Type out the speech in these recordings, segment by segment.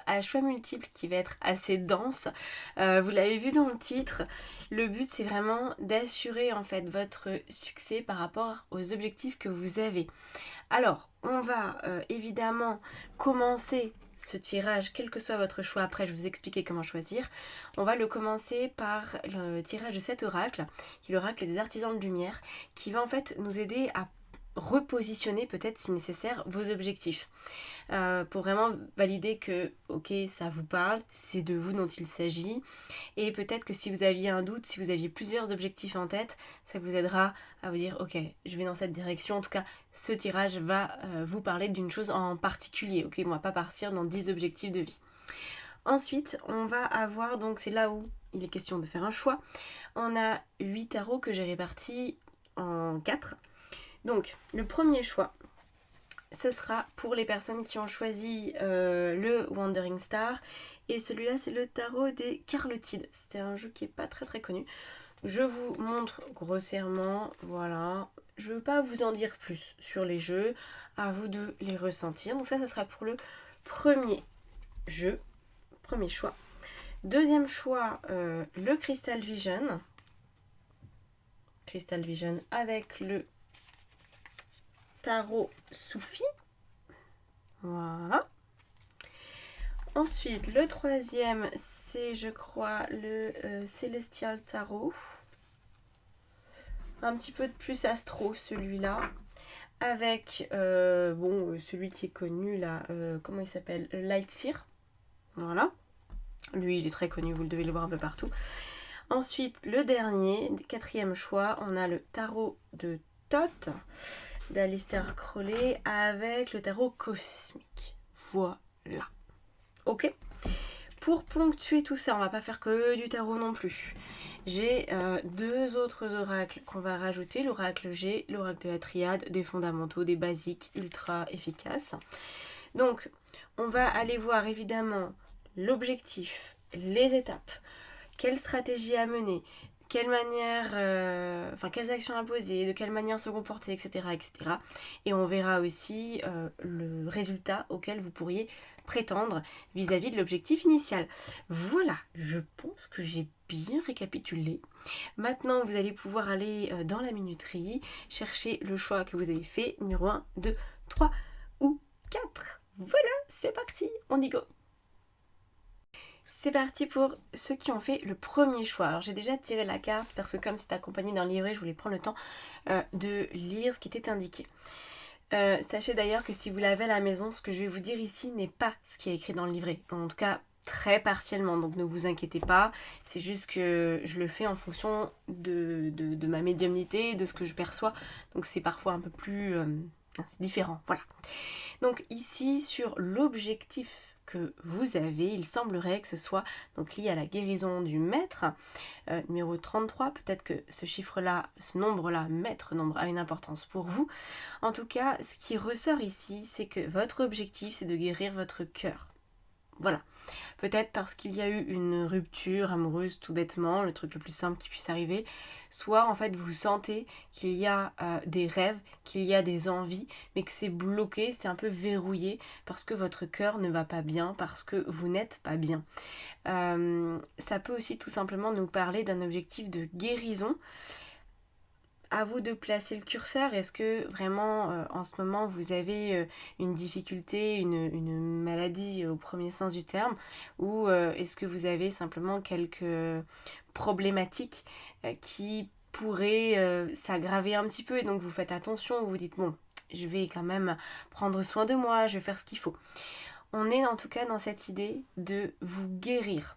à choix multiples qui va être assez dense. Vous l'avez vu dans le titre, le but c'est vraiment d'assurer en fait votre succès par rapport aux objectifs que vous avez. Alors, on va évidemment commencer ce tirage, quel que soit votre choix, après je vais vous expliquer comment choisir. On va le commencer par le tirage de cet oracle, qui est l'oracle des artisans de lumière, qui va en fait nous aider à repositionner peut-être si nécessaire vos objectifs. Pour vraiment valider que ok ça vous parle, c'est de vous dont il s'agit, et peut-être que si vous aviez un doute, si vous aviez plusieurs objectifs en tête, ça vous aidera à vous dire ok je vais dans cette direction, en tout cas ce tirage va vous parler d'une chose en particulier, ok, on va pas partir dans 10 objectifs de vie. Ensuite on va avoir, donc c'est là où il est question de faire un choix, on a 8 tarots que j'ai répartis en 4. Donc le premier choix, ce sera pour les personnes qui ont choisi le Wandering Star. Et celui-là, c'est le tarot des Carlotides. C'est un jeu qui n'est pas très très connu. Je vous montre grossièrement, voilà. Je ne veux pas vous en dire plus sur les jeux, à vous de les ressentir. Donc ça sera pour le premier jeu, premier choix. Deuxième choix, le Crystal Vision. Crystal Vision avec le tarot Soufi. Voilà. Ensuite, le troisième, c'est, je crois, le Celestial Tarot. Un petit peu de plus astro, celui-là. Avec, celui qui est connu, là, comment il s'appelle, Lightseer. Voilà. Lui, il est très connu, vous le devez le voir un peu partout. Ensuite, le dernier, quatrième choix, on a le tarot de Thoth, d'Alistair Crowley, avec le tarot cosmique. Voilà. Ok. Pour ponctuer tout ça, on va pas faire que du tarot non plus. J'ai deux autres oracles qu'on va rajouter. L'oracle G, l'oracle de la triade, des fondamentaux, des basiques ultra efficaces. Donc, on va aller voir évidemment l'objectif, les étapes, quelle stratégie à mener, quelle manière, quelles actions à poser, de quelle manière se comporter, etc., etc. Et on verra aussi le résultat auquel vous pourriez prétendre vis-à-vis de l'objectif initial. Voilà, je pense que j'ai bien récapitulé. Maintenant, vous allez pouvoir aller dans la minuterie, chercher le choix que vous avez fait, numéro 1, 2, 3 ou 4. Voilà, c'est parti, on y go. C'est parti pour ceux qui ont fait le premier choix. Alors j'ai déjà tiré la carte parce que comme c'est accompagné d'un livret, je voulais prendre le temps de lire ce qui était indiqué. Sachez d'ailleurs que si vous l'avez à la maison, ce que je vais vous dire ici n'est pas ce qui est écrit dans le livret. En tout cas, très partiellement, donc ne vous inquiétez pas. C'est juste que je le fais en fonction de ma médiumnité, de ce que je perçois. Donc c'est parfois un peu plus... c'est différent, voilà. Donc ici, sur l'objectif que vous avez, il semblerait que ce soit donc lié à la guérison du maître, numéro 33, peut-être que ce chiffre-là, ce nombre-là, maître nombre, a une importance pour vous. En tout cas, ce qui ressort ici, c'est que votre objectif, c'est de guérir votre cœur. Voilà. Peut-être parce qu'il y a eu une rupture amoureuse tout bêtement, le truc le plus simple qui puisse arriver, soit en fait vous sentez qu'il y a des rêves, qu'il y a des envies, mais que c'est bloqué, c'est un peu verrouillé parce que votre cœur ne va pas bien, parce que vous n'êtes pas bien. Ça peut aussi tout simplement nous parler d'un objectif de guérison. À vous de placer le curseur. Est-ce que vraiment en ce moment vous avez une difficulté, une maladie au premier sens du terme, ou est-ce que vous avez simplement quelques problématiques qui pourraient s'aggraver un petit peu et donc vous faites attention, vous vous dites bon, je vais quand même prendre soin de moi, je vais faire ce qu'il faut. On est en tout cas dans cette idée de vous guérir.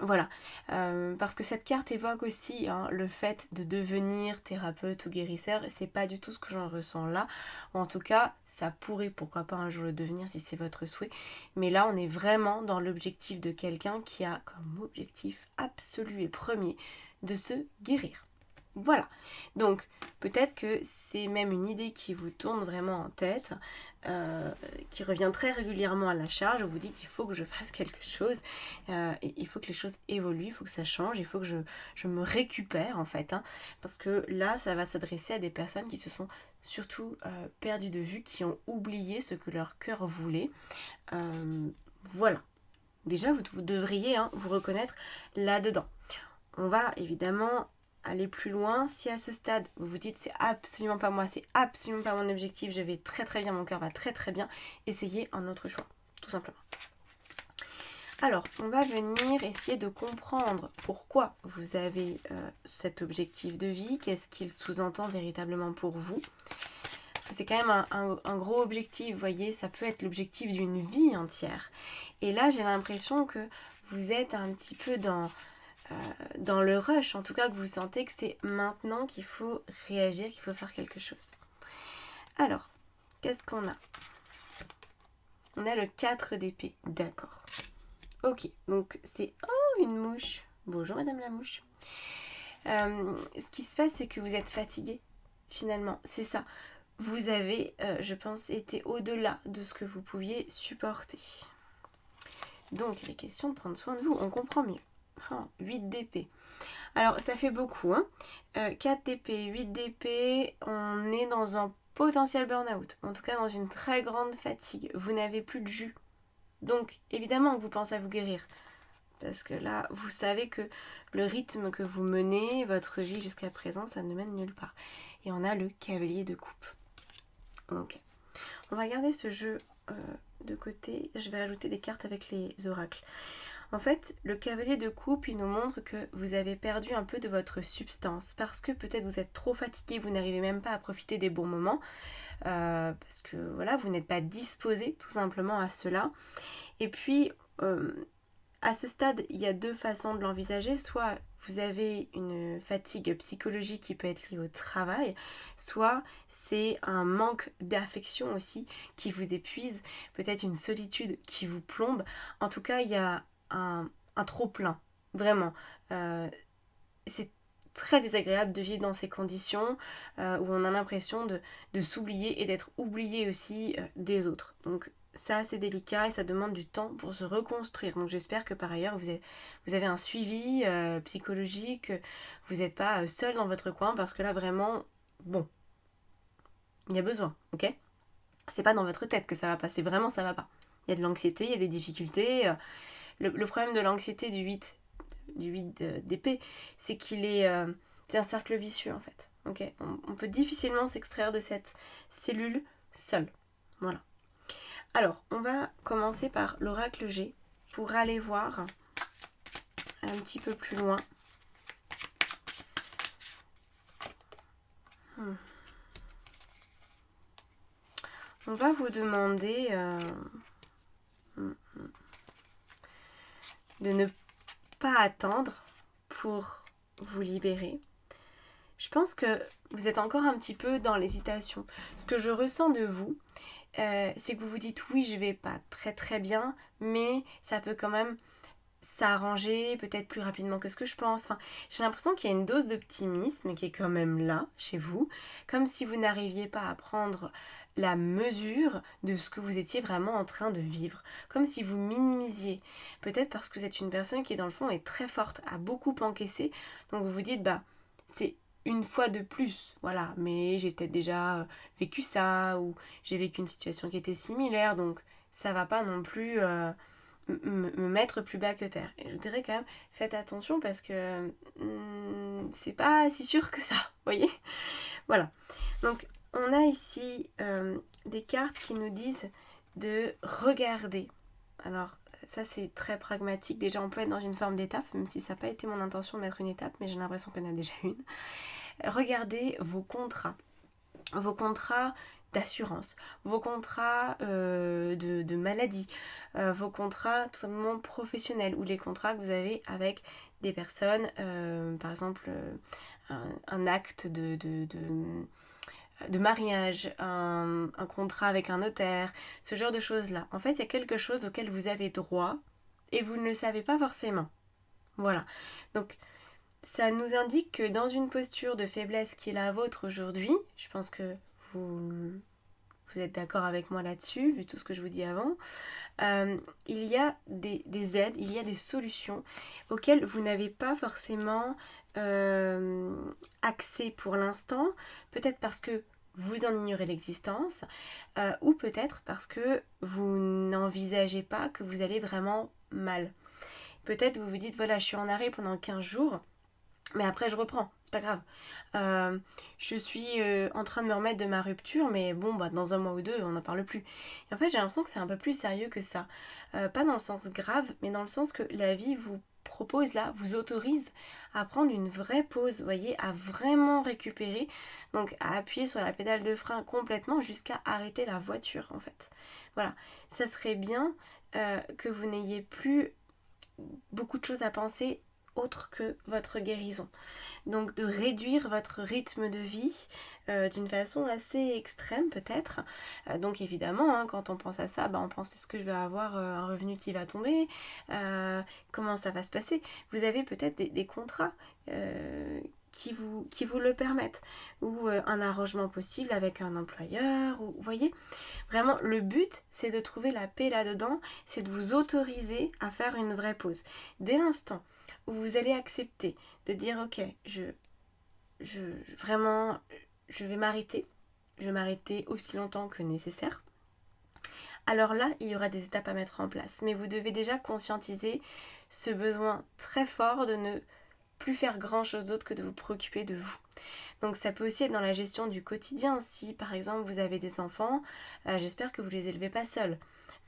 Voilà, parce que cette carte évoque aussi le fait de devenir thérapeute ou guérisseur, et c'est pas du tout ce que j'en ressens là, ou en tout cas ça pourrait pourquoi pas un jour le devenir si c'est votre souhait, mais là on est vraiment dans l'objectif de quelqu'un qui a comme objectif absolu et premier de se guérir. Voilà, donc peut-être que c'est même une idée qui vous tourne vraiment en tête, qui revient très régulièrement à la charge. Vous dites il faut que je fasse quelque chose, et il faut que les choses évoluent, il faut que ça change, il faut que je me récupère en fait, parce que là ça va s'adresser à des personnes qui se sont surtout perdues de vue, qui ont oublié ce que leur cœur voulait. Voilà. Déjà, vous devriez vous reconnaître là-dedans. On va évidemment aller plus loin. Si à ce stade, vous vous dites c'est absolument pas moi, c'est absolument pas mon objectif, je vais très très bien, mon cœur va très très bien, essayez un autre choix, tout simplement. Alors, on va venir essayer de comprendre pourquoi vous avez cet objectif de vie, qu'est-ce qu'il sous-entend véritablement pour vous. Parce que c'est quand même un gros objectif, vous voyez, ça peut être l'objectif d'une vie entière. Et là, j'ai l'impression que vous êtes un petit peu dans le rush, en tout cas que vous sentez que c'est maintenant qu'il faut réagir, qu'il faut faire quelque chose. Alors, qu'est-ce qu'on a? On a le 4 d'épée, d'accord. Ok, donc c'est... Oh, une mouche. Bonjour Madame la mouche. Ce qui se passe, c'est que vous êtes fatigué, finalement. C'est ça. Vous avez, je pense, été au-delà de ce que vous pouviez supporter. Donc, il est question de prendre soin de vous. On comprend mieux. 8 d'épée. Alors, ça fait beaucoup. 4 d'épée, 8 d'épée. On est dans un potentiel burn-out. En tout cas, dans une très grande fatigue. Vous n'avez plus de jus. Donc, évidemment que vous pensez à vous guérir. Parce que là, vous savez que le rythme que vous menez, votre vie jusqu'à présent, ça ne mène nulle part. Et on a le cavalier de coupe. Ok. On va garder ce jeu de côté. Je vais ajouter des cartes avec les oracles. En fait, le cavalier de coupe, il nous montre que vous avez perdu un peu de votre substance. Parce que peut-être vous êtes trop fatigué, vous n'arrivez même pas à profiter des bons moments. Parce que voilà, vous n'êtes pas disposé tout simplement à cela. Et puis, à ce stade, il y a deux façons de l'envisager. Soit vous avez une fatigue psychologique qui peut être liée au travail, soit c'est un manque d'affection aussi qui vous épuise, peut-être une solitude qui vous plombe. En tout cas, il y a un trop-plein, vraiment. C'est très désagréable de vivre dans ces conditions où on a l'impression de s'oublier et d'être oublié aussi des autres. Donc ça, c'est délicat et ça demande du temps pour se reconstruire. Donc j'espère que par ailleurs, vous avez un suivi psychologique, vous n'êtes pas seul dans votre coin parce que là, vraiment, bon, il y a besoin, ok? C'est pas dans votre tête que ça va pas, c'est vraiment ça va pas. Il y a de l'anxiété, il y a des difficultés. Le problème de l'anxiété du 8 d'épée, c'est qu'il est... c'est un cercle vicieux en fait. Ok, on peut difficilement s'extraire de cette cellule seul. Voilà. Alors, on va commencer par l'oracle G pour aller voir un petit peu plus loin. On va vous demander de ne pas attendre pour vous libérer. Je pense que vous êtes encore un petit peu dans l'hésitation. Ce que je ressens de vous, c'est que vous vous dites oui, je vais pas très très bien, mais ça peut quand même s'arranger peut-être plus rapidement que ce que je pense. Enfin, j'ai l'impression qu'il y a une dose d'optimisme qui est quand même là chez vous, comme si vous n'arriviez pas à prendre la mesure de ce que vous étiez vraiment en train de vivre, comme si vous minimisiez, peut-être parce que vous êtes une personne qui dans le fond est très forte, a beaucoup encaissé, donc vous vous dites bah c'est une fois de plus, voilà, mais j'ai peut-être déjà vécu ça, ou j'ai vécu une situation qui était similaire, donc ça va pas non plus me mettre plus bas que terre. Et je dirais quand même, faites attention parce que c'est pas si sûr que ça, vous voyez? Voilà. Donc, on a ici des cartes qui nous disent de regarder. Alors, ça c'est très pragmatique. Déjà, on peut être dans une forme d'étape, même si ça n'a pas été mon intention de mettre une étape, mais j'ai l'impression qu'on en a déjà une. Regardez vos contrats. Vos contrats d'assurance, vos contrats de maladie, vos contrats tout simplement professionnels ou les contrats que vous avez avec des personnes, par exemple un acte de mariage, un contrat avec un notaire, ce genre de choses-là. En fait, il y a quelque chose auquel vous avez droit et vous ne le savez pas forcément. Voilà. Donc, ça nous indique que dans une posture de faiblesse qui est la vôtre aujourd'hui, je pense que vous êtes d'accord avec moi là-dessus, vu tout ce que je vous dis avant, il y a des aides, il y a des solutions auxquelles vous n'avez pas forcément accès pour l'instant, peut-être parce que vous en ignorez l'existence, ou peut-être parce que vous n'envisagez pas que vous allez vraiment mal. Peut-être vous vous dites, voilà, je suis en arrêt pendant 15 jours, mais après je reprends, c'est pas grave. Je suis en train de me remettre de ma rupture, mais bon, bah, dans un mois ou deux, on n'en parle plus. Et en fait, j'ai l'impression que c'est un peu plus sérieux que ça. Pas dans le sens grave, mais dans le sens que la vie vous propose là, vous autorise à prendre une vraie pause, vous voyez, à vraiment récupérer, donc à appuyer sur la pédale de frein complètement jusqu'à arrêter la voiture en fait. Voilà, ça serait bien que vous n'ayez plus beaucoup de choses à penser autre que votre guérison. Donc de réduire votre rythme de vie d'une façon assez extrême peut-être. Donc évidemment, hein, quand on pense à ça, on pense est-ce que je vais avoir un revenu qui va tomber, comment ça va se passer. Vous avez peut-être des contrats qui vous le permettent, ou un arrangement possible avec un employeur, ou, vous voyez, vraiment le but c'est de trouver la paix là-dedans, c'est de vous autoriser à faire une vraie pause. Dès l'instant où vous allez accepter de dire ok, vraiment, je vais m'arrêter, je vais m'arrêter aussi longtemps que nécessaire, alors là, il y aura des étapes à mettre en place. Mais vous devez déjà conscientiser ce besoin très fort de ne plus faire grand chose d'autre que de vous préoccuper de vous. Donc ça peut aussi être dans la gestion du quotidien. Si par exemple vous avez des enfants, j'espère que vous les élevez pas seuls.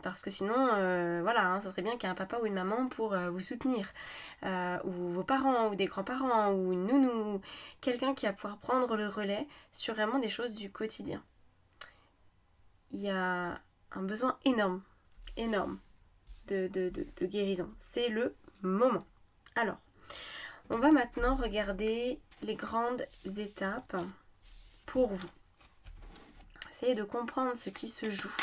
Parce que sinon, voilà, hein, ça serait bien qu'il y ait un papa ou une maman pour vous soutenir. Ou vos parents, ou des grands-parents, ou une nounou. Quelqu'un qui va pouvoir prendre le relais sur vraiment des choses du quotidien. Il y a un besoin énorme de guérison. C'est le moment. Alors, on va maintenant regarder les grandes étapes pour vous. Essayez de comprendre ce qui se joue.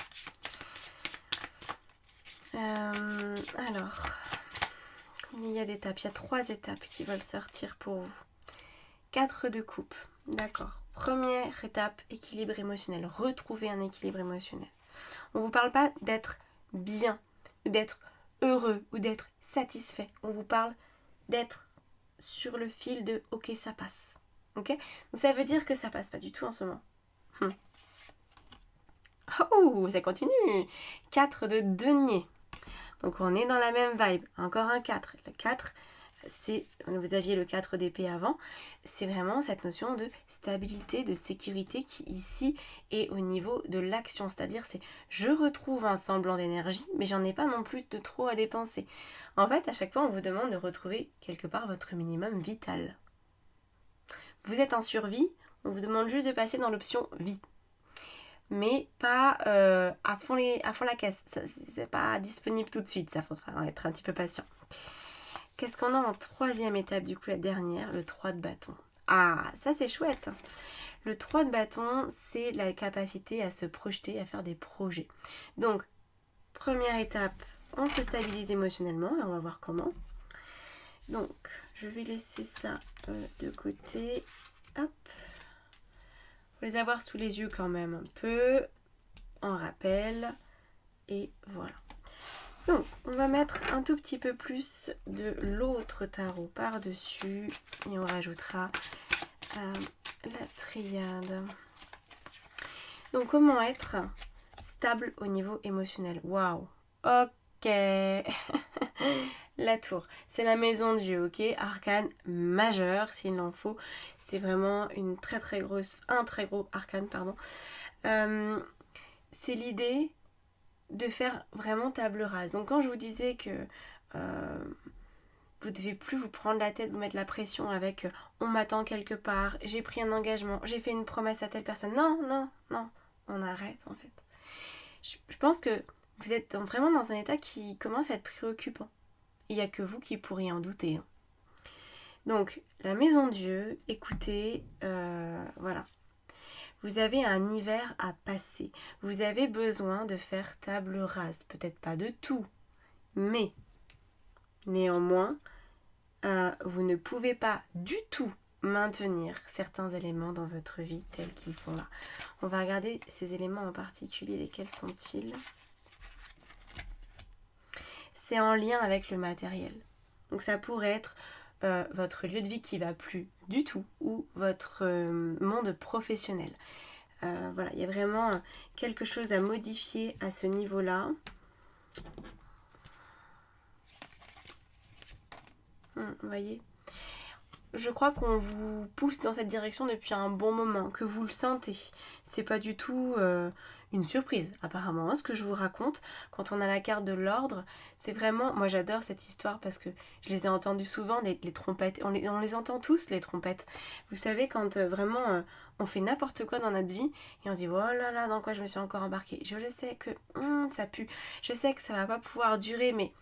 Alors, il y a d'étapes, il y a 3 étapes qui veulent sortir pour vous. 4 de coupe, d'accord. Première étape, équilibre émotionnel. Retrouver un équilibre émotionnel. On ne vous parle pas d'être bien, d'être heureux ou d'être satisfait. On vous parle d'être sur le fil de ok, ça passe. Ok ? Donc ça veut dire que ça passe pas du tout en ce moment. Oh, ça continue. 4 de denier. Donc on est dans la même vibe. Encore un 4. Le 4, c'est, vous aviez le 4 d'épée avant, c'est vraiment cette notion de stabilité, de sécurité qui ici est au niveau de l'action. C'est-à-dire c'est je retrouve un semblant d'énergie, mais j'en ai pas non plus de trop à dépenser. En fait, à chaque fois, on vous demande de retrouver quelque part votre minimum vital. Vous êtes en survie, on vous demande juste de passer dans l'option vie. Mais pas à fond la caisse. C'est pas disponible tout de suite, ça faudra être un petit peu patient. Qu'est-ce qu'on a en 3e étape, du coup la dernière, le 3 de bâton. Ah, ça c'est chouette. Le 3 de bâton, c'est la capacité à se projeter, à faire des projets. Donc, première étape, on se stabilise émotionnellement et on va voir comment. Donc, je vais laisser ça de côté. Hop. Faut les avoir sous les yeux quand même un peu. En rappel. Et voilà. Donc, on va mettre un tout petit peu plus de l'autre tarot par-dessus. Et on rajoutera la triade. Donc, comment être stable au niveau émotionnel? Waouh! Ok. La tour, c'est la maison de Dieu, ok? Arcane majeur, s'il en faut. C'est vraiment un très gros arcane, pardon. C'est l'idée de faire vraiment table rase. Donc quand je vous disais que vous ne devez plus vous prendre la tête, vous mettre la pression avec on m'attend quelque part, j'ai pris un engagement, j'ai fait une promesse à telle personne. Non, on arrête en fait. Je pense que vous êtes vraiment dans un état qui commence à être préoccupant. Il n'y a que vous qui pourriez en douter. Donc, la maison de Dieu, écoutez, voilà. Vous avez un hiver à passer. Vous avez besoin de faire table rase. Peut-être pas de tout, mais néanmoins, vous ne pouvez pas du tout maintenir certains éléments dans votre vie tels qu'ils sont là. On va regarder ces éléments en particulier. Lesquels sont-ils ? C'est en lien avec le matériel. Donc ça pourrait être votre lieu de vie qui va plus du tout ou votre monde professionnel. Voilà, il y a vraiment quelque chose à modifier à ce niveau-là. Vous voyez ? Je crois qu'on vous pousse dans cette direction depuis un bon moment, que vous le sentez. C'est pas du tout une surprise, apparemment. Ce que je vous raconte, quand on a la carte de l'ordre, c'est vraiment... Moi, j'adore cette histoire parce que je les ai entendues souvent, les trompettes. On les entend tous, les trompettes. Vous savez, quand vraiment on fait n'importe quoi dans notre vie et on se dit « Oh là là, dans quoi je me suis encore embarquée ?» Je le sais que ça pue. Je sais que ça va pas pouvoir durer, mais...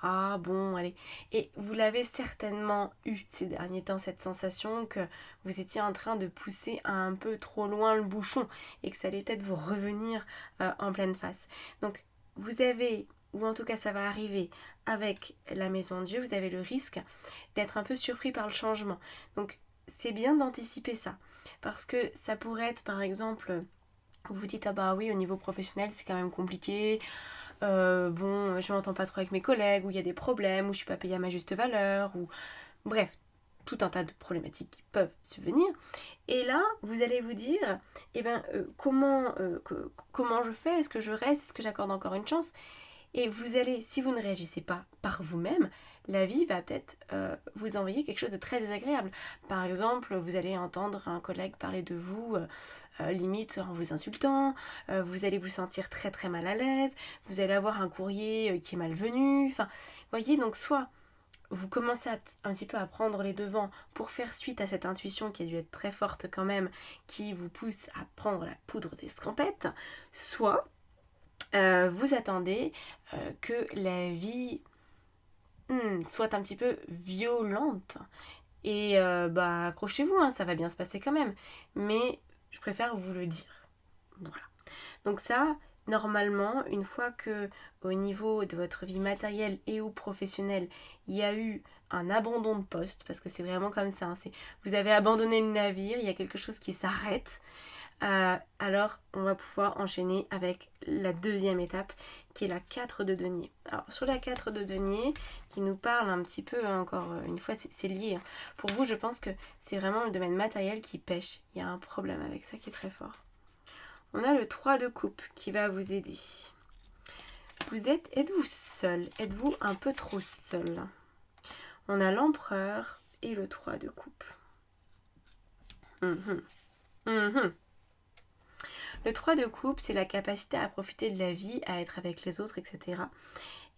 Ah bon, allez. Et vous l'avez certainement eu ces derniers temps, cette sensation que vous étiez en train de pousser un peu trop loin le bouchon et que ça allait peut-être vous revenir en pleine face. Donc vous avez, ou en tout cas ça va arriver avec la Maison de Dieu, vous avez le risque d'être un peu surpris par le changement. Donc c'est bien d'anticiper ça. Parce que ça pourrait être par exemple, vous vous dites ah bah oui au niveau professionnel c'est quand même compliqué. Bon, je m'entends pas trop avec mes collègues, ou il y a des problèmes, ou je suis pas payée à ma juste valeur, ou bref, tout un tas de problématiques qui peuvent subvenir. Et là, vous allez vous dire, comment je fais? Est-ce que je reste? Est-ce que j'accorde encore une chance? Et vous allez, si vous ne réagissez pas par vous-même, la vie va peut-être vous envoyer quelque chose de très désagréable. Par exemple, vous allez entendre un collègue parler de vous limite en vous insultant, vous allez vous sentir très très mal à l'aise, vous allez avoir un courrier qui est malvenu, enfin, voyez, donc soit vous commencez un petit peu à prendre les devants pour faire suite à cette intuition qui a dû être très forte quand même, qui vous pousse à prendre la poudre d'escampette, soit vous attendez que la vie soit un petit peu violente. Et accrochez-vous, hein, ça va bien se passer quand même. Mais je préfère vous le dire. Voilà. Donc ça, normalement, une fois que au niveau de votre vie matérielle et ou professionnelle, il y a eu un abandon de poste, parce que c'est vraiment comme ça, hein, vous avez abandonné le navire, il y a quelque chose qui s'arrête, alors on va pouvoir enchaîner avec la deuxième étape qui est la 4 de denier. Alors sur la 4 de denier qui nous parle un petit peu, hein, encore une fois c'est lié, hein. Pour vous je pense que c'est vraiment le domaine matériel qui pêche, il y a un problème avec ça qui est très fort. On a le 3 de coupe qui va vous aider. Êtes-vous seul? Êtes-vous un peu trop seul? On a l'empereur et le 3 de coupe. Le 3 de coupe, c'est la capacité à profiter de la vie, à être avec les autres, etc.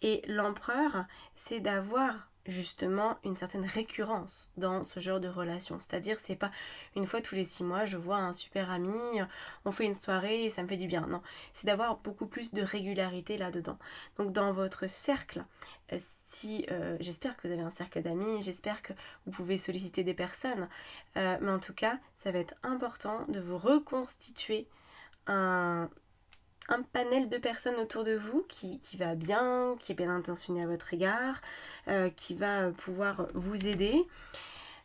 Et l'empereur, c'est d'avoir justement une certaine récurrence dans ce genre de relation. C'est-à-dire, c'est pas une fois tous les 6 mois, je vois un super ami, on fait une soirée et ça me fait du bien. Non, c'est d'avoir beaucoup plus de régularité là-dedans. Donc dans votre cercle, j'espère que vous avez un cercle d'amis, j'espère que vous pouvez solliciter des personnes, mais en tout cas, ça va être important de vous reconstituer un panel de personnes autour de vous qui va bien, qui est bien intentionné à votre égard, qui va pouvoir vous aider.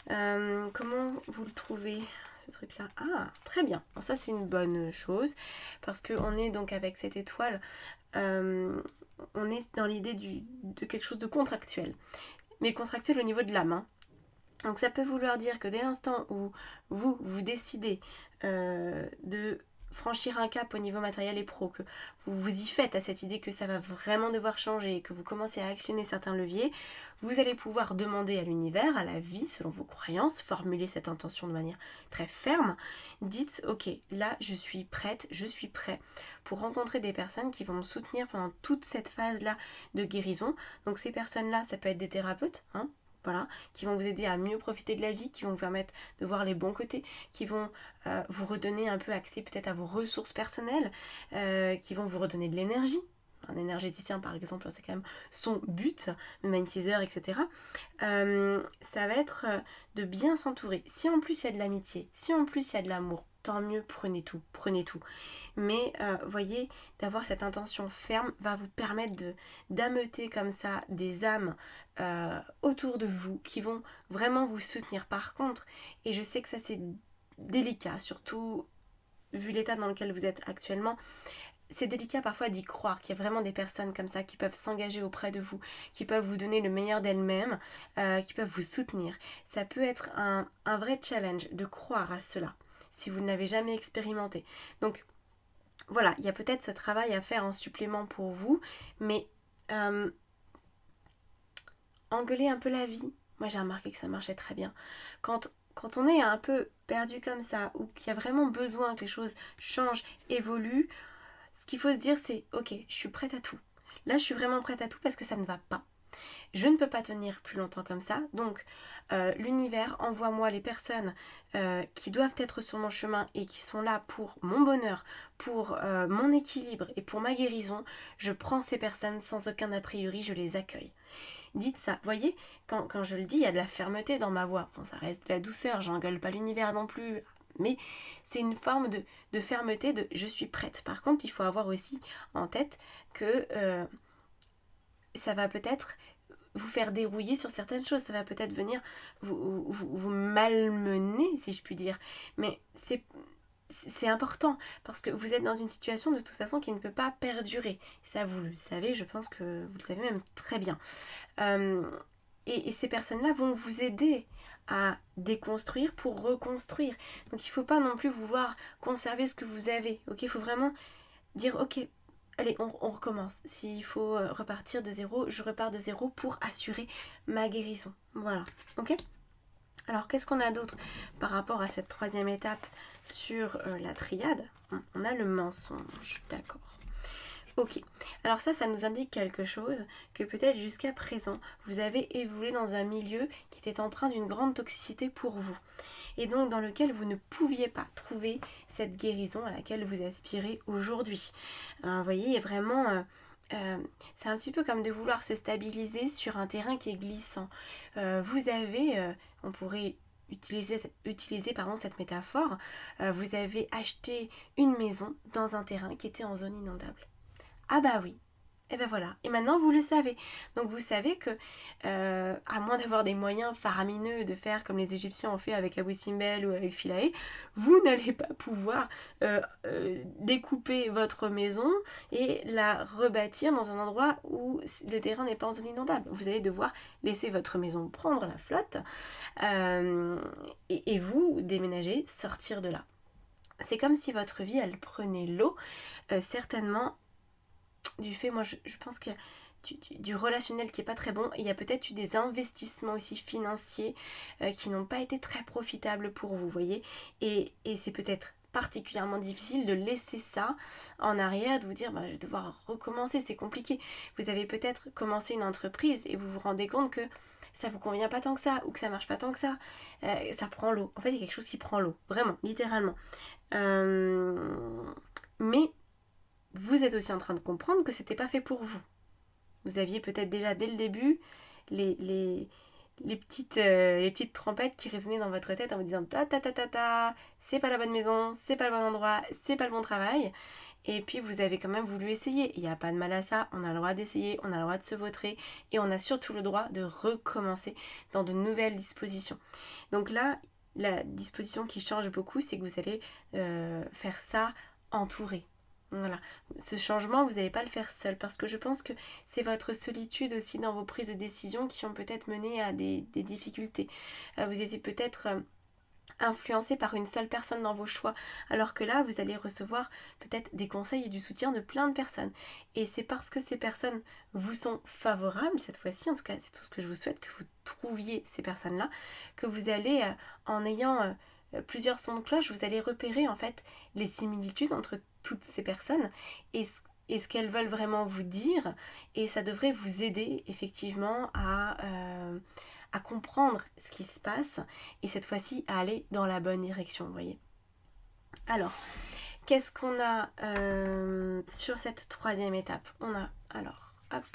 Comment vous le trouvez, ce truc-là? Ah, très bien. Alors ça, c'est une bonne chose, parce qu'on est donc avec cette étoile, on est dans l'idée de quelque chose de contractuel. Mais contractuel au niveau de la main. Donc ça peut vouloir dire que dès l'instant où vous décidez de franchir un cap au niveau matériel et pro, que vous vous y faites à cette idée que ça va vraiment devoir changer et que vous commencez à actionner certains leviers, vous allez pouvoir demander à l'univers, à la vie, selon vos croyances, formuler cette intention de manière très ferme. Dites, ok, là je suis prête, je suis prêt pour rencontrer des personnes qui vont me soutenir pendant toute cette phase-là de guérison. Donc ces personnes-là, ça peut être des thérapeutes, hein, voilà, qui vont vous aider à mieux profiter de la vie, qui vont vous permettre de voir les bons côtés, qui vont vous redonner un peu accès peut-être à vos ressources personnelles, qui vont vous redonner de l'énergie. Un énergéticien par exemple, c'est quand même son but, le magnétiseur, etc. Ça va être de bien s'entourer. Si en plus il y a de l'amitié, si en plus il y a de l'amour, tant mieux, prenez tout, prenez tout. Mais voyez, d'avoir cette intention ferme va vous permettre d'ameuter comme ça des âmes autour de vous qui vont vraiment vous soutenir. Par contre, et je sais que ça c'est délicat, surtout vu l'état dans lequel vous êtes actuellement, c'est délicat parfois d'y croire qu'il y a vraiment des personnes comme ça qui peuvent s'engager auprès de vous, qui peuvent vous donner le meilleur d'elles-mêmes, qui peuvent vous soutenir. Ça peut être un vrai challenge de croire à cela. si vous ne l'avez jamais expérimenté. Donc voilà, il y a peut-être ce travail à faire en supplément pour vous, mais engueuler un peu la vie, moi j'ai remarqué que ça marchait très bien. Quand on est un peu perdu comme ça, ou qu'il y a vraiment besoin que les choses changent, évoluent, ce qu'il faut se dire c'est ok, je suis prête à tout. Là je suis vraiment prête à tout parce que ça ne va pas. Je ne peux pas tenir plus longtemps comme ça, donc l'univers envoie-moi les personnes qui doivent être sur mon chemin et qui sont là pour mon bonheur, pour mon équilibre et pour ma guérison. Je prends ces personnes sans aucun a priori, je les accueille. Dites ça, voyez, quand je le dis, il y a de la fermeté dans ma voix. Bon, ça reste de la douceur, j'engueule pas l'univers non plus, mais c'est une forme de fermeté, de je suis prête. Par contre, il faut avoir aussi en tête que ça va peut-être vous faire dérouiller sur certaines choses, ça va peut-être venir vous malmener, si je puis dire. Mais c'est important parce que vous êtes dans une situation de toute façon qui ne peut pas perdurer. Ça, vous le savez, je pense que vous le savez même très bien. Et ces personnes-là vont vous aider à déconstruire pour reconstruire. Donc il ne faut pas non plus vouloir conserver ce que vous avez. Ok, il faut vraiment dire ok, allez, on recommence. S'il faut repartir de zéro, je repars de zéro pour assurer ma guérison. Voilà, ok ? Alors, qu'est-ce qu'on a d'autre par rapport à cette troisième étape sur la triade ? On a le mensonge, d'accord. Ok, alors ça nous indique quelque chose, que peut-être jusqu'à présent, vous avez évolué dans un milieu qui était empreint d'une grande toxicité pour vous. Et donc dans lequel vous ne pouviez pas trouver cette guérison à laquelle vous aspirez aujourd'hui. Vous voyez, il y a vraiment... c'est un petit peu comme de vouloir se stabiliser sur un terrain qui est glissant. Vous avez, on pourrait utiliser cette métaphore, vous avez acheté une maison dans un terrain qui était en zone inondable. Ah bah oui, et ben voilà, et maintenant vous le savez. Donc vous savez que, à moins d'avoir des moyens faramineux de faire comme les Égyptiens ont fait avec Abou Simbel ou avec Philae, vous n'allez pas pouvoir découper votre maison et la rebâtir dans un endroit où le terrain n'est pas en zone inondable. Vous allez devoir laisser votre maison prendre la flotte et vous déménager, sortir de là. C'est comme si votre vie, elle prenait l'eau, certainement du fait, moi je pense qu'il y a du relationnel qui est pas très bon, et il y a peut-être eu des investissements aussi financiers qui n'ont pas été très profitables pour vous, voyez, et c'est peut-être particulièrement difficile de laisser ça en arrière, de vous dire je vais devoir recommencer, c'est compliqué. Vous avez peut-être commencé une entreprise et vous vous rendez compte que ça vous convient pas tant que ça, ou que ça marche pas tant que ça, ça prend l'eau. En fait, il y a quelque chose qui prend l'eau, vraiment, littéralement. Mais vous êtes aussi en train de comprendre que c'était pas fait pour vous. Vous aviez peut-être déjà dès le début les petites trompettes qui résonnaient dans votre tête en vous disant ta, c'est pas la bonne maison, c'est pas le bon endroit, c'est pas le bon travail. Et puis vous avez quand même voulu essayer. Il n'y a pas de mal à ça, on a le droit d'essayer, on a le droit de se vautrer, et on a surtout le droit de recommencer dans de nouvelles dispositions. Donc là, la disposition qui change beaucoup, c'est que vous allez faire ça entouré. Voilà, ce changement, vous n'allez pas le faire seul, parce que je pense que c'est votre solitude aussi dans vos prises de décision qui ont peut-être mené à des difficultés. Vous étiez peut-être influencé par une seule personne dans vos choix, alors que là, vous allez recevoir peut-être des conseils et du soutien de plein de personnes. Et c'est parce que ces personnes vous sont favorables, cette fois-ci, en tout cas, c'est tout ce que je vous souhaite, que vous trouviez ces personnes-là, que vous allez, en ayant plusieurs sons de cloche, vous allez repérer en fait les similitudes entre toutes ces personnes et ce qu'elles veulent vraiment vous dire, et ça devrait vous aider effectivement à comprendre ce qui se passe, et cette fois-ci à aller dans la bonne direction, vous voyez. Alors, qu'est-ce qu'on a sur cette troisième étape ? On a, alors, hop,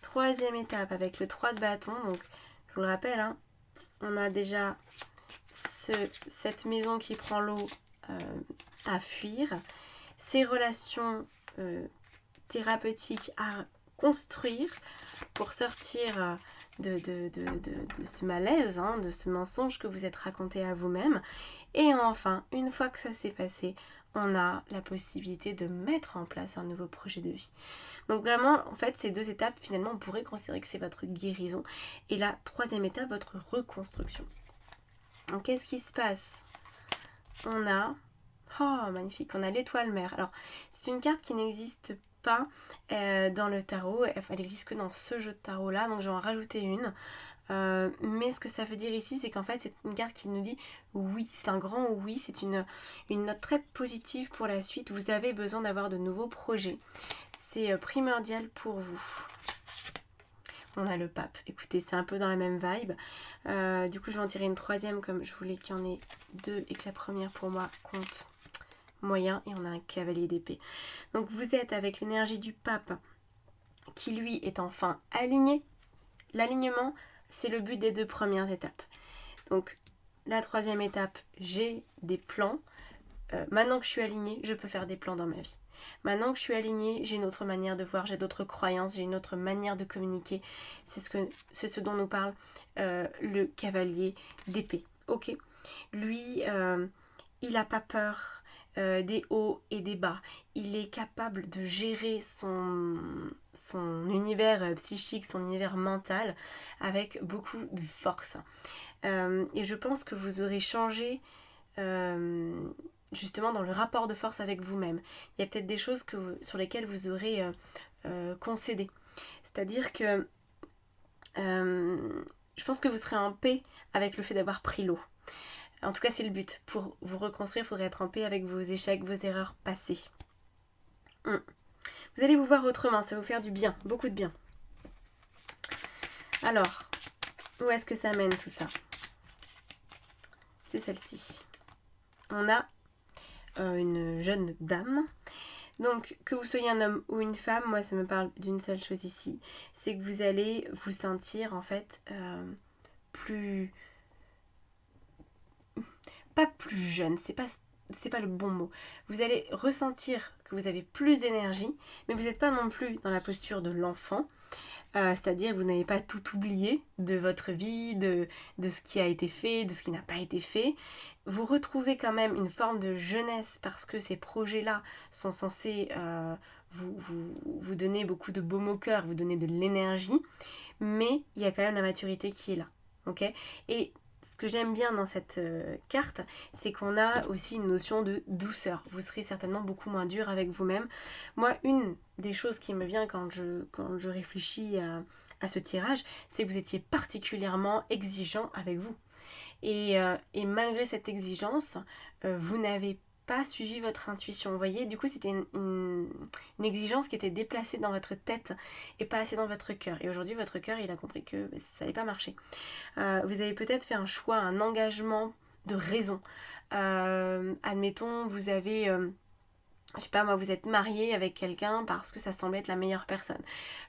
troisième étape avec le 3 de bâton, donc je vous le rappelle, hein, on a déjà cette maison qui prend l'eau à fuir, ces relations thérapeutiques à construire pour sortir de ce malaise, hein, de ce mensonge que vous êtes raconté à vous-même. Et enfin, une fois que ça s'est passé, on a la possibilité de mettre en place un nouveau projet de vie. Donc vraiment, en fait, ces deux étapes, finalement, on pourrait considérer que c'est votre guérison. Et la troisième étape, votre reconstruction. Donc qu'est-ce qui se passe? On a... Oh, magnifique, on a l'étoile mère. Alors, c'est une carte qui n'existe pas dans le tarot. Elle n'existe que dans ce jeu de tarot-là, donc je vais en rajouter une. Mais ce que ça veut dire ici, c'est qu'en fait, c'est une carte qui nous dit oui. C'est un grand oui, c'est une note très positive pour la suite. Vous avez besoin d'avoir de nouveaux projets. C'est primordial pour vous. On a le pape. Écoutez, c'est un peu dans la même vibe. Du coup, je vais en tirer une troisième comme je voulais qu'il y en ait deux et que la première pour moi compte moyen. Et on a un cavalier d'épée. Donc, vous êtes avec l'énergie du pape qui, lui, est enfin aligné. L'alignement, c'est le but des deux premières étapes. Donc, la troisième étape, j'ai des plans. Maintenant que je suis alignée, je peux faire des plans dans ma vie. Maintenant que je suis alignée, j'ai une autre manière de voir, j'ai d'autres croyances, j'ai une autre manière de communiquer. C'est ce dont nous parle le cavalier d'épée. Ok. Lui, il n'a pas peur des hauts et des bas. Il est capable de gérer son univers psychique, son univers mental avec beaucoup de force. Et je pense que vous aurez changé justement dans le rapport de force avec vous-même. Il y a peut-être des choses sur lesquelles vous aurez concédé. C'est-à-dire que je pense que vous serez en paix avec le fait d'avoir pris l'eau. En tout cas, c'est le but. Pour vous reconstruire, il faudrait être en paix avec vos échecs, vos erreurs passées. Vous allez vous voir autrement, ça va vous faire du bien, beaucoup de bien. Alors, où est-ce que ça mène tout ça? C'est celle-ci. On a une jeune dame. Donc, que vous soyez un homme ou une femme, moi ça me parle d'une seule chose ici. C'est que vous allez vous sentir en fait plus... Pas plus jeune, c'est pas le bon mot. Vous allez ressentir que vous avez plus d'énergie, mais vous n'êtes pas non plus dans la posture de l'enfant. C'est-à-dire que vous n'avez pas tout oublié de votre vie, de ce qui a été fait, de ce qui n'a pas été fait. Vous retrouvez quand même une forme de jeunesse parce que ces projets-là sont censés vous donner beaucoup de baume au cœur, vous donner de l'énergie, mais il y a quand même la maturité qui est là. Okay, et ce que j'aime bien dans cette carte, c'est qu'on a aussi une notion de douceur. Vous serez certainement beaucoup moins dur avec vous-même. Moi, une des choses qui me vient quand je réfléchis à ce tirage, c'est que vous étiez particulièrement exigeant avec vous. Et malgré cette exigence, vous n'avez pas suivi votre intuition. Vous voyez, du coup, c'était une exigence qui était déplacée dans votre tête et pas assez dans votre cœur. Et aujourd'hui, votre cœur, il a compris que ça n'allait pas marcher. Vous avez peut-être fait un choix, un engagement de raison. Admettons, vous avez... je sais pas moi, vous êtes marié avec quelqu'un parce que ça semblait être la meilleure personne.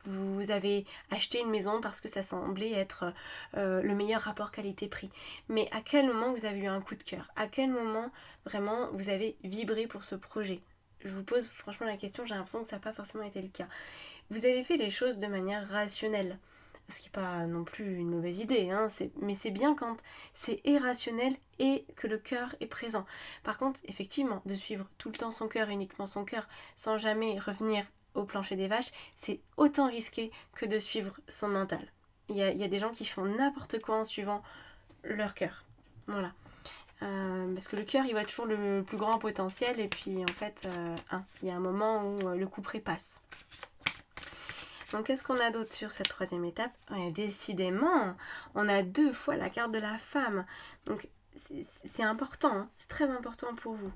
Vous avez acheté une maison parce que ça semblait être le meilleur rapport qualité-prix. Mais à quel moment vous avez eu un coup de cœur? À quel moment vraiment vous avez vibré pour ce projet? Je vous pose franchement la question, j'ai l'impression que ça n'a pas forcément été le cas. Vous avez fait les choses de manière rationnelle. Ce qui n'est pas non plus une mauvaise idée, hein, mais c'est bien quand c'est irrationnel et que le cœur est présent. Par contre, effectivement, de suivre tout le temps son cœur, uniquement son cœur, sans jamais revenir au plancher des vaches, c'est autant risqué que de suivre son mental. Il y a des gens qui font n'importe quoi en suivant leur cœur. Voilà. Parce que le cœur, il voit toujours le plus grand potentiel et puis en fait, il y a un moment où le coup près passe. Donc qu'est-ce qu'on a d'autre sur cette troisième étape? Décidément, on a 2 fois la carte de la femme. Donc c'est important, hein, c'est très important pour vous.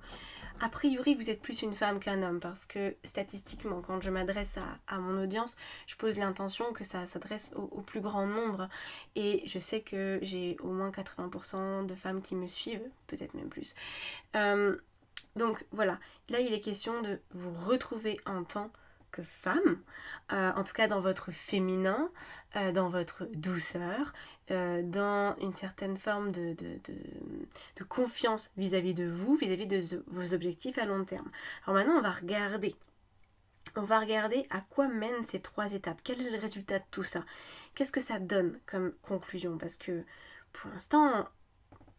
A priori, vous êtes plus une femme qu'un homme parce que statistiquement, quand je m'adresse à mon audience, je pose l'intention que ça s'adresse au plus grand nombre. Et je sais que j'ai au moins 80% de femmes qui me suivent, peut-être même plus. Donc voilà, là il est question de vous retrouver en tant que femme, en tout cas dans votre féminin, dans votre douceur, dans une certaine forme de confiance vis-à-vis de vous, vis-à-vis de vos objectifs à long terme. Alors maintenant on va regarder à quoi mènent ces 3 étapes, quel est le résultat de tout ça, qu'est-ce que ça donne comme conclusion, parce que pour l'instant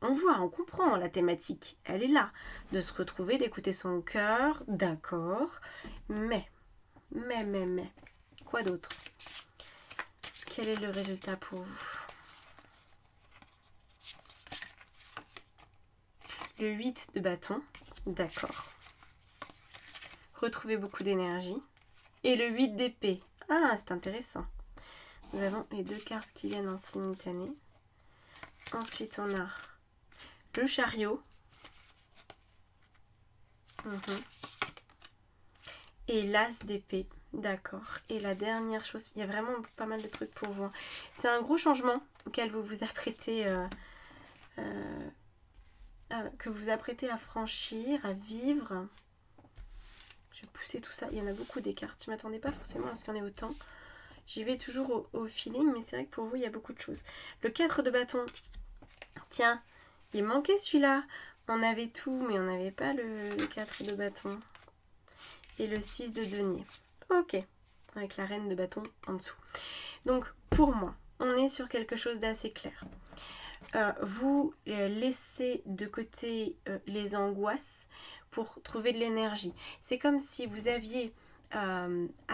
on comprend la thématique, elle est là, de se retrouver, d'écouter son cœur, d'accord, mais, quoi d'autre? Quel est le résultat pour vous? le 8 de bâton, d'accord. Retrouvez beaucoup d'énergie. Et le 8 d'épée. Ah, c'est intéressant. Nous avons les deux cartes qui viennent en simultané. Ensuite, on a le chariot. Et l'as d'épée. D'accord. Et la dernière chose, il y a vraiment pas mal de trucs pour vous. C'est un gros changement auquel vous vous apprêtez, que vous apprêtez à franchir, à vivre. Je vais pousser tout ça. Il y en a beaucoup des cartes. Je ne m'attendais pas forcément à ce qu'il y en ait autant. J'y vais toujours au feeling, mais c'est vrai que pour vous, il y a beaucoup de choses. Le 4 de bâton. Tiens, il manquait celui-là. On avait tout, mais on n'avait pas le 4 de bâton. Et le 6 de denier. Ok. Avec la reine de bâton en dessous. Donc, pour moi, on est sur quelque chose d'assez clair. Vous laissez de côté les angoisses pour trouver de l'énergie. C'est comme si vous aviez à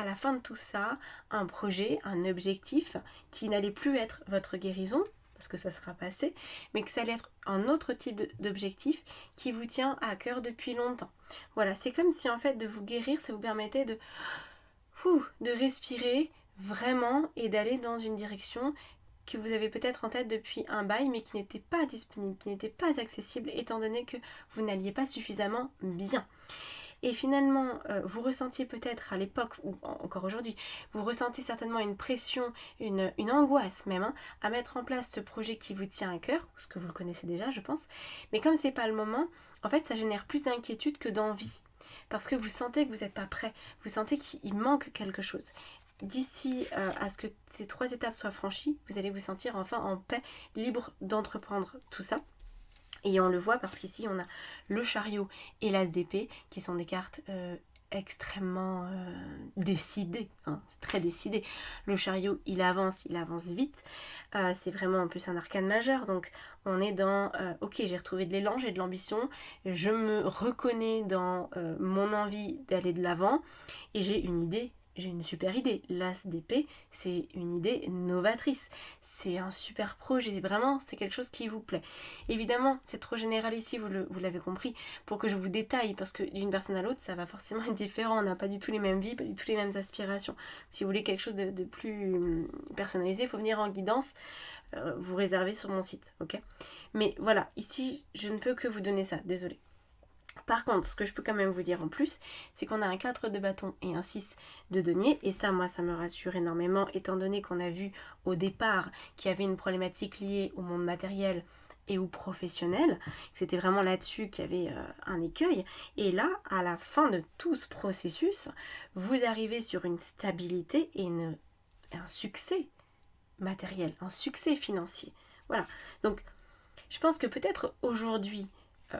la fin de tout ça un projet, un objectif qui n'allait plus être votre guérison, parce que ça sera passé, mais que ça allait être un autre type d'objectif qui vous tient à cœur depuis longtemps. Voilà, c'est comme si en fait de vous guérir, ça vous permettait de respirer vraiment et d'aller dans une direction que vous avez peut-être en tête depuis un bail mais qui n'était pas disponible, qui n'était pas accessible étant donné que vous n'alliez pas suffisamment bien. Et finalement, vous ressentiez peut-être à l'époque, ou encore aujourd'hui, vous ressentez certainement une pression, une angoisse même, à mettre en place ce projet qui vous tient à cœur, parce que vous le connaissez déjà, je pense. Mais comme c'est pas le moment, en fait, ça génère plus d'inquiétude que d'envie. Parce que vous sentez que vous n'êtes pas prêt, vous sentez qu'il manque quelque chose. D'ici à ce que ces 3 étapes soient franchies, vous allez vous sentir enfin en paix, libre d'entreprendre tout ça. Et on le voit parce qu'ici on a le chariot et l'as d'épée qui sont des cartes extrêmement décidées, c'est très décidé. Le chariot il avance vite, c'est vraiment en plus un arcane majeur, donc on est dans ok, j'ai retrouvé de l'élan, j'ai de l'ambition, je me reconnais dans mon envie d'aller de l'avant et j'ai une idée. J'ai une super idée. L'as d'épée, c'est une idée novatrice. C'est un super projet. Vraiment, c'est quelque chose qui vous plaît. Évidemment, c'est trop général ici, vous l'avez compris, pour que je vous détaille, parce que d'une personne à l'autre, ça va forcément être différent. On n'a pas du tout les mêmes vies, pas du tout les mêmes aspirations. Si vous voulez quelque chose de plus personnalisé, il faut venir en guidance, vous réserver sur mon site, ok ? Mais voilà, ici, je ne peux que vous donner ça, désolée. Par contre, ce que je peux quand même vous dire en plus, c'est qu'on a un 4 de bâton et un 6 de denier. Et ça, moi, ça me rassure énormément, étant donné qu'on a vu au départ qu'il y avait une problématique liée au monde matériel et au professionnel. C'était vraiment là-dessus qu'il y avait un écueil. Et là, à la fin de tout ce processus, vous arrivez sur une stabilité et un succès matériel, un succès financier. Voilà. Donc, je pense que peut-être aujourd'hui,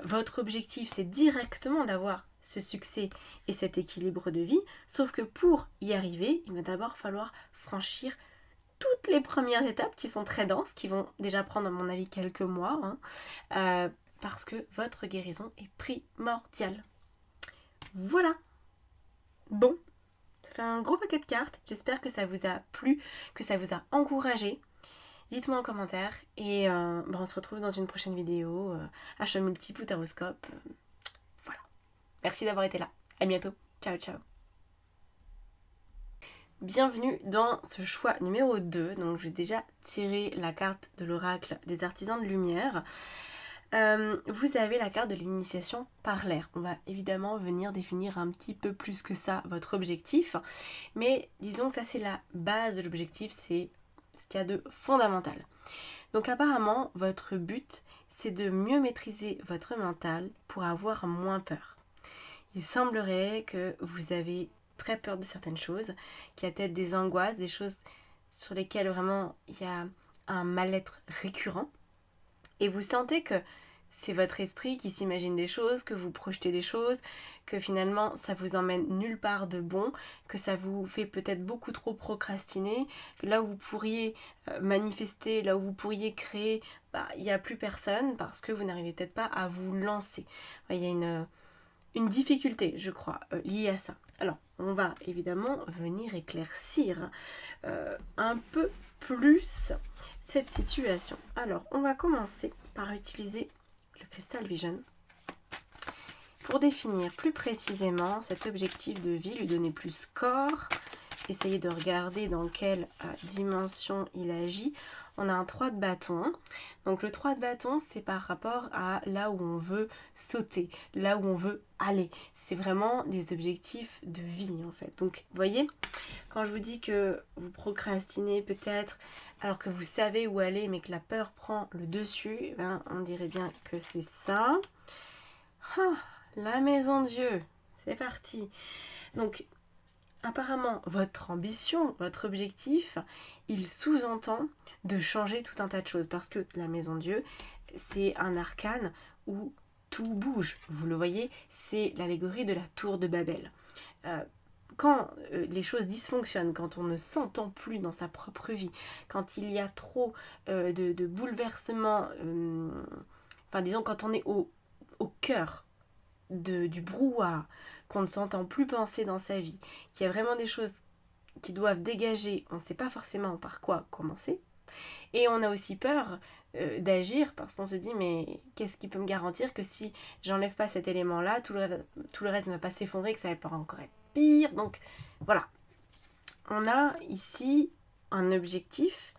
votre objectif, c'est directement d'avoir ce succès et cet équilibre de vie, sauf que pour y arriver, il va d'abord falloir franchir toutes les premières étapes qui sont très denses, qui vont déjà prendre à mon avis quelques mois, parce que votre guérison est primordiale. Voilà. Bon, ça fait un gros paquet de cartes, j'espère que ça vous a plu, que ça vous a encouragé. Dites-moi en commentaire et on se retrouve dans une prochaine vidéo, achat multiple ou taroscope. Voilà. Merci d'avoir été là. À bientôt. Ciao, ciao. Bienvenue dans ce choix numéro 2. Donc, je vais déjà tirer la carte de l'oracle des artisans de lumière. Vous avez la carte de l'initiation par l'air. On va évidemment venir définir un petit peu plus que ça votre objectif. Mais disons que ça, c'est la base de l'objectif. C'est ce qu'il y a de fondamental. Donc apparemment, votre but, c'est de mieux maîtriser votre mental pour avoir moins peur. Il semblerait que vous avez très peur de certaines choses, qu'il y a peut-être des angoisses, des choses sur lesquelles vraiment il y a un mal-être récurrent. Et vous sentez que c'est votre esprit qui s'imagine des choses, que vous projetez des choses, que finalement ça vous emmène nulle part de bon, que ça vous fait peut-être beaucoup trop procrastiner, que là où vous pourriez manifester, là où vous pourriez créer, il n'y a plus personne parce que vous n'arrivez peut-être pas à vous lancer. Il y a une difficulté, je crois, liée à ça. Alors, on va évidemment venir éclaircir un peu plus cette situation. Alors, on va commencer par utiliser le Crystal Vision. pour définir plus précisément cet objectif de vie, lui donner plus corps, essayer de regarder dans quelle dimension il agit. On a un 3 de bâton. Donc le 3 de bâton, c'est par rapport à là où on veut sauter, là où on veut aller. C'est vraiment des objectifs de vie en fait. Donc vous voyez, quand je vous dis que vous procrastinez peut-être alors que vous savez où aller mais que la peur prend le dessus, ben, on dirait bien que c'est ça. La maison Dieu, c'est parti. Donc apparemment, votre ambition, votre objectif, il sous-entend de changer tout un tas de choses. Parce que la maison Dieu, c'est un arcane où tout bouge. Vous le voyez, c'est l'allégorie de la tour de Babel. Quand les choses dysfonctionnent, quand on ne s'entend plus dans sa propre vie, quand il y a trop de bouleversements, disons quand on est au cœur du brouhaha, qu'on ne s'entend plus penser dans sa vie, qu'il y a vraiment des choses qui doivent dégager, on ne sait pas forcément par quoi commencer, et on a aussi peur d'agir parce qu'on se dit mais qu'est-ce qui peut me garantir que si j'enlève pas cet élément là, tout le reste ne va pas s'effondrer, que ça va pas encore être pire. Donc voilà, on a ici un objectif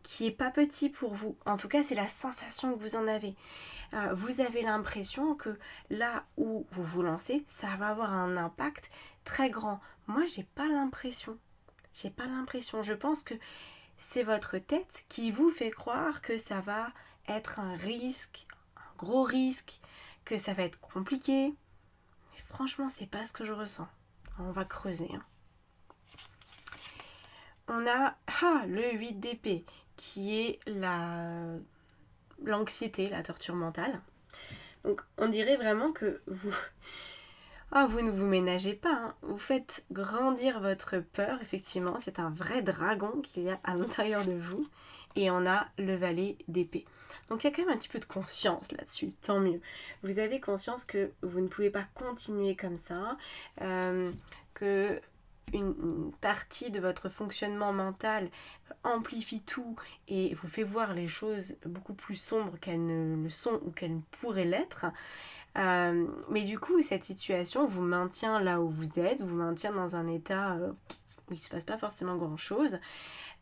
qui est pas petit pour vous. En tout cas, c'est la sensation que vous en avez. Vous avez l'impression que là où vous vous lancez, ça va avoir un impact très grand. Moi, j'ai pas l'impression. Je pense que c'est votre tête qui vous fait croire que ça va être un risque, un gros risque, que ça va être compliqué. Mais franchement, c'est pas ce que je ressens. On va creuser. On a le 8 d'épée, qui est l'anxiété, la torture mentale. Donc on dirait vraiment que vous ne vous ménagez pas, vous faites grandir votre peur, effectivement, c'est un vrai dragon qu'il y a à l'intérieur de vous, et on a le valet d'épée. Donc il y a quand même un petit peu de conscience là-dessus, tant mieux. Vous avez conscience que vous ne pouvez pas continuer comme ça, que une partie de votre fonctionnement mental amplifie tout et vous fait voir les choses beaucoup plus sombres qu'elles ne le sont ou qu'elles pourraient l'être. Mais du coup, cette situation vous maintient là où vous êtes, vous maintient dans un état où il ne se passe pas forcément grand-chose,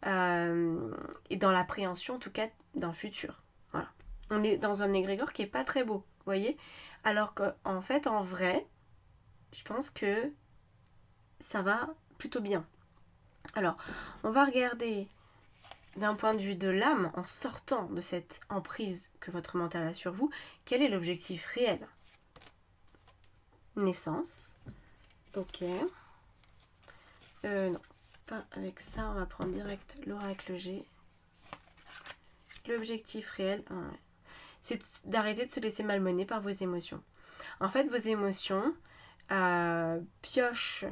et dans l'appréhension en tout cas d'un futur. Voilà. On est dans un égrégore qui n'est pas très beau, vous voyez. Alors qu'en fait, en vrai, je pense que ça va plutôt bien. Alors, on va regarder d'un point de vue de l'âme, en sortant de cette emprise que votre mental a sur vous, quel est l'objectif réel ? Naissance. Ok. Non, pas avec ça, on va prendre direct l'oracle G. L'objectif réel, c'est d'arrêter de se laisser malmener par vos émotions. En fait, vos émotions piochent,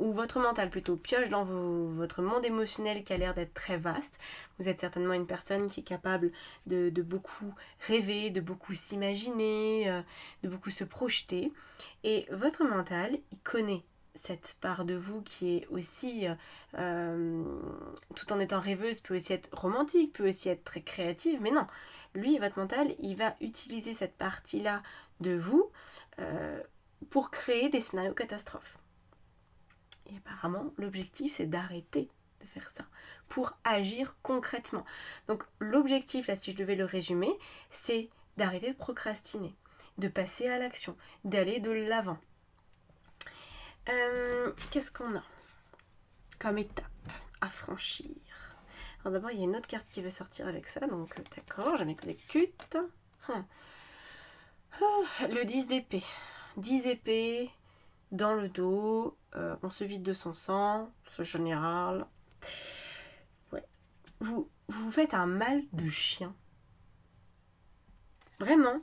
ou votre mental plutôt, pioche dans votre monde émotionnel qui a l'air d'être très vaste. Vous êtes certainement une personne qui est capable de beaucoup rêver, de beaucoup s'imaginer, de beaucoup se projeter. Et votre mental, il connaît cette part de vous qui est aussi, tout en étant rêveuse, peut aussi être romantique, peut aussi être très créative, mais non, lui, votre mental, il va utiliser cette partie-là de vous pour créer des scénarios catastrophes. Et apparemment, l'objectif, c'est d'arrêter de faire ça, pour agir concrètement. Donc l'objectif, là, si je devais le résumer, c'est d'arrêter de procrastiner, de passer à l'action, d'aller de l'avant. Qu'est-ce qu'on a comme étape à franchir ? Alors d'abord, il y a une autre carte qui veut sortir avec ça, donc d'accord, je m'exécute. Le 10 d'épée. 10 épées dans le dos, on se vide de son sang, c'est général. Ouais. Vous faites un mal de chien. Vraiment.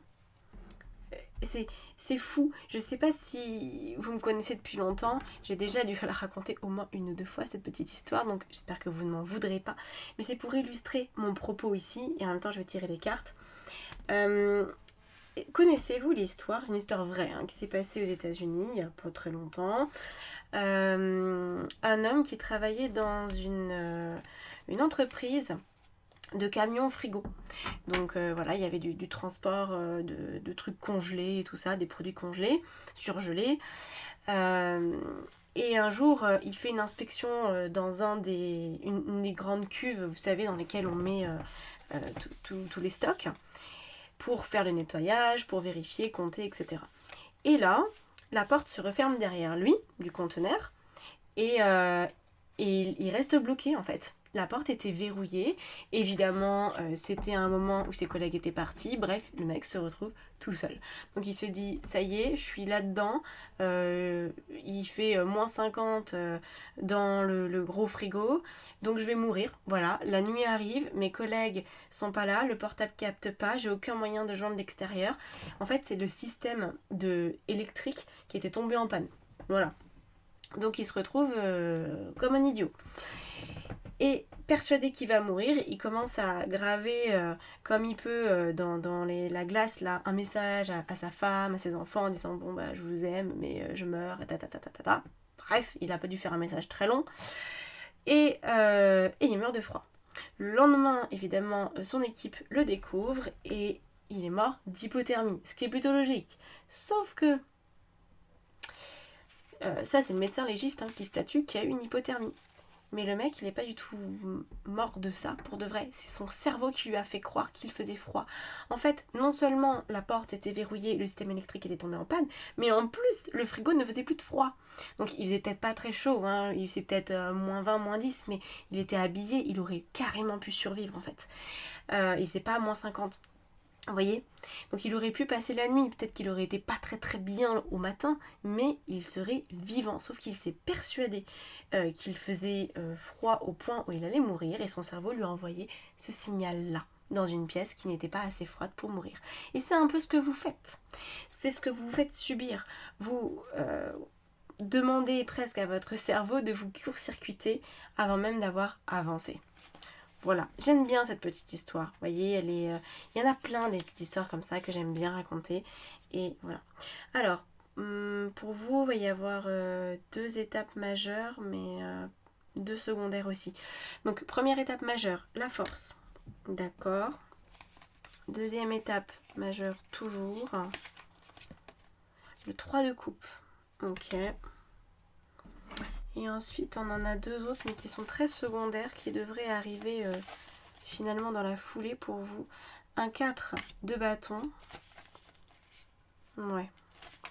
C'est fou. Je sais pas si vous me connaissez depuis longtemps. J'ai déjà dû la raconter au moins une ou deux fois, cette petite histoire. Donc j'espère que vous ne m'en voudrez pas. Mais c'est pour illustrer mon propos ici. Et en même temps, je vais tirer les cartes. Connaissez-vous l'histoire ? C'est une histoire vraie qui s'est passée aux États-Unis il n'y a pas très longtemps. Un homme qui travaillait dans une entreprise de camions frigo. Donc voilà, il y avait du transport de trucs congelés et tout ça, des produits congelés, surgelés. Et un jour, il fait une inspection dans une des grandes cuves, vous savez, dans lesquelles on met tous les stocks, pour faire le nettoyage, pour vérifier, compter, etc. Et là, la porte se referme derrière lui, du conteneur, et il reste bloqué en fait. La porte était verrouillée. Évidemment, c'était un moment où ses collègues étaient partis. Bref, le mec se retrouve tout seul. Donc il se dit, ça y est, je suis là-dedans. Il fait moins 50 dans le gros frigo. Donc je vais mourir. Voilà, la nuit arrive, mes collègues sont pas là, le portable capte pas, j'ai aucun moyen de joindre l'extérieur. En fait, c'est le système électrique qui était tombé en panne. Voilà. Donc il se retrouve comme un idiot. Et persuadé qu'il va mourir, il commence à graver comme il peut dans la glace là, un message à sa femme, à ses enfants en disant bon bah je vous aime mais je meurs, ta. Bref, il a pas dû faire un message très long. Et il meurt de froid. Le lendemain, évidemment, son équipe le découvre et il est mort d'hypothermie, ce qui est plutôt logique. Sauf que ça c'est le médecin légiste qui statue qu'il y a eu une hypothermie. Mais le mec, il n'est pas du tout mort de ça, pour de vrai. C'est son cerveau qui lui a fait croire qu'il faisait froid. En fait, non seulement la porte était verrouillée, le système électrique était tombé en panne, mais en plus, le frigo ne faisait plus de froid. Donc il faisait peut-être pas très chaud, il faisait peut-être moins 20, moins 10, mais il était habillé, il aurait carrément pu survivre en fait. Il faisait pas moins 50. Vous voyez? Donc il aurait pu passer la nuit, peut-être qu'il aurait été pas très très bien au matin, mais il serait vivant. Sauf qu'il s'est persuadé qu'il faisait froid au point où il allait mourir et son cerveau lui a envoyé ce signal-là dans une pièce qui n'était pas assez froide pour mourir. Et c'est un peu ce que vous faites. C'est ce que vous faites subir. Vous demandez presque à votre cerveau de vous court-circuiter avant même d'avoir avancé. Voilà, j'aime bien cette petite histoire. Vous voyez, il y en a plein des petites histoires comme ça que j'aime bien raconter. Et voilà. Alors, pour vous, il va y avoir 2 étapes majeures, mais 2 secondaires aussi. Donc, première étape majeure, la force. D'accord. Deuxième étape majeure, toujours. Le 3 de coupe. Ok. Et ensuite, on en a 2 autres, mais qui sont très secondaires, qui devraient arriver finalement dans la foulée pour vous. Un 4 de bâton. Ouais,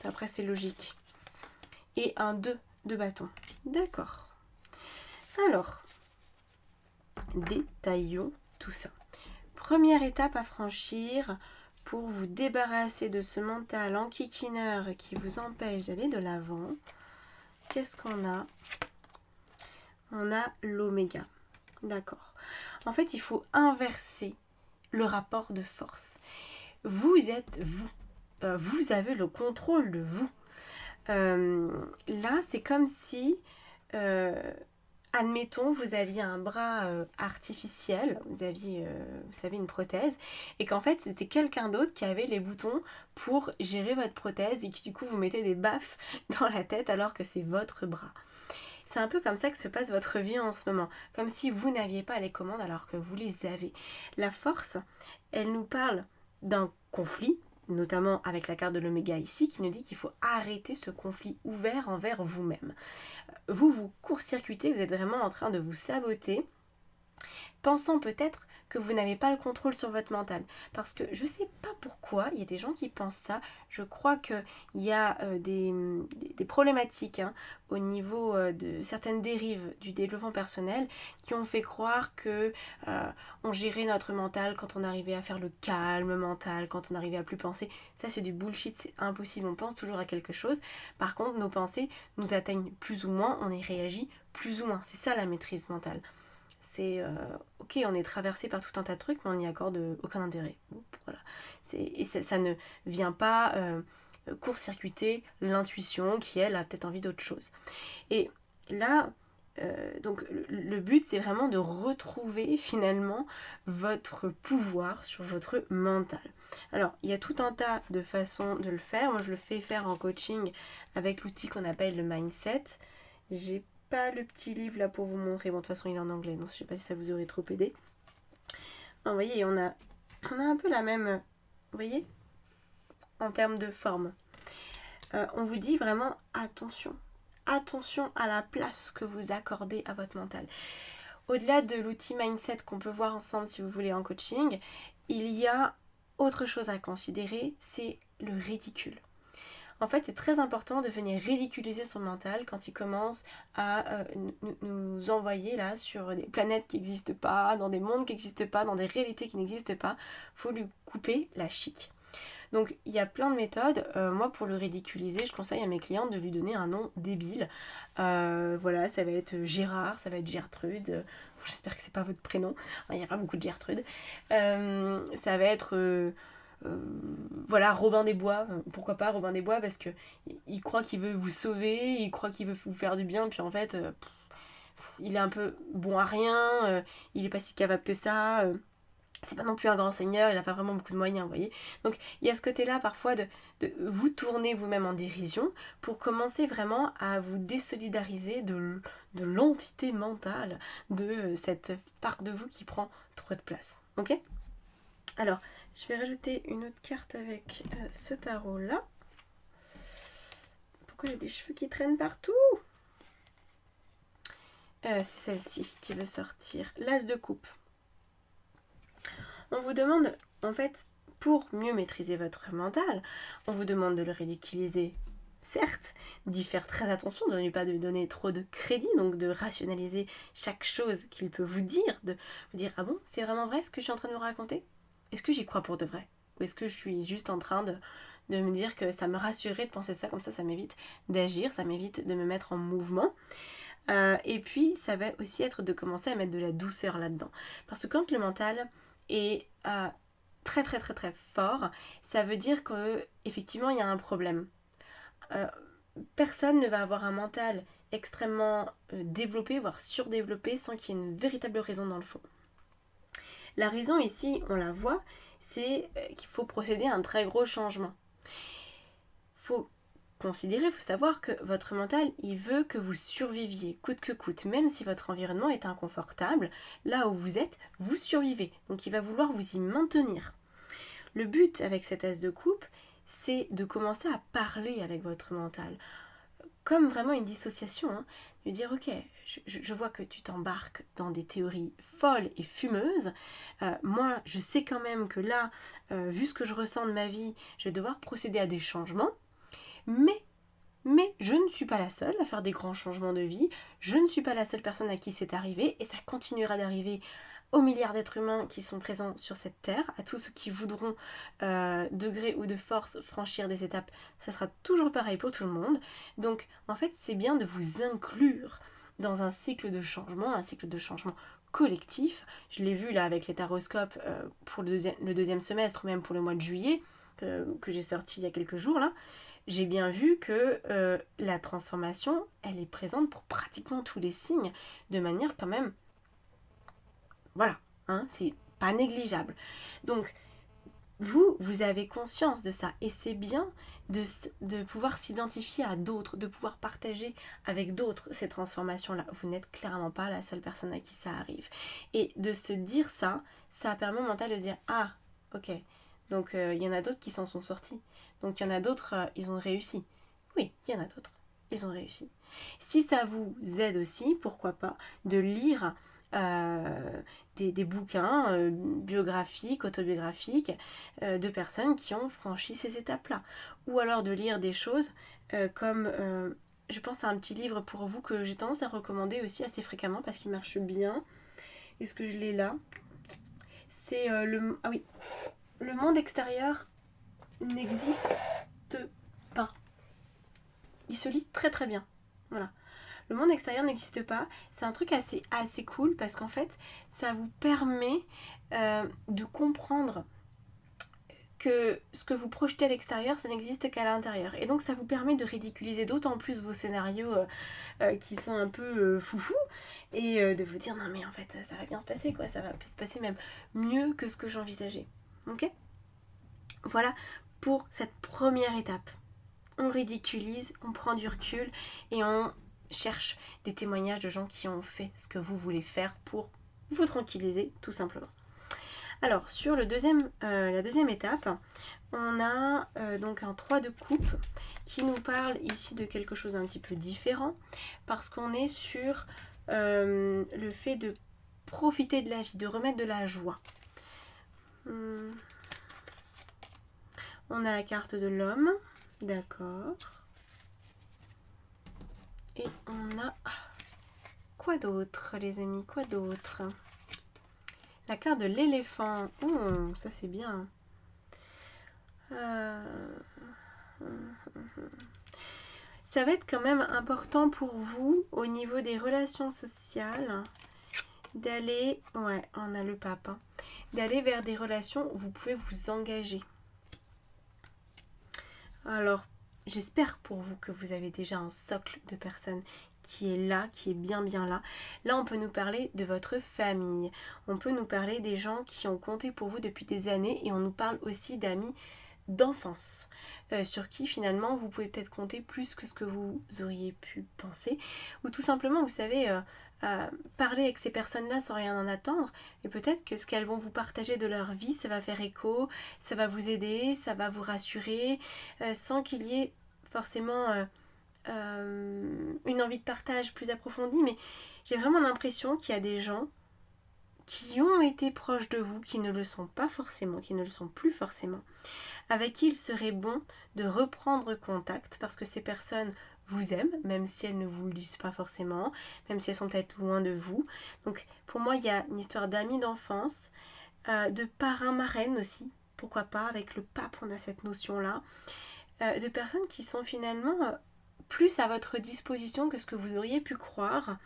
après c'est logique. Et un 2 de bâton. D'accord. Alors, détaillons tout ça. Première étape à franchir pour vous débarrasser de ce mental enquiquineur qui vous empêche d'aller de l'avant. Qu'est-ce qu'on a? On a l'oméga. D'accord. En fait, il faut inverser le rapport de force. Vous êtes vous. Vous avez le contrôle de vous. Là, c'est comme si, admettons, vous aviez un bras artificiel, vous aviez, vous savez, une prothèse, et qu'en fait, c'était quelqu'un d'autre qui avait les boutons pour gérer votre prothèse et qui, du coup, vous mettez des baffes dans la tête alors que c'est votre bras. C'est un peu comme ça que se passe votre vie en ce moment, comme si vous n'aviez pas les commandes alors que vous les avez. La force, elle nous parle d'un conflit, notamment avec la carte de l'oméga ici, qui nous dit qu'il faut arrêter ce conflit ouvert envers vous-même. Vous court-circuitez, vous êtes vraiment en train de vous saboter, pensant peut-être que vous n'avez pas le contrôle sur votre mental. Parce que je sais pas pourquoi, il y a des gens qui pensent ça. Je crois qu'il y a des problématiques au niveau de certaines dérives du développement personnel qui ont fait croire que on gérait notre mental quand on arrivait à faire le calme mental, quand on arrivait à plus penser. Ça c'est du bullshit, c'est impossible. On pense toujours à quelque chose. Par contre, nos pensées nous atteignent plus ou moins, on y réagit plus ou moins. C'est ça la maîtrise mentale. C'est ok, on est traversé par tout un tas de trucs, mais on n'y accorde aucun intérêt. Voilà. Et ça ne vient pas court-circuiter l'intuition qui, elle, a peut-être envie d'autre chose. Et là, donc le but, c'est vraiment de retrouver finalement votre pouvoir sur votre mental. Alors, il y a tout un tas de façons de le faire. Moi, je le fais faire en coaching avec l'outil qu'on appelle le mindset. J'ai pas le petit livre là pour vous montrer. Bon, de toute façon, il est en anglais, donc je sais pas si ça vous aurait trop aidé. Vous voyez, on a un peu la même, vous voyez, en termes de forme. On vous dit vraiment attention. Attention à la place que vous accordez à votre mental. Au-delà de l'outil mindset qu'on peut voir ensemble si vous voulez en coaching, il y a autre chose à considérer, c'est le ridicule. En fait, c'est très important de venir ridiculiser son mental quand il commence à nous envoyer là sur des planètes qui n'existent pas, dans des mondes qui n'existent pas, dans des réalités qui n'existent pas. Il faut lui couper la chic. Donc il y a plein de méthodes. Moi pour le ridiculiser, je conseille à mes clientes de lui donner un nom débile. Voilà, ça va être Gérard, ça va être Gertrude. J'espère que c'est pas votre prénom. Il n'y a pas beaucoup de Gertrude. Ça va être voilà, Robin des Bois. Pourquoi pas Robin des Bois, parce que il croit qu'il veut vous sauver, il croit qu'il veut vous faire du bien, puis en fait il est un peu bon à rien, il est pas si capable que ça. C'est pas non plus un grand seigneur, il n'a pas vraiment beaucoup de moyens, vous voyez. Donc il y a ce côté-là parfois de vous tourner vous-même en dérision pour commencer vraiment à vous désolidariser de l'entité mentale, de cette part de vous qui prend trop de place. Ok ? Alors, je vais rajouter une autre carte avec ce tarot-là. Pourquoi j'ai des cheveux qui traînent partout ? C'est celle-ci qui veut sortir. L'As de coupe. On vous demande, en fait, pour mieux maîtriser votre mental, on vous demande de le ridiculiser, certes, d'y faire très attention, de ne pas lui donner trop de crédit, donc de rationaliser chaque chose qu'il peut vous dire, de vous dire, ah bon, c'est vraiment vrai ce que je suis en train de vous raconter ? Est-ce que j'y crois pour de vrai ? Ou est-ce que je suis juste en train de me dire que ça me rassurerait de penser ça, comme ça m'évite d'agir, ça m'évite de me mettre en mouvement. Et puis, ça va aussi être de commencer à mettre de la douceur là-dedans. Parce que quand le mental est très très très très fort, ça veut dire qu'effectivement il y a un problème. Personne ne va avoir un mental extrêmement développé, voire surdéveloppé, sans qu'il y ait une véritable raison dans le fond. La raison ici, on la voit, c'est qu'il faut procéder à un très gros changement. Il faut considérer, il faut savoir que votre mental, il veut que vous surviviez, coûte que coûte. Même si votre environnement est inconfortable, là où vous êtes, vous survivez. Donc il va vouloir vous y maintenir. Le but avec cette as de coupe, c'est de commencer à parler avec votre mental. Comme vraiment une dissociation, hein. De dire, ok, je vois que tu t'embarques dans des théories folles et fumeuses. Moi, je sais quand même que là, vu ce que je ressens de ma vie, je vais devoir procéder à des changements. Mais je ne suis pas la seule à faire des grands changements de vie. Je ne suis pas la seule personne à qui c'est arrivé. Et ça continuera d'arriver aux milliards d'êtres humains qui sont présents sur cette terre, à tous ceux qui voudront, de gré ou de force, franchir des étapes. Ça sera toujours pareil pour tout le monde. Donc, en fait, c'est bien de vous inclure dans un cycle de changement collectif. Je l'ai vu là avec les taroscopes pour le deuxième semestre, ou même pour le mois de juillet, que j'ai sorti il y a quelques jours là. J'ai bien vu que la transformation, elle est présente pour pratiquement tous les signes, de manière quand même, voilà, hein, c'est pas négligeable. Donc, vous avez conscience de ça, et c'est bien de pouvoir s'identifier à d'autres, de pouvoir partager avec d'autres ces transformations-là. Vous n'êtes clairement pas la seule personne à qui ça arrive. Et de se dire ça, ça permet au mental de dire, ah, ok, donc il y en a d'autres qui s'en sont sortis. Donc il y en a d'autres, ils ont réussi. Oui, il y en a d'autres, ils ont réussi. Si ça vous aide aussi, pourquoi pas, de lire des bouquins biographiques, autobiographiques, de personnes qui ont franchi ces étapes-là. Ou alors de lire des choses comme, je pense à un petit livre pour vous que j'ai tendance à recommander aussi assez fréquemment parce qu'il marche bien. Est-ce que je l'ai là ? C'est le monde extérieur n'existe pas. Il se lit très très bien. Voilà. Le monde extérieur n'existe pas. C'est un truc assez cool parce qu'en fait, ça vous permet de comprendre que ce que vous projetez à l'extérieur, ça n'existe qu'à l'intérieur. Et donc, ça vous permet de ridiculiser d'autant plus vos scénarios qui sont un peu foufous et de vous dire non mais en fait, ça va bien se passer quoi. Ça va se passer même mieux que ce que j'envisageais. Ok ? Voilà pour cette première étape. On ridiculise, on prend du recul et on cherche des témoignages de gens qui ont fait ce que vous voulez faire pour vous tranquilliser tout simplement. Alors, sur la deuxième étape, on a donc un 3 de coupe qui nous parle ici de quelque chose d'un petit peu différent parce qu'on est sur le fait de profiter de la vie, de remettre de la joie. On a la carte de l'homme, d'accord. Et on a... Quoi d'autre, les amis? Quoi d'autre? La carte de l'éléphant. Oh, ça c'est bien. Ça va être quand même important pour vous, au niveau des relations sociales, d'aller... Ouais, on a le pape. Hein, d'aller vers des relations où vous pouvez vous engager. Alors, j'espère pour vous que vous avez déjà un socle de personnes qui est là, qui est bien là. Là, on peut nous parler de votre famille. On peut nous parler des gens qui ont compté pour vous depuis des années et on nous parle aussi d'amis d'enfance sur qui finalement vous pouvez peut-être compter plus que ce que vous auriez pu penser. Ou tout simplement, vous savez... parler avec ces personnes-là sans rien en attendre, et peut-être que ce qu'elles vont vous partager de leur vie, ça va faire écho, ça va vous aider, ça va vous rassurer, sans qu'il y ait forcément une envie de partage plus approfondie, mais j'ai vraiment l'impression qu'il y a des gens qui ont été proches de vous, qui ne le sont pas forcément, qui ne le sont plus forcément, avec qui il serait bon de reprendre contact, parce que ces personnes vous aiment, même si elles ne vous le disent pas forcément, même si elles sont peut-être loin de vous. Donc pour moi, il y a une histoire d'amis d'enfance, de parrain-marraine aussi, pourquoi pas, avec le pape, on a cette notion-là, de personnes qui sont finalement plus à votre disposition que ce que vous auriez pu croire,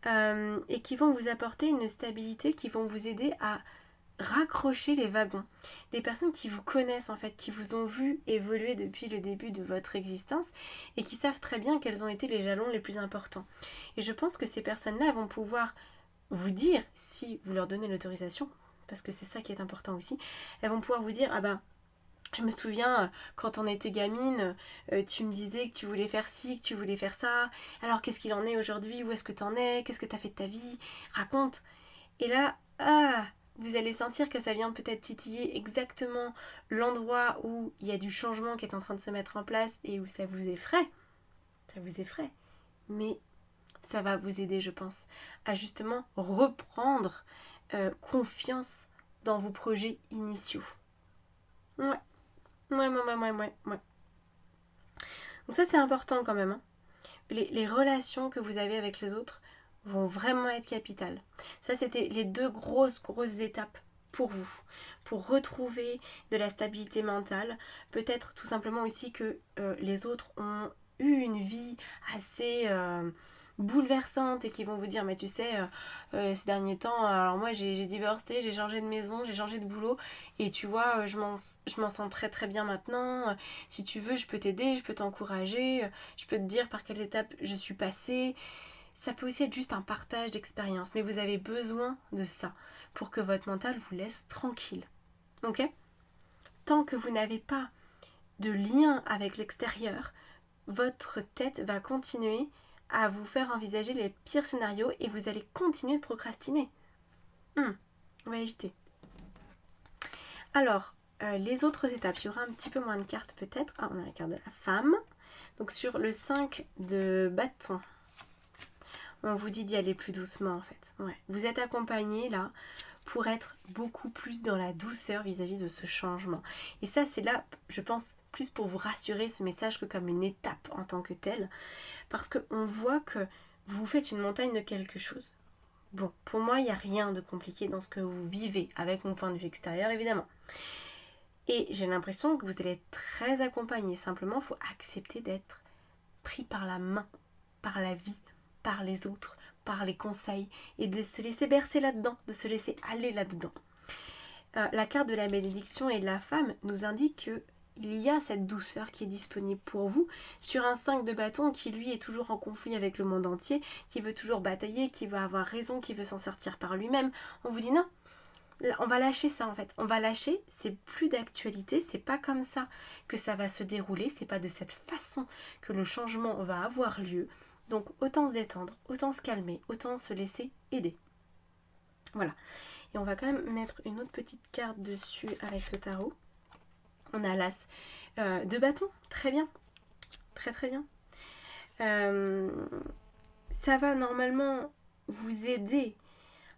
et qui vont vous apporter une stabilité, qui vont vous aider à raccrocher les wagons. Des personnes qui vous connaissent en fait, qui vous ont vu évoluer depuis le début de votre existence et qui savent très bien quels ont été les jalons les plus importants. Et je pense que ces personnes-là vont pouvoir vous dire, si vous leur donnez l'autorisation, parce que c'est ça qui est important aussi, elles vont pouvoir vous dire, ah bah, je me souviens, quand on était gamine, tu me disais que tu voulais faire ci, que tu voulais faire ça, alors qu'est-ce qu'il en est aujourd'hui, où est-ce que t'en es, qu'est-ce que t'as fait de ta vie, raconte. Et là, vous allez sentir que ça vient peut-être titiller exactement l'endroit où il y a du changement qui est en train de se mettre en place et où ça vous effraie. Ça vous effraie. Mais ça va vous aider, je pense, à justement reprendre confiance dans vos projets initiaux. Ouais. Donc ça, c'est important quand même. Hein. Les relations que vous avez avec les autres vont vraiment être capitales. Ça, c'était les deux grosses étapes pour vous, pour retrouver de la stabilité mentale. Peut-être tout simplement aussi que les autres ont eu une vie assez bouleversante et qui vont vous dire, mais tu sais, ces derniers temps, alors moi j'ai divorcé, j'ai changé de maison, j'ai changé de boulot et tu vois, je m'en sens très très bien maintenant. Si tu veux, je peux t'aider, je peux t'encourager, je peux te dire par quelles étapes je suis passée. Ça peut aussi être juste un partage d'expérience, mais vous avez besoin de ça pour que votre mental vous laisse tranquille. Ok ? Tant que vous n'avez pas de lien avec l'extérieur, votre tête va continuer à vous faire envisager les pires scénarios et vous allez continuer de procrastiner. On va éviter. Alors, les autres étapes, il y aura un petit peu moins de cartes peut-être. Ah, on a la carte de la femme. Donc sur le 5 de bâton, on vous dit d'y aller plus doucement en fait. Ouais. Vous êtes accompagné là pour être beaucoup plus dans la douceur vis-à-vis de ce changement. Et ça, c'est là, je pense, plus pour vous rassurer ce message que comme une étape en tant que telle. Parce qu'on voit que vous faites une montagne de quelque chose. Bon, pour moi, il n'y a rien de compliqué dans ce que vous vivez, avec mon point de vue extérieur, évidemment. Et j'ai l'impression que vous allez être très accompagné. Simplement, il faut accepter d'être pris par la main, par la vie, par les autres, par les conseils, et de se laisser bercer là-dedans, de se laisser aller là-dedans. La carte de la bénédiction et de la femme nous indique que il y a cette douceur qui est disponible pour vous sur un 5 de bâton qui lui est toujours en conflit avec le monde entier, qui veut toujours batailler, qui veut avoir raison, qui veut s'en sortir par lui-même. On vous dit non, on va lâcher ça en fait. On va lâcher, c'est plus d'actualité, c'est pas comme ça que ça va se dérouler, c'est pas de cette façon que le changement va avoir lieu. Donc autant se détendre, autant se calmer, autant se laisser aider. Voilà. Et on va quand même mettre une autre petite carte dessus avec ce tarot. On a l'as de bâton. Très bien. Très très bien. Ça va normalement vous aider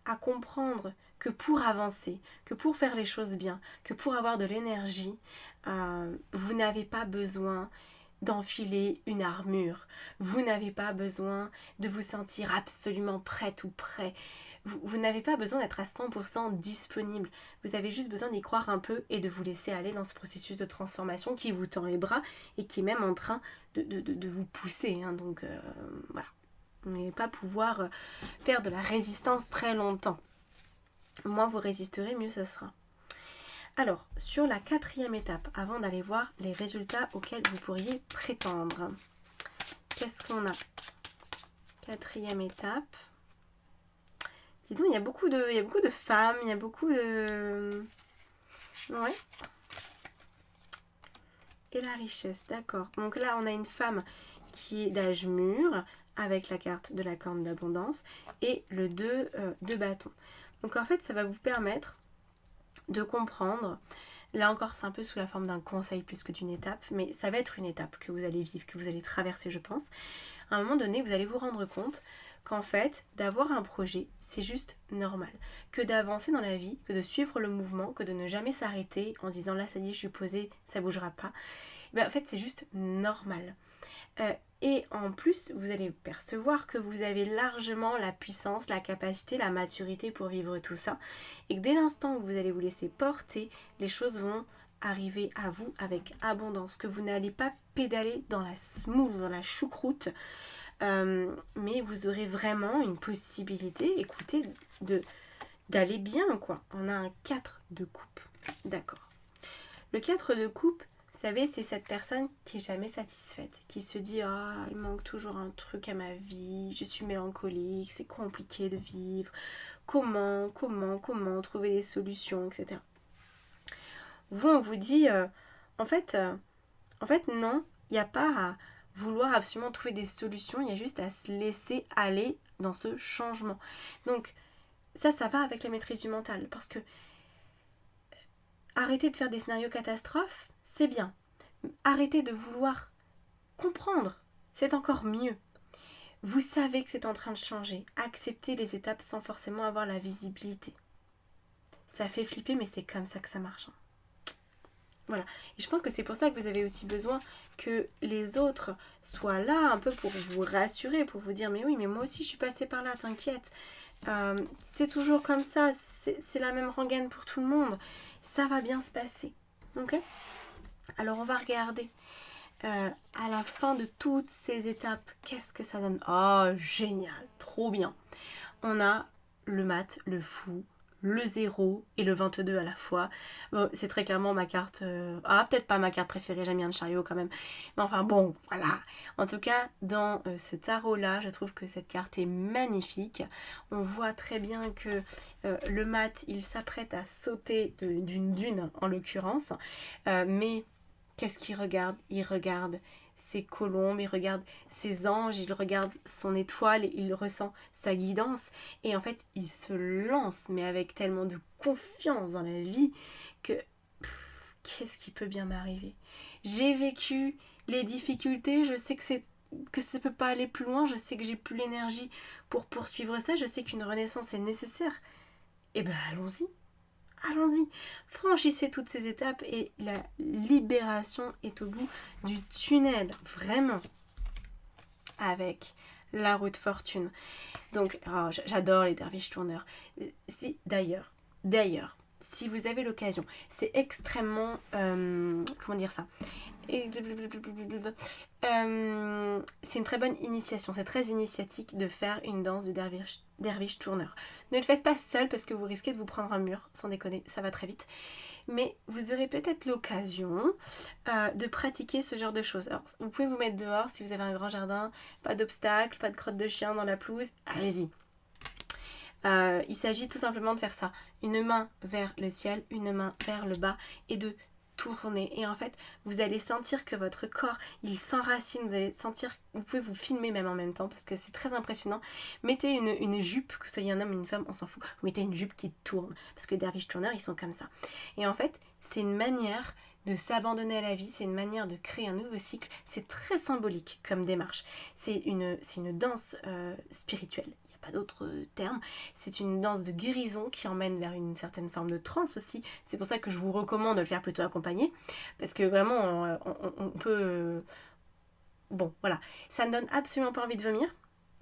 à comprendre que pour avancer, que pour faire les choses bien, que pour avoir de l'énergie, vous n'avez pas besoin d'enfiler une armure. Vous n'avez pas besoin de vous sentir absolument prête ou prêt. Vous n'avez pas besoin d'être à 100% disponible. Vous avez juste besoin d'y croire un peu et de vous laisser aller dans ce processus de transformation qui vous tend les bras et qui est même en train de vous pousser. Hein. Donc voilà. Vous n'allez pas pouvoir faire de la résistance très longtemps. Moins vous résisterez, mieux ça sera. Alors, sur la 4e étape, avant d'aller voir les résultats auxquels vous pourriez prétendre, qu'est-ce qu'on a? 4e étape. Dis donc, il y a beaucoup de femmes, il y a beaucoup de... Ouais. Et la richesse, d'accord. Donc là, on a une femme qui est d'âge mûr, avec la carte de la corne d'abondance, et le 2 de bâton. Donc en fait, ça va vous permettre de comprendre, là encore c'est un peu sous la forme d'un conseil plus que d'une étape, mais ça va être une étape que vous allez vivre, que vous allez traverser je pense. À un moment donné, vous allez vous rendre compte qu'en fait, d'avoir un projet, c'est juste normal. Que d'avancer dans la vie, que de suivre le mouvement, que de ne jamais s'arrêter en disant là ça y est, je suis posée, ça bougera pas. Ben, en fait, c'est juste normal. Et en plus, vous allez percevoir que vous avez largement la puissance, la capacité, la maturité pour vivre tout ça. Et que dès l'instant où vous allez vous laisser porter, les choses vont arriver à vous avec abondance. Que vous n'allez pas pédaler dans la semoule, dans la choucroute, mais vous aurez vraiment une possibilité, écoutez, d'aller bien, quoi. On a un 4 de coupe. D'accord. Le 4 de coupe, vous savez, c'est cette personne qui est jamais satisfaite, qui se dit « Ah, il manque toujours un truc à ma vie, je suis mélancolique, c'est compliqué de vivre, comment trouver des solutions, etc. » Vous, on vous dit en fait, non, il n'y a pas à vouloir absolument trouver des solutions, il y a juste à se laisser aller dans ce changement. Donc, ça va avec la maîtrise du mental, parce que arrêter de faire des scénarios catastrophes, c'est bien. Arrêtez de vouloir comprendre, c'est encore mieux. Vous savez que c'est en train de changer. Acceptez les étapes sans forcément avoir la visibilité. Ça fait flipper, mais c'est comme ça que ça marche. Voilà. Et je pense que c'est pour ça que vous avez aussi besoin que les autres soient là un peu pour vous rassurer, pour vous dire « Mais oui, mais moi aussi je suis passée par là, t'inquiète. C'est toujours comme ça, c'est la même rengaine pour tout le monde. Ça va bien se passer. » Ok ? Alors on va regarder à la fin de toutes ces étapes, qu'est-ce que ça donne? Oh, génial, trop bien. On a le mat, le fou, le 0 et le 22 à la fois. Bon, c'est très clairement ma carte... peut-être pas ma carte préférée, j'aime bien le chariot quand même. Mais enfin bon, voilà. En tout cas, dans ce tarot-là, je trouve que cette carte est magnifique. On voit très bien que le mat, il s'apprête à sauter d'une dune, en l'occurrence. Mais qu'est-ce qu'il regarde? Il regarde ses colombes, il regarde ses anges, il regarde son étoile, il ressent sa guidance. Et en fait, il se lance, mais avec tellement de confiance dans la vie que qu'est-ce qui peut bien m'arriver? J'ai vécu les difficultés, je sais que ça ne peut pas aller plus loin, je sais que j'ai plus l'énergie pour poursuivre ça, je sais qu'une renaissance est nécessaire. Et ben allons-y. Allons-y, franchissez toutes ces étapes et la libération est au bout du tunnel, vraiment, avec la roue de fortune. Donc, j'adore les derviches tourneurs. D'ailleurs, si vous avez l'occasion, c'est extrêmement, comment dire ça, c'est une très bonne initiation, c'est très initiatique de faire une danse de derviche tourneur. Ne le faites pas seul parce que vous risquez de vous prendre un mur, sans déconner, ça va très vite. Mais vous aurez peut-être l'occasion de pratiquer ce genre de choses. Alors, vous pouvez vous mettre dehors si vous avez un grand jardin, pas d'obstacles, pas de crottes de chien dans la pelouse, allez-y. Il s'agit tout simplement de faire ça. Une main vers le ciel, une main vers le bas et de tourner. Et en fait, vous allez sentir que votre corps, il s'enracine. Vous allez sentir, vous pouvez vous filmer même en même temps parce que c'est très impressionnant. Mettez une jupe, que ce soit un homme ou une femme, on s'en fout. Vous mettez une jupe qui tourne parce que les derviches tourneurs, ils sont comme ça. Et en fait, c'est une manière de s'abandonner à la vie, c'est une manière de créer un nouveau cycle. C'est très symbolique comme démarche. C'est une danse spirituelle. Pas d'autres termes, c'est une danse de guérison qui emmène vers une certaine forme de transe aussi. C'est pour ça que je vous recommande de le faire plutôt accompagné, parce que vraiment on peut... Bon, voilà, ça ne donne absolument pas envie de vomir.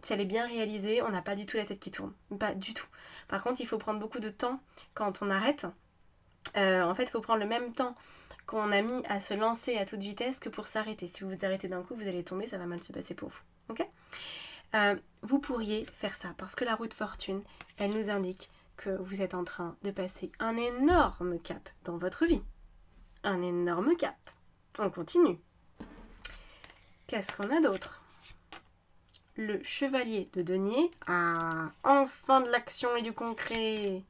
Si elle est bien réalisée, on n'a pas du tout la tête qui tourne, pas du tout. Par contre, il faut prendre beaucoup de temps quand on arrête. En fait, il faut prendre le même temps qu'on a mis à se lancer à toute vitesse que pour s'arrêter. Si vous vous arrêtez d'un coup, vous allez tomber, ça va mal se passer pour vous. Ok ? Vous pourriez faire ça parce que la roue de fortune, elle nous indique que vous êtes en train de passer un énorme cap dans votre vie. Un énorme cap. On continue. Qu'est-ce qu'on a d'autre ? Le chevalier de denier. Ah, enfin de l'action et du concret.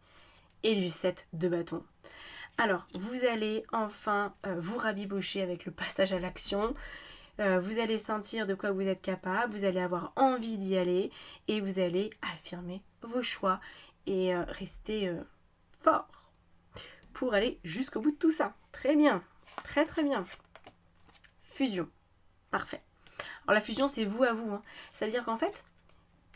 Et du 7 de bâton. Alors, vous allez enfin vous rabibocher avec le passage à l'action. Vous allez sentir de quoi vous êtes capable, vous allez avoir envie d'y aller et vous allez affirmer vos choix et rester fort pour aller jusqu'au bout de tout ça. Très bien, très très bien. Fusion, parfait. Alors la fusion, c'est vous à vous. Hein. C'est-à-dire qu'en fait,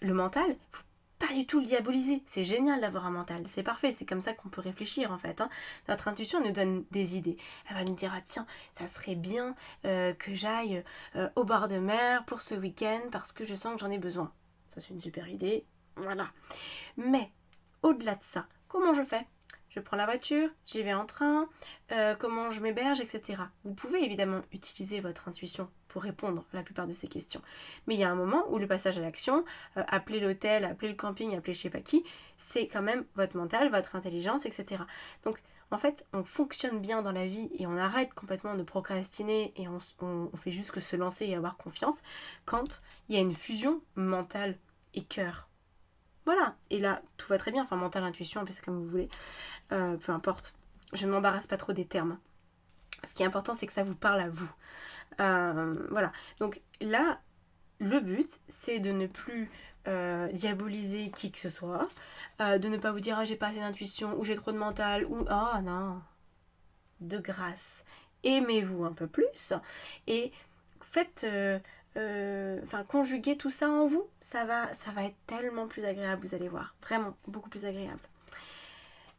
le mental, faut pas du tout le diaboliser. C'est génial d'avoir un mental, c'est parfait, c'est comme ça qu'on peut réfléchir en fait. Hein. Notre intuition nous donne des idées. Elle va nous dire, ah tiens, ça serait bien que j'aille au bord de mer pour ce week-end parce que je sens que j'en ai besoin. Ça c'est une super idée, voilà. Mais, au-delà de ça, comment je fais ? Je prends la voiture, j'y vais en train, comment je m'héberge, etc. Vous pouvez évidemment utiliser votre intuition pour répondre à la plupart de ces questions. Mais il y a un moment où le passage à l'action, appeler l'hôtel, appeler le camping, appeler je sais pas qui, c'est quand même votre mental, votre intelligence, etc. Donc en fait, on fonctionne bien dans la vie et on arrête complètement de procrastiner et on fait juste que se lancer et avoir confiance quand il y a une fusion mentale et cœur. Voilà, et là, tout va très bien, enfin mental, intuition, appelez ça comme vous voulez, peu importe, je ne m'embarrasse pas trop des termes. Ce qui est important, c'est que ça vous parle à vous. Voilà, donc là, le but, c'est de ne plus diaboliser qui que ce soit, de ne pas vous dire « Ah, j'ai pas assez d'intuition » ou « J'ai trop de mental » ou « Ah, non ». De grâce, aimez-vous un peu plus et faites... conjuguer tout ça en vous, ça va être tellement plus agréable, vous allez voir, vraiment beaucoup plus agréable.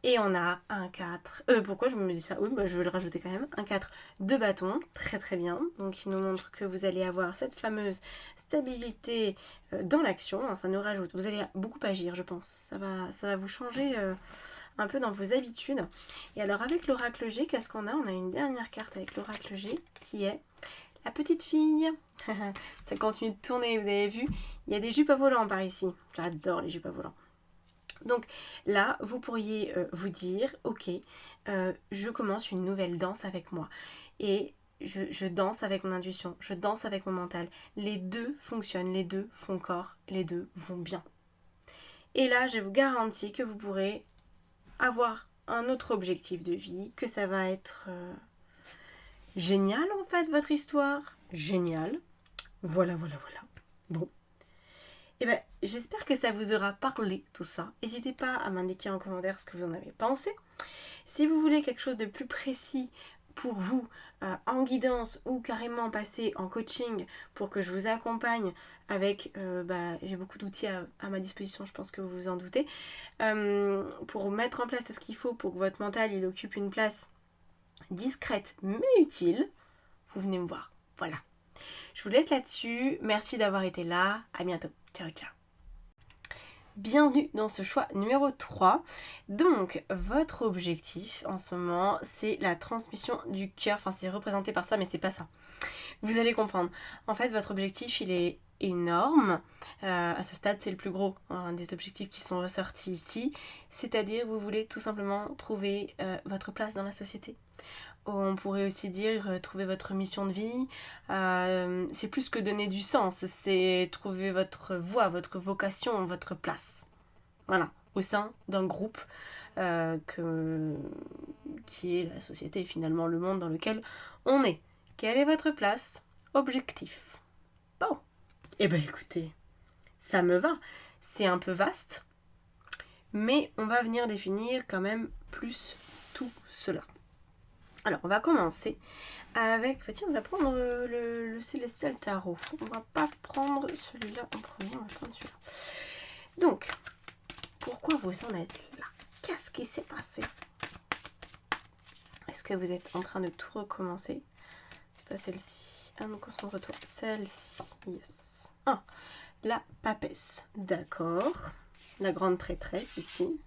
Et on a un 4, pourquoi je me dis ça ? Oui, bah, je vais le rajouter quand même, un 4 de bâton, très très bien, donc il nous montre que vous allez avoir cette fameuse stabilité dans l'action, hein, ça nous rajoute, vous allez beaucoup agir je pense, ça va vous changer un peu dans vos habitudes. Et alors avec l'oracle G, qu'est-ce qu'on a ? On a une dernière carte avec l'oracle G qui est la petite fille. Ça continue de tourner, vous avez vu. Il y a des jupes à volant par ici. J'adore les jupes à volant. Donc là, vous pourriez vous dire, ok, je commence une nouvelle danse avec moi. Et je danse avec mon intuition, je danse avec mon mental. Les deux fonctionnent, les deux font corps, les deux vont bien. Et là, je vous garantis que vous pourrez avoir un autre objectif de vie, que ça va être... génial en fait votre histoire, génial, voilà. Bon, et ben j'espère que ça vous aura parlé tout ça. N'hésitez pas à m'indiquer en commentaire ce que vous en avez pensé. Si vous voulez quelque chose de plus précis pour vous en guidance ou carrément passer en coaching pour que je vous accompagne avec, j'ai beaucoup d'outils à ma disposition, je pense que vous vous en doutez, pour mettre en place ce qu'il faut pour que votre mental il occupe une place discrète mais utile, vous venez me voir. Voilà. Je vous laisse là-dessus. Merci d'avoir été là. À bientôt. Ciao, ciao. Bienvenue dans ce choix numéro 3. Donc, votre objectif en ce moment, c'est la transmission du cœur. Enfin, c'est représenté par ça, mais c'est pas ça. Vous allez comprendre. En fait, votre objectif, il est énorme. À ce stade, c'est le plus gros des objectifs qui sont ressortis ici. C'est-à-dire, vous voulez tout simplement trouver votre place dans la société. On pourrait aussi dire trouver votre mission de vie. C'est plus que donner du sens, c'est trouver votre voie, votre vocation, votre place. Voilà, au sein d'un groupe que qui est la société et finalement le monde dans lequel on est. Quelle est votre place? Objectif. Bon, eh ben écoutez, ça me va. C'est un peu vaste, mais on va venir définir quand même plus tout cela. Alors, on va commencer avec... Tiens, on va prendre le Célestial Tarot. On va pas prendre celui-là en premier, on va prendre celui-là. Donc, pourquoi vous en êtes là? Qu'est-ce qui s'est passé? Est-ce que vous êtes en train de tout recommencer? Pas celle-ci. Ah, nous concentre-toi. Celle-ci. Yes. Ah, la papesse. D'accord. La grande prêtresse ici.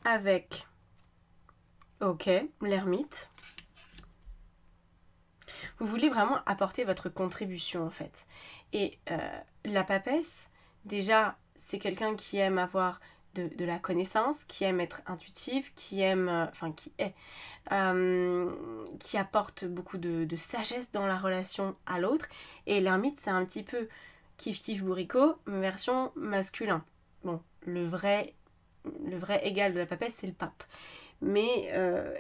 Avec, ok, l'ermite. Vous voulez vraiment apporter votre contribution en fait. Et la papesse, déjà, c'est quelqu'un qui aime avoir de la connaissance, qui aime être intuitif, qui apporte beaucoup de sagesse dans la relation à l'autre. Et l'ermite, c'est un petit peu kiff kiff bourricot, version masculin. Bon, le vrai égal de la papesse, c'est le pape. Mais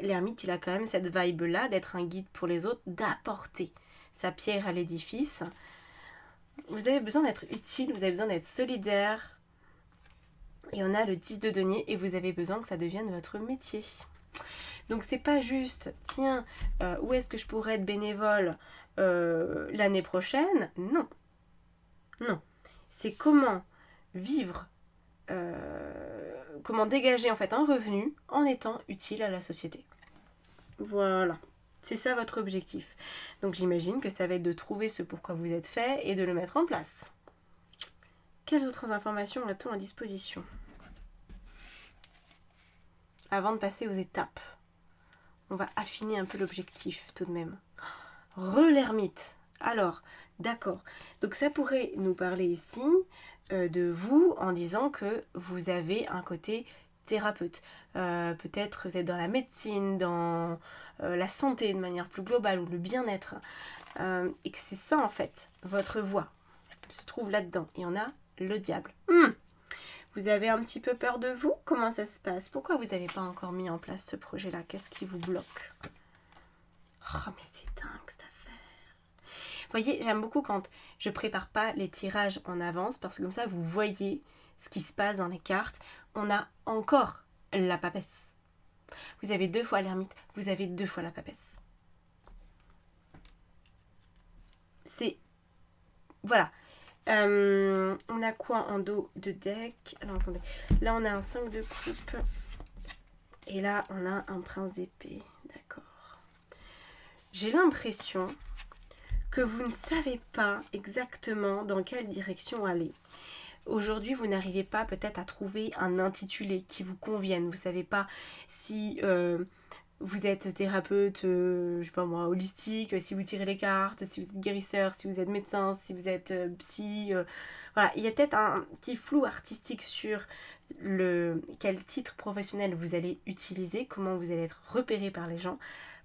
l'ermite, il a quand même cette vibe-là d'être un guide pour les autres, d'apporter sa pierre à l'édifice. Vous avez besoin d'être utile, vous avez besoin d'être solidaire. Et on a le 10 de denier et vous avez besoin que ça devienne votre métier. Donc c'est pas juste, tiens, où est-ce que je pourrais être bénévole l'année prochaine? Non. Non. C'est comment vivre, comment dégager en fait un revenu en étant utile à la société. Voilà. C'est ça votre objectif. Donc j'imagine que ça va être de trouver ce pourquoi vous êtes fait et de le mettre en place. Quelles autres informations a-t-on à disposition? Avant de passer aux étapes, on va affiner un peu l'objectif tout de même. L'ermite. Alors, d'accord. Donc ça pourrait nous parler ici de vous en disant que vous avez un côté thérapeute. Peut-être vous êtes dans la médecine, dans la santé de manière plus globale ou le bien-être. Et que c'est ça en fait, votre voie se trouve là-dedans. Et on a le diable. Vous avez un petit peu peur de vous? Comment ça se passe? Pourquoi vous n'avez pas encore mis en place ce projet-là? Qu'est-ce qui vous bloque? Oh, mais c'est dingue cette affaire. Vous voyez, j'aime beaucoup quand je prépare pas les tirages en avance parce que comme ça, vous voyez ce qui se passe dans les cartes. On a encore la papesse. Vous avez 2 fois l'ermite, vous avez 2 fois la papesse. C'est... Voilà. On a quoi en dos de deck? Alors attendez, là on a un 5 de coupe et là on a un prince d'épée. D'accord. J'ai l'impression que vous ne savez pas exactement dans quelle direction aller. Aujourd'hui, vous n'arrivez pas peut-être à trouver un intitulé qui vous convienne. Vous ne savez pas si vous êtes thérapeute, je sais pas moi, holistique, si vous tirez les cartes, si vous êtes guérisseur, si vous êtes médecin, si vous êtes psy. Voilà, il y a peut-être un petit flou artistique sur quel titre professionnel vous allez utiliser, comment vous allez être repéré par les gens.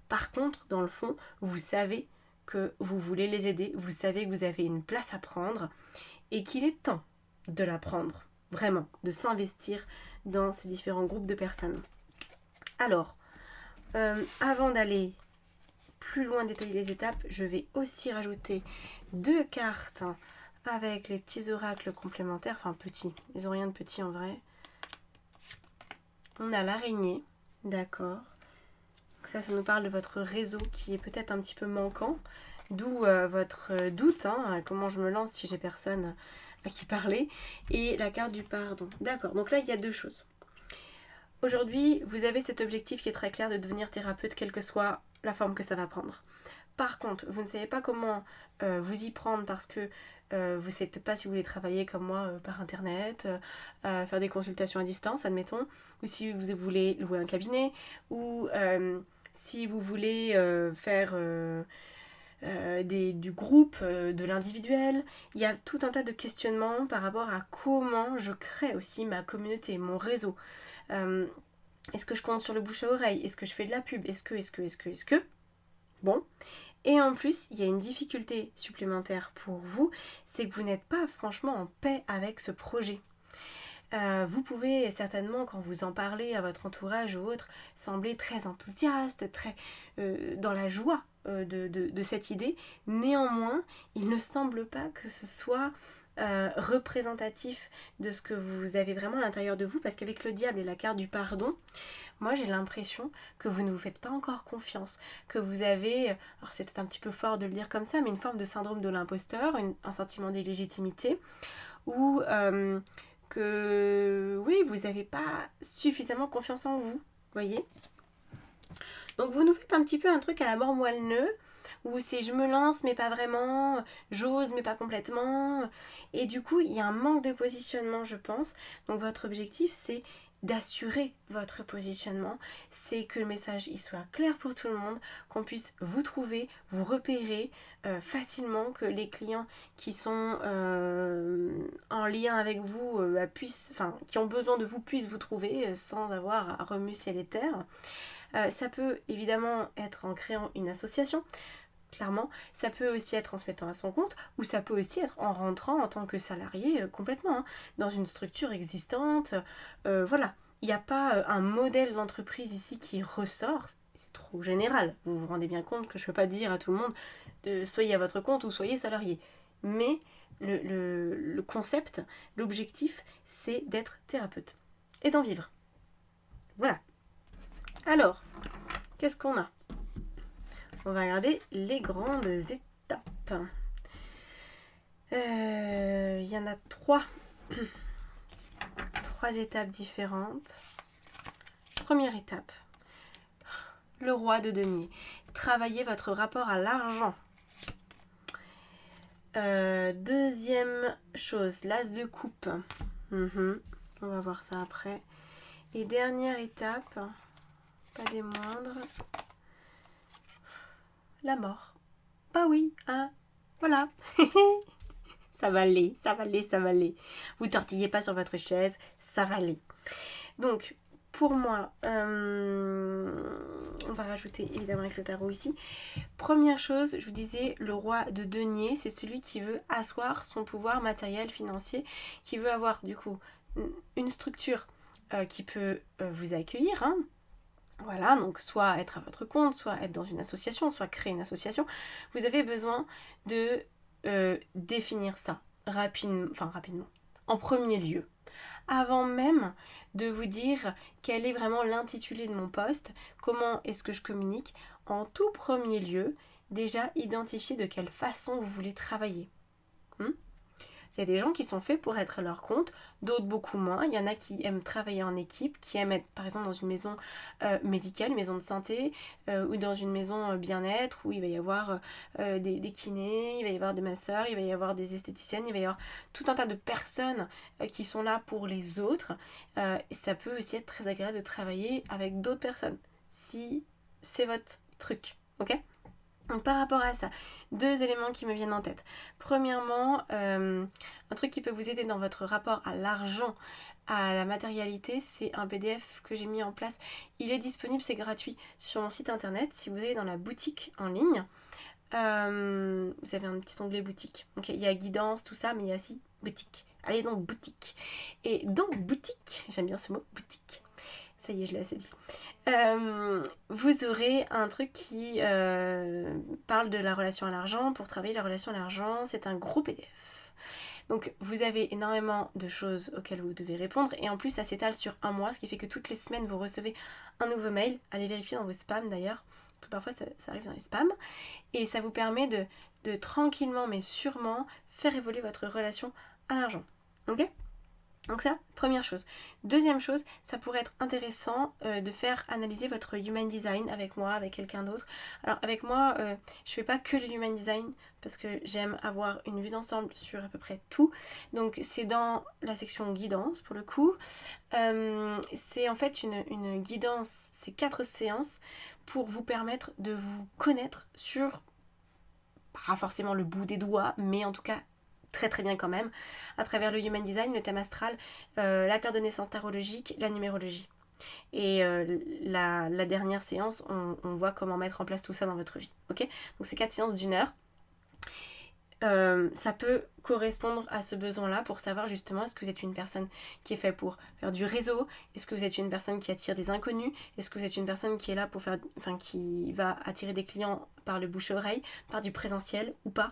Par contre, dans le fond, vous savez que vous voulez les aider, vous savez que vous avez une place à prendre et qu'il est temps de la prendre, vraiment, de s'investir dans ces différents groupes de personnes. Alors, avant d'aller plus loin détailler les étapes, je vais aussi rajouter 2 cartes avec les petits oracles complémentaires, enfin petits, ils n'ont rien de petit en vrai. On a l'araignée, d'accord. Ça nous parle de votre réseau qui est peut-être un petit peu manquant, d'où votre doute, comment je me lance si j'ai personne à qui parler, et la carte du pardon. D'accord, donc là il y a 2 choses. Aujourd'hui, vous avez cet objectif qui est très clair de devenir thérapeute, quelle que soit la forme que ça va prendre. Par contre, vous ne savez pas comment vous y prendre parce que vous ne savez peut-être pas si vous voulez travailler comme moi par internet, faire des consultations à distance, admettons, ou si vous voulez louer un cabinet, ou si vous voulez faire du groupe, de l'individuel. Il y a tout un tas de questionnements par rapport à comment je crée aussi ma communauté, mon réseau. Est-ce que je compte sur le bouche à oreille? Est-ce que je fais de la pub? Est-ce que Bon. Et en plus, il y a une difficulté supplémentaire pour vous, c'est que vous n'êtes pas franchement en paix avec ce projet. Vous pouvez certainement, quand vous en parlez à votre entourage ou autre, sembler très enthousiaste, très dans la joie de cette idée. Néanmoins, il ne semble pas que ce soit représentatif de ce que vous avez vraiment à l'intérieur de vous, parce qu'avec le diable et la carte du pardon, moi j'ai l'impression que vous ne vous faites pas encore confiance, que vous avez, alors c'est peut-être un petit peu fort de le dire comme ça, mais une forme de syndrome de l'imposteur, un sentiment d'illégitimité, ou que oui, vous n'avez pas suffisamment confiance en vous, voyez. Donc vous nous faites un petit peu un truc à la mort moelle-neu, où c'est je me lance mais pas vraiment, j'ose mais pas complètement, et du coup il y a un manque de positionnement je pense. Donc votre objectif c'est d'assurer votre positionnement, c'est que le message il soit clair pour tout le monde, qu'on puisse vous trouver, vous repérer facilement, que les clients qui sont en lien avec vous qui ont besoin de vous puissent vous trouver sans avoir à remuer les terres. Ça peut évidemment être en créant une association, clairement. Ça peut aussi être en se mettant à son compte, ou ça peut aussi être en rentrant en tant que salarié complètement, hein, dans une structure existante. Voilà, il n'y a pas un modèle d'entreprise ici qui ressort, c'est trop général. Vous vous rendez bien compte que je ne peux pas dire à tout le monde de soyez à votre compte ou soyez salarié. Mais le concept, l'objectif, c'est d'être thérapeute et d'en vivre. Voilà. Alors, qu'est-ce qu'on a? On va regarder les grandes étapes. Il y en a trois. Trois étapes différentes. Première étape. Le roi de denier. Travaillez votre rapport à l'argent. Deuxième chose, l'as de coupe. On va voir ça après. Et dernière étape, pas des moindres, la mort. Bah oui, hein, voilà. Ça va aller, ça va aller, ça va aller. Vous tortillez pas sur votre chaise, ça va aller. Donc, pour moi, on va rajouter évidemment avec le tarot ici. Première chose, je vous disais, le roi de denier, c'est celui qui veut asseoir son pouvoir matériel, financier, qui veut avoir du coup une structure qui peut vous accueillir, hein. Voilà, donc soit être à votre compte, soit être dans une association, soit créer une association. Vous avez besoin de définir ça rapidement, en premier lieu. Avant même de vous dire quel est vraiment l'intitulé de mon poste, comment est-ce que je communique, en tout premier lieu, déjà identifier de quelle façon vous voulez travailler. Il y a des gens qui sont faits pour être à leur compte, d'autres beaucoup moins. Il y en a qui aiment travailler en équipe, qui aiment être par exemple dans une maison médicale, une maison de santé, ou dans une maison bien-être, où il va y avoir des kinés, il va y avoir des masseurs, il va y avoir des esthéticiennes, il va y avoir tout un tas de personnes qui sont là pour les autres. Ça peut aussi être très agréable de travailler avec d'autres personnes, si c'est votre truc, ok ? Donc par rapport à ça, deux éléments qui me viennent en tête. Premièrement, un truc qui peut vous aider dans votre rapport à l'argent, à la matérialité, c'est un PDF que j'ai mis en place. Il est disponible, c'est gratuit, sur mon site internet. Si vous allez dans la boutique en ligne, vous avez un petit onglet boutique. Donc il y a guidance, tout ça, mais il y a aussi boutique. Allez donc boutique. Et donc boutique, j'aime bien ce mot, boutique. Ça y est, je l'ai assez dit. Vous aurez un truc qui parle de la relation à l'argent. Pour travailler la relation à l'argent, c'est un gros PDF. Donc vous avez énormément de choses auxquelles vous devez répondre. Et en plus, ça s'étale sur un mois, ce qui fait que toutes les semaines, vous recevez un nouveau mail. Allez vérifier dans vos spams d'ailleurs. Parfois, ça arrive dans les spams. Et ça vous permet de tranquillement, mais sûrement, faire évoluer votre relation à l'argent. Ok ? Donc ça, première chose. Deuxième chose, ça pourrait être intéressant de faire analyser votre Human Design avec moi, avec quelqu'un d'autre. Alors avec moi, je fais pas que le Human Design parce que j'aime avoir une vue d'ensemble sur à peu près tout. Donc c'est dans la section guidance pour le coup. C'est en fait une guidance, c'est 4 séances pour vous permettre de vous connaître sur, pas forcément le bout des doigts, mais en tout cas très très bien quand même, à travers le Human Design, le thème astral, la carte de naissance tarologique, la numérologie. Et la dernière séance, on voit comment mettre en place tout ça dans votre vie. Ok ? Donc c'est 4 séances d'1 heure. Ça peut correspondre à ce besoin-là pour savoir justement est-ce que vous êtes une personne qui est faite pour faire du réseau, est-ce que vous êtes une personne qui attire des inconnus, est-ce que vous êtes une personne qui est là pour faire, qui va attirer des clients par le bouche-oreille, par du présentiel ou pas.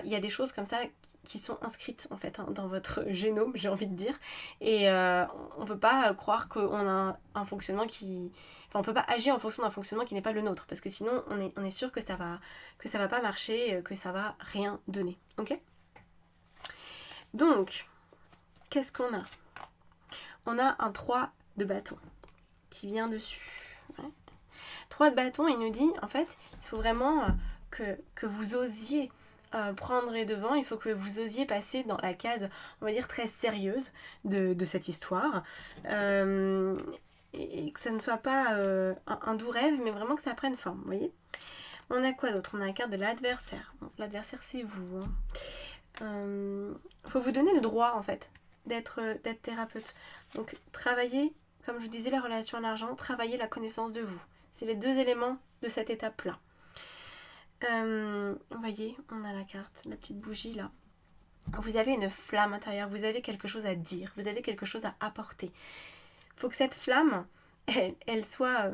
Il y a des choses comme ça qui sont inscrites en fait dans votre génome, j'ai envie de dire, et on peut pas croire qu'on a un fonctionnement qui... Enfin, on peut pas agir en fonction d'un fonctionnement qui n'est pas le nôtre, parce que sinon on est sûr que ça va pas marcher, que ça va rien donner, ok? Donc, qu'est-ce qu'on a? On a un 3 de bâton qui vient dessus. Ouais. 3 de bâton, il nous dit, en fait, il faut vraiment que vous osiez prendre les devants, il faut que vous osiez passer dans la case, on va dire, très sérieuse de cette histoire. Et que ça ne soit pas un doux rêve, mais vraiment que ça prenne forme, vous voyez? On a quoi d'autre? On a la carte de l'adversaire. Bon, l'adversaire, c'est vous. Faut vous donner le droit, en fait, d'être thérapeute. Donc, travailler, comme je vous disais, la relation à l'argent, travailler la connaissance de vous. C'est les 2 éléments de cette étape-là. Vous voyez, on a la carte, la petite bougie, là. Vous avez une flamme intérieure, vous avez quelque chose à dire, vous avez quelque chose à apporter. Il faut que cette flamme, elle soit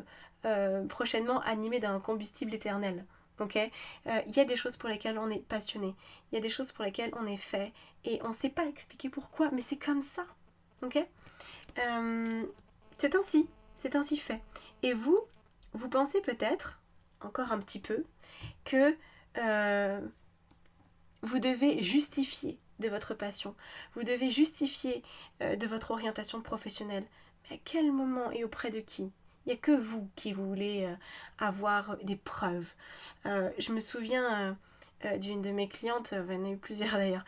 prochainement animée d'un combustible éternel. Ok, y a des choses pour lesquelles on est passionné, il y a des choses pour lesquelles on est fait, et on ne sait pas expliquer pourquoi, mais c'est comme ça. Ok, c'est ainsi fait. Et vous pensez peut-être, encore un petit peu, que vous devez justifier de votre passion, vous devez justifier de votre orientation professionnelle. Mais à quel moment et auprès de qui? Il n'y a que vous qui voulez avoir des preuves. Je me souviens d'une de mes clientes, il y en a eu plusieurs d'ailleurs,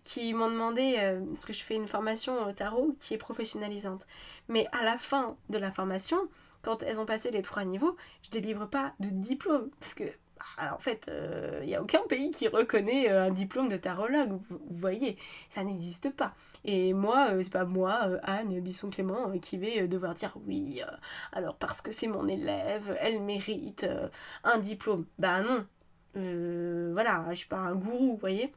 qui m'ont demandé, parce que je fais une formation au tarot qui est professionnalisante. Mais à la fin de la formation, quand elles ont passé les 3 niveaux, je ne délivre pas de diplôme. Parce que, en fait, il n'y a aucun pays qui reconnaît un diplôme de tarologue. Vous voyez, ça n'existe pas. Et moi, c'est pas moi, Anne Bisson-Clément, qui vais devoir dire oui, alors parce que c'est mon élève, elle mérite un diplôme. Bah non, voilà, je suis pas un gourou, vous voyez.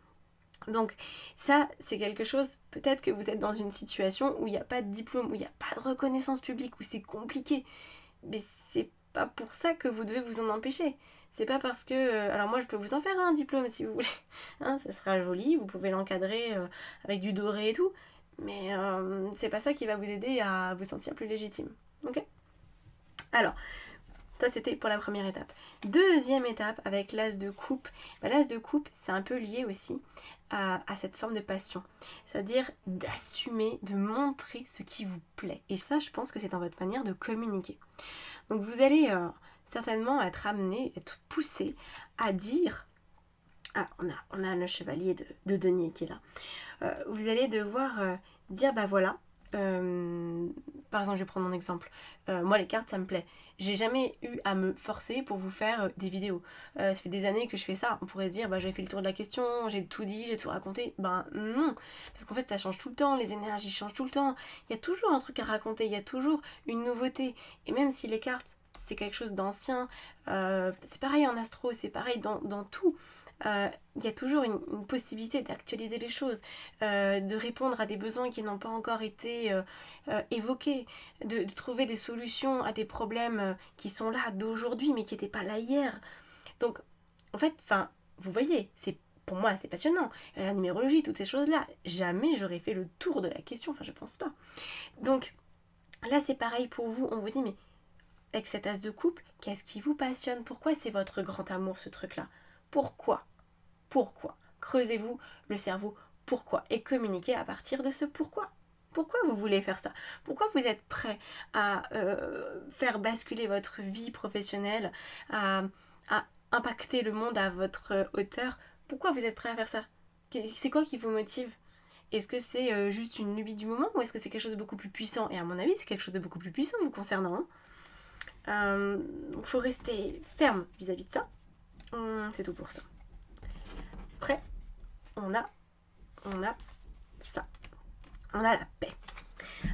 Donc ça, c'est quelque chose, peut-être que vous êtes dans une situation où il n'y a pas de diplôme, où il n'y a pas de reconnaissance publique, où c'est compliqué. Mais c'est pas pour ça que vous devez vous en empêcher. C'est pas parce que... alors moi, je peux vous en faire un diplôme si vous voulez. Hein, ça sera joli, vous pouvez l'encadrer avec du doré et tout. Mais c'est pas ça qui va vous aider à vous sentir plus légitime. Ok? Alors, ça c'était pour la première étape. Deuxième étape avec l'as de coupe. L'as de coupe, c'est un peu lié aussi à cette forme de passion. C'est-à-dire d'assumer, de montrer ce qui vous plaît. Et ça, je pense que c'est dans votre manière de communiquer. Donc vous allez certainement être amené, être poussé à dire... Ah, on a le chevalier de denier qui est là. Vous allez devoir dire, bah voilà... par exemple, je vais prendre mon exemple. Moi, les cartes, ça me plaît. J'ai jamais eu à me forcer pour vous faire des vidéos. Ça fait des années que je fais ça. On pourrait se dire, bah j'ai fait le tour de la question, j'ai tout dit, j'ai tout raconté. Ben non, parce qu'en fait, ça change tout le temps, les énergies changent tout le temps. Il y a toujours un truc à raconter, il y a toujours une nouveauté. Et même si les cartes, c'est quelque chose d'ancien, c'est pareil en astro, c'est pareil dans tout. Il y a toujours une possibilité d'actualiser les choses, de répondre à des besoins qui n'ont pas encore été évoqués, de trouver des solutions à des problèmes qui sont là d'aujourd'hui mais qui n'étaient pas là hier. Donc, en fait, vous voyez, pour moi c'est passionnant. La numérologie, toutes ces choses-là, jamais j'aurais fait le tour de la question, je pense pas. Donc, là c'est pareil pour vous, on vous dit, mais avec cet as de coupe, qu'est-ce qui vous passionne? Pourquoi c'est votre grand amour ce truc-là? Pourquoi? Creusez-vous le cerveau, pourquoi? Et communiquez à partir de ce pourquoi. Pourquoi vous voulez faire ça? Pourquoi vous êtes prêt à faire basculer votre vie professionnelle, à impacter le monde à votre hauteur? Pourquoi vous êtes prêt à faire ça? C'est quoi qui vous motive? Est-ce que c'est juste une lubie du moment ou est-ce que c'est quelque chose de beaucoup plus puissant? Et à mon avis, c'est quelque chose de beaucoup plus puissant vous concernant. Faut rester ferme vis-à-vis de ça. C'est tout pour ça. Après, on a ça. On a la paix.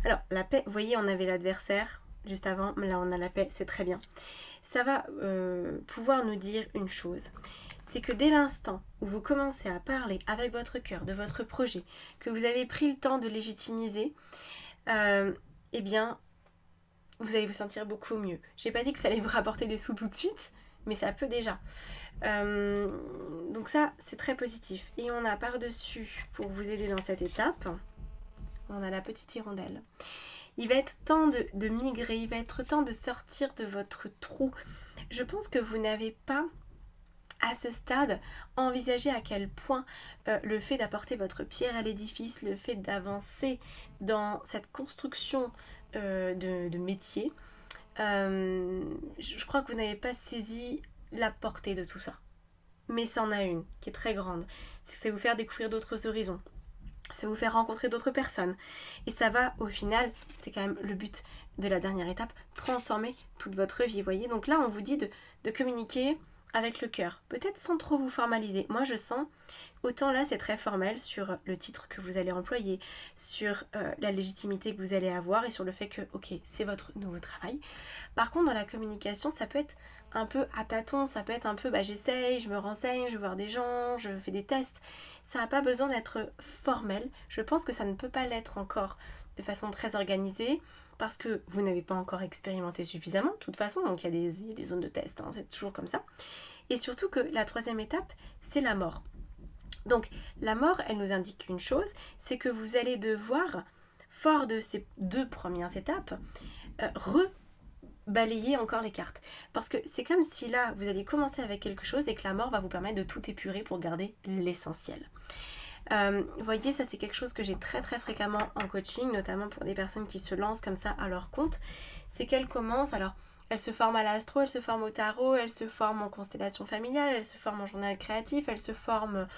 Alors, la paix, vous voyez, on avait l'adversaire juste avant, mais là on a la paix, c'est très bien. Ça va pouvoir nous dire une chose. c'est que dès l'instant où vous commencez à parler avec votre cœur de votre projet, que vous avez pris le temps de légitimiser, eh bien, vous allez vous sentir beaucoup mieux. J'ai pas dit que ça allait vous rapporter des sous tout de suite, mais ça peut déjà. Donc ça, c'est très positif. Et on a par-dessus, pour vous aider dans cette étape, on a la petite hirondelle. Il va être temps de migrer, il va être temps de sortir de votre trou. Je pense que vous n'avez pas, à ce stade, envisagé à quel point le fait d'apporter votre pierre à l'édifice, le fait d'avancer dans cette construction de métier, je crois que vous n'avez pas saisi la portée de tout ça. Mais c'en a une qui est très grande. C'est vous faire découvrir d'autres horizons. Ça va vous faire rencontrer d'autres personnes. Et ça va, au final, c'est quand même le but de la dernière étape, transformer toute votre vie, voyez. Donc là, on vous dit de communiquer avec le cœur, peut-être sans trop vous formaliser. Moi, je sens, autant là, c'est très formel sur le titre que vous allez employer, sur la légitimité que vous allez avoir et sur le fait que, ok, c'est votre nouveau travail. Par contre, dans la communication, ça peut être un peu à tâtons, ça peut être un peu, j'essaye, je me renseigne, je vais voir des gens, je fais des tests. Ça n'a pas besoin d'être formel. Je pense que ça ne peut pas l'être encore de façon très organisée parce que vous n'avez pas encore expérimenté suffisamment, de toute façon, donc il y a des zones de test, hein, c'est toujours comme ça. Et surtout que la troisième étape, c'est la mort. Donc la mort, elle nous indique une chose, c'est que vous allez devoir, fort de ces 2 premières étapes, balayer encore les cartes. Parce que c'est comme si là, vous allez commencer avec quelque chose et que la mort va vous permettre de tout épurer pour garder l'essentiel. Vous voyez, ça c'est quelque chose que j'ai très très fréquemment en coaching, notamment pour des personnes qui se lancent comme ça à leur compte. C'est qu'elles commencent, alors elles se forment à l'astro, elles se forment au tarot, elles se forment en constellation familiale, elles se forment en journal créatif, elles se forment,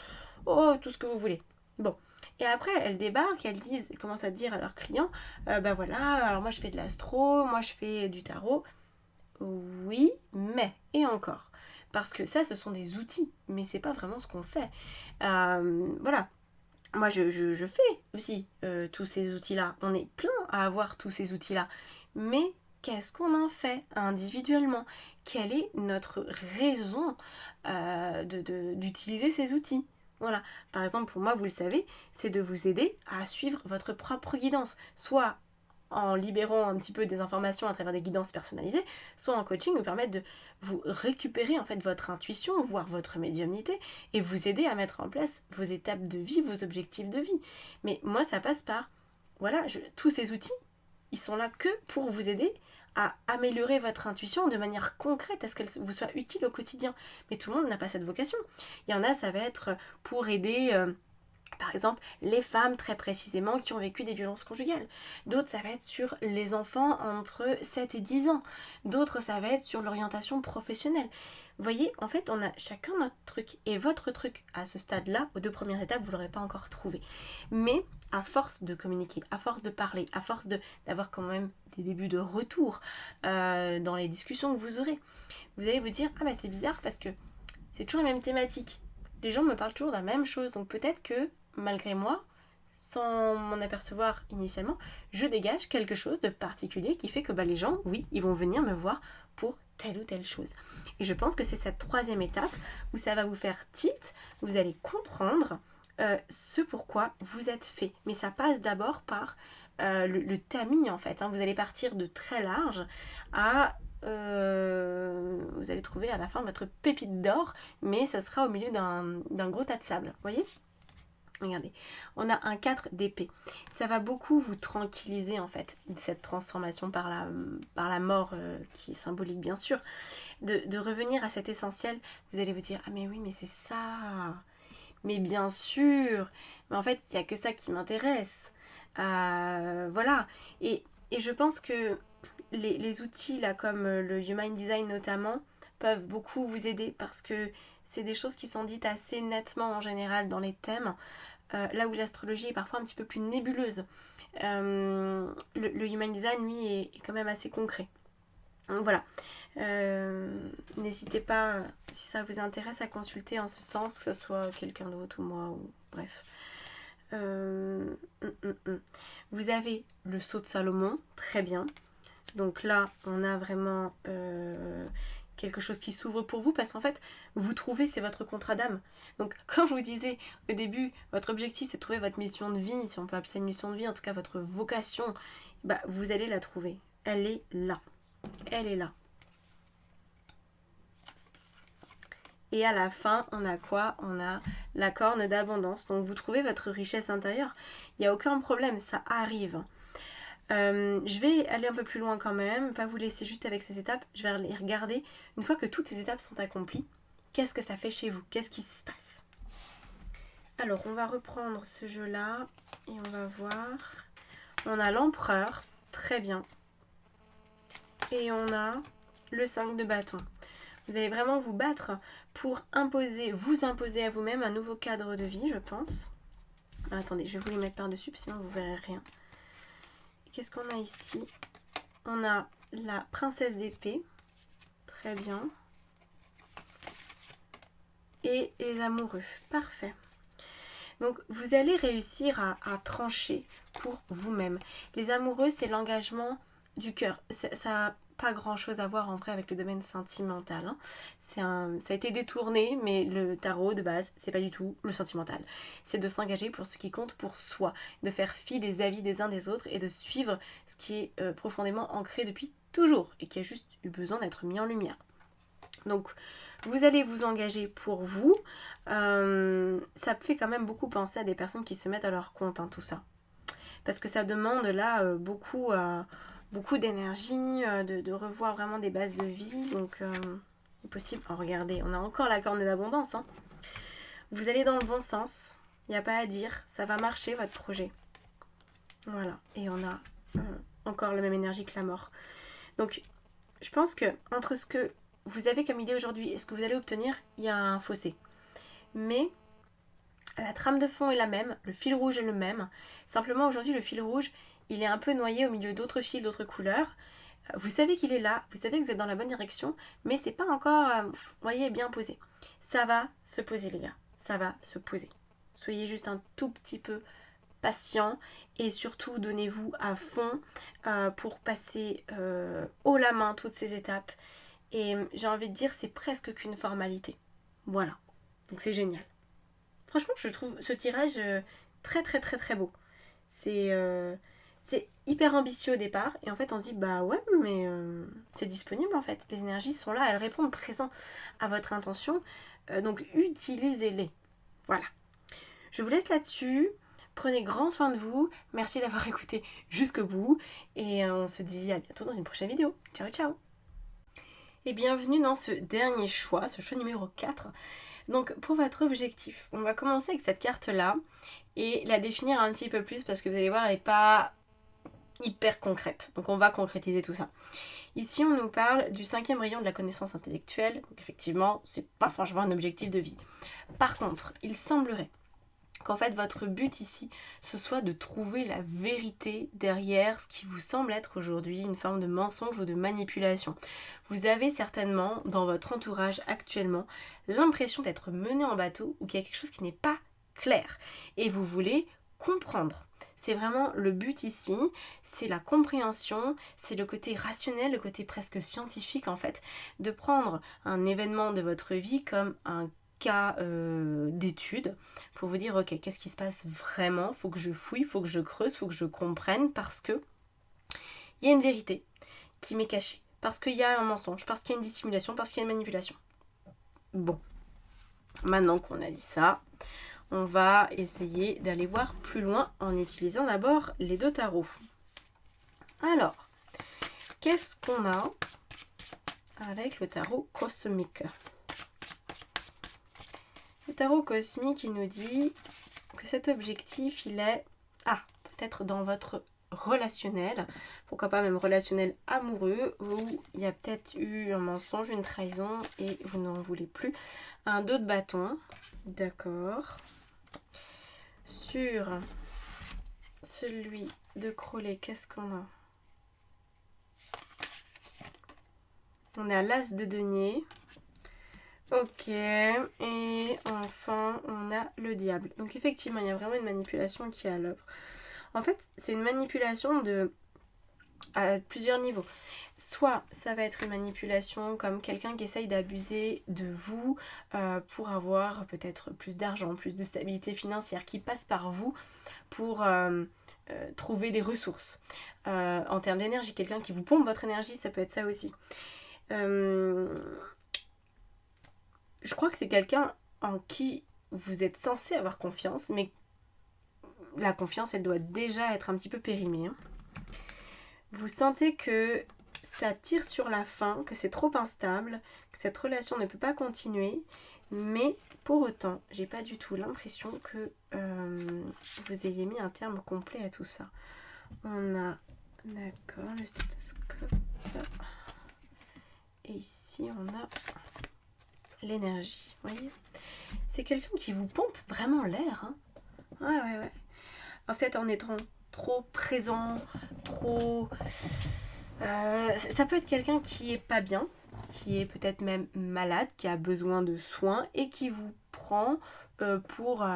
tout ce que vous voulez. Bon, et après elles débarquent, elles commencent à dire à leurs clients, voilà, alors moi je fais de l'astro, moi je fais du tarot. Oui, mais, et encore. Parce que ça, ce sont des outils, mais c'est pas vraiment ce qu'on fait. Voilà. Moi, je fais aussi tous ces outils-là. On est plein à avoir tous ces outils-là. Mais qu'est-ce qu'on en fait individuellement? Quelle est notre raison d'utiliser ces outils? Voilà. Par exemple, pour moi, vous le savez, c'est de vous aider à suivre votre propre guidance. Soit en libérant un petit peu des informations à travers des guidances personnalisées, soit en coaching nous permettre de vous récupérer en fait votre intuition, voire votre médiumnité, et vous aider à mettre en place vos étapes de vie, vos objectifs de vie. Mais moi ça passe par, voilà, tous ces outils, ils sont là que pour vous aider à améliorer votre intuition de manière concrète, à ce qu'elle vous soit utile au quotidien. Mais tout le monde n'a pas cette vocation. Il y en a, ça va être pour aider... par exemple, les femmes très précisément qui ont vécu des violences conjugales. D'autres, ça va être sur les enfants entre 7 et 10 ans. D'autres, ça va être sur l'orientation professionnelle. Vous voyez, en fait, on a chacun notre truc. Et votre truc, à ce stade-là, aux 2 premières étapes, vous ne l'aurez pas encore trouvé. Mais à force de communiquer, à force de parler, à force d'avoir quand même des débuts de retour dans les discussions que vous aurez, vous allez vous dire, c'est bizarre parce que c'est toujours la même thématique. Les gens me parlent toujours de la même chose. Donc peut-être que malgré moi, sans m'en apercevoir initialement, je dégage quelque chose de particulier qui fait que les gens, oui, ils vont venir me voir pour telle ou telle chose. Et je pense que c'est cette 3e étape où ça va vous faire tilt, vous allez comprendre ce pourquoi vous êtes fait. Mais ça passe d'abord par le tamis en fait. Vous allez partir de très large à... vous allez trouver à la fin votre pépite d'or, mais ça sera au milieu d'un gros tas de sable. Vous voyez ? Regardez, on a un 4 d'épée. Ça va beaucoup vous tranquilliser en fait, cette transformation par la mort qui est symbolique bien sûr, de revenir à cet essentiel. Vous allez vous dire, mais oui, mais c'est ça. Mais bien sûr. Mais en fait, il n'y a que ça qui m'intéresse. Voilà. Et je pense que les outils là, comme le Human Design notamment, peuvent beaucoup vous aider parce que c'est des choses qui sont dites assez nettement en général dans les thèmes. Là où l'astrologie est parfois un petit peu plus nébuleuse. Le Human Design, lui, est quand même assez concret. Donc voilà. N'hésitez pas, si ça vous intéresse, à consulter en ce sens, que ce soit quelqu'un d'autre ou moi, ou bref. Vous avez le sceau de Salomon, très bien. Donc là, on a vraiment quelque chose qui s'ouvre pour vous, parce qu'en fait, vous trouvez, c'est votre contrat d'âme. Donc, comme je vous disais au début, votre objectif, c'est de trouver votre mission de vie, si on peut appeler ça une mission de vie, en tout cas votre vocation, bah, vous allez la trouver. Elle est là. Elle est là. Et à la fin, on a quoi? On a la corne d'abondance. Donc, vous trouvez votre richesse intérieure. Il n'y a aucun problème, ça arrive. Je vais aller un peu plus loin quand même, pas vous laisser juste avec ces étapes, je vais les regarder. Une fois que toutes ces étapes sont accomplies, qu'est-ce que ça fait chez vous? Qu'est-ce qui se passe? Alors, on va reprendre ce jeu-là et on va voir. On a l'empereur, très bien. Et on a le 5 de bâton. Vous allez vraiment vous battre pour vous imposer à vous-même un nouveau cadre de vie, je pense. Alors, attendez, je vais vous les mettre par-dessus, sinon vous ne verrez rien. Qu'est-ce qu'on a ici? On a la princesse d'épée. Très bien. Et les amoureux. Parfait. Donc, vous allez réussir à trancher pour vous-même. Les amoureux, c'est l'engagement du cœur. Ça n'a pas grand-chose à voir en vrai avec le domaine sentimental. Hein. Ça a été détourné, mais le tarot de base, c'est pas du tout le sentimental. C'est de s'engager pour ce qui compte pour soi, de faire fi des avis des uns des autres et de suivre ce qui est profondément ancré depuis toujours et qui a juste eu besoin d'être mis en lumière. Donc, vous allez vous engager pour vous. Ça fait quand même beaucoup penser à des personnes qui se mettent à leur compte, hein, tout ça. Parce que ça demande là beaucoup d'énergie, de revoir vraiment des bases de vie. Donc, c'est possible. Oh, regardez, on a encore la corne d'abondance. Hein. Vous allez dans le bon sens. Il n'y a pas à dire. Ça va marcher, votre projet. Voilà. Et on a encore la même énergie que la mort. Donc, je pense que entre ce que vous avez comme idée aujourd'hui et ce que vous allez obtenir, il y a un fossé. Mais la trame de fond est la même, le fil rouge est le même. Simplement aujourd'hui le fil rouge, il est un peu noyé au milieu d'autres fils, d'autres couleurs. Vous savez qu'il est là, vous savez que vous êtes dans la bonne direction, mais c'est pas encore, voyez, bien posé. Ça va se poser les gars, ça va se poser. Soyez juste un tout petit peu patient et surtout donnez-vous à fond pour passer haut la main toutes ces étapes. Et j'ai envie de dire, c'est presque qu'une formalité. Voilà. Donc c'est génial. Franchement, je trouve ce tirage très très très très beau. C'est hyper ambitieux au départ. Et en fait, on se dit, bah ouais, mais c'est disponible en fait. Les énergies sont là, elles répondent présent à votre intention. Donc utilisez-les. Voilà. Je vous laisse là-dessus. Prenez grand soin de vous. Merci d'avoir écouté jusqu'au bout. Et on se dit à bientôt dans une prochaine vidéo. Ciao, ciao. Et bienvenue dans ce dernier choix, ce choix numéro 4. Donc pour votre objectif, on va commencer avec cette carte-là et la définir un petit peu plus parce que vous allez voir, elle n'est pas hyper concrète. Donc on va concrétiser tout ça. Ici, on nous parle du 5e rayon de la connaissance intellectuelle. Donc effectivement, c'est pas franchement un objectif de vie. Par contre, il semblerait qu'en fait votre but ici, ce soit de trouver la vérité derrière ce qui vous semble être aujourd'hui une forme de mensonge ou de manipulation. Vous avez certainement dans votre entourage actuellement l'impression d'être mené en bateau ou qu'il y a quelque chose qui n'est pas clair et vous voulez comprendre. C'est vraiment le but ici, c'est la compréhension, c'est le côté rationnel, le côté presque scientifique en fait, de prendre un événement de votre vie comme un cas d'étude pour vous dire ok, qu'est-ce qui se passe vraiment, faut que je fouille, faut que je creuse, faut que je comprenne parce que il y a une vérité qui m'est cachée, parce qu'il y a un mensonge, parce qu'il y a une dissimulation, parce qu'il y a une manipulation. Bon, maintenant qu'on a dit ça, on va essayer d'aller voir plus loin en utilisant d'abord les deux tarots. Alors, qu'est-ce qu'on a avec le tarot cosmique ? Le tarot cosmique, il nous dit que cet objectif, il est, peut-être dans votre relationnel, pourquoi pas même relationnel amoureux, où il y a peut-être eu un mensonge, une trahison, et vous n'en voulez plus. Un 2 de bâton, d'accord. Sur celui de Crowley, qu'est-ce qu'on a ? On a l'as de denier. Ok, et enfin on a le diable. Donc effectivement il y a vraiment une manipulation qui est à l'œuvre. En fait c'est une manipulation à plusieurs niveaux. soit ça va être une manipulation comme quelqu'un qui essaye d'abuser de vous pour avoir peut-être plus d'argent, plus de stabilité financière, qui passe par vous pour trouver des ressources. En termes d'énergie, quelqu'un qui vous pompe votre énergie, ça peut être ça aussi. Je crois que c'est quelqu'un en qui vous êtes censé avoir confiance, mais la confiance, elle doit déjà être un petit peu périmée. Hein. Vous sentez que ça tire sur la fin, que c'est trop instable, que cette relation ne peut pas continuer, mais pour autant, j'ai pas du tout l'impression que vous ayez mis un terme complet à tout ça. On a, d'accord, le stéthoscope. Et ici, on a l'énergie, vous voyez. C'est quelqu'un qui vous pompe vraiment l'air. Hein. Ouais. Alors peut-être en étant trop présent, trop... ça peut être quelqu'un qui est pas bien, qui est peut-être même malade, qui a besoin de soins et qui vous prend pour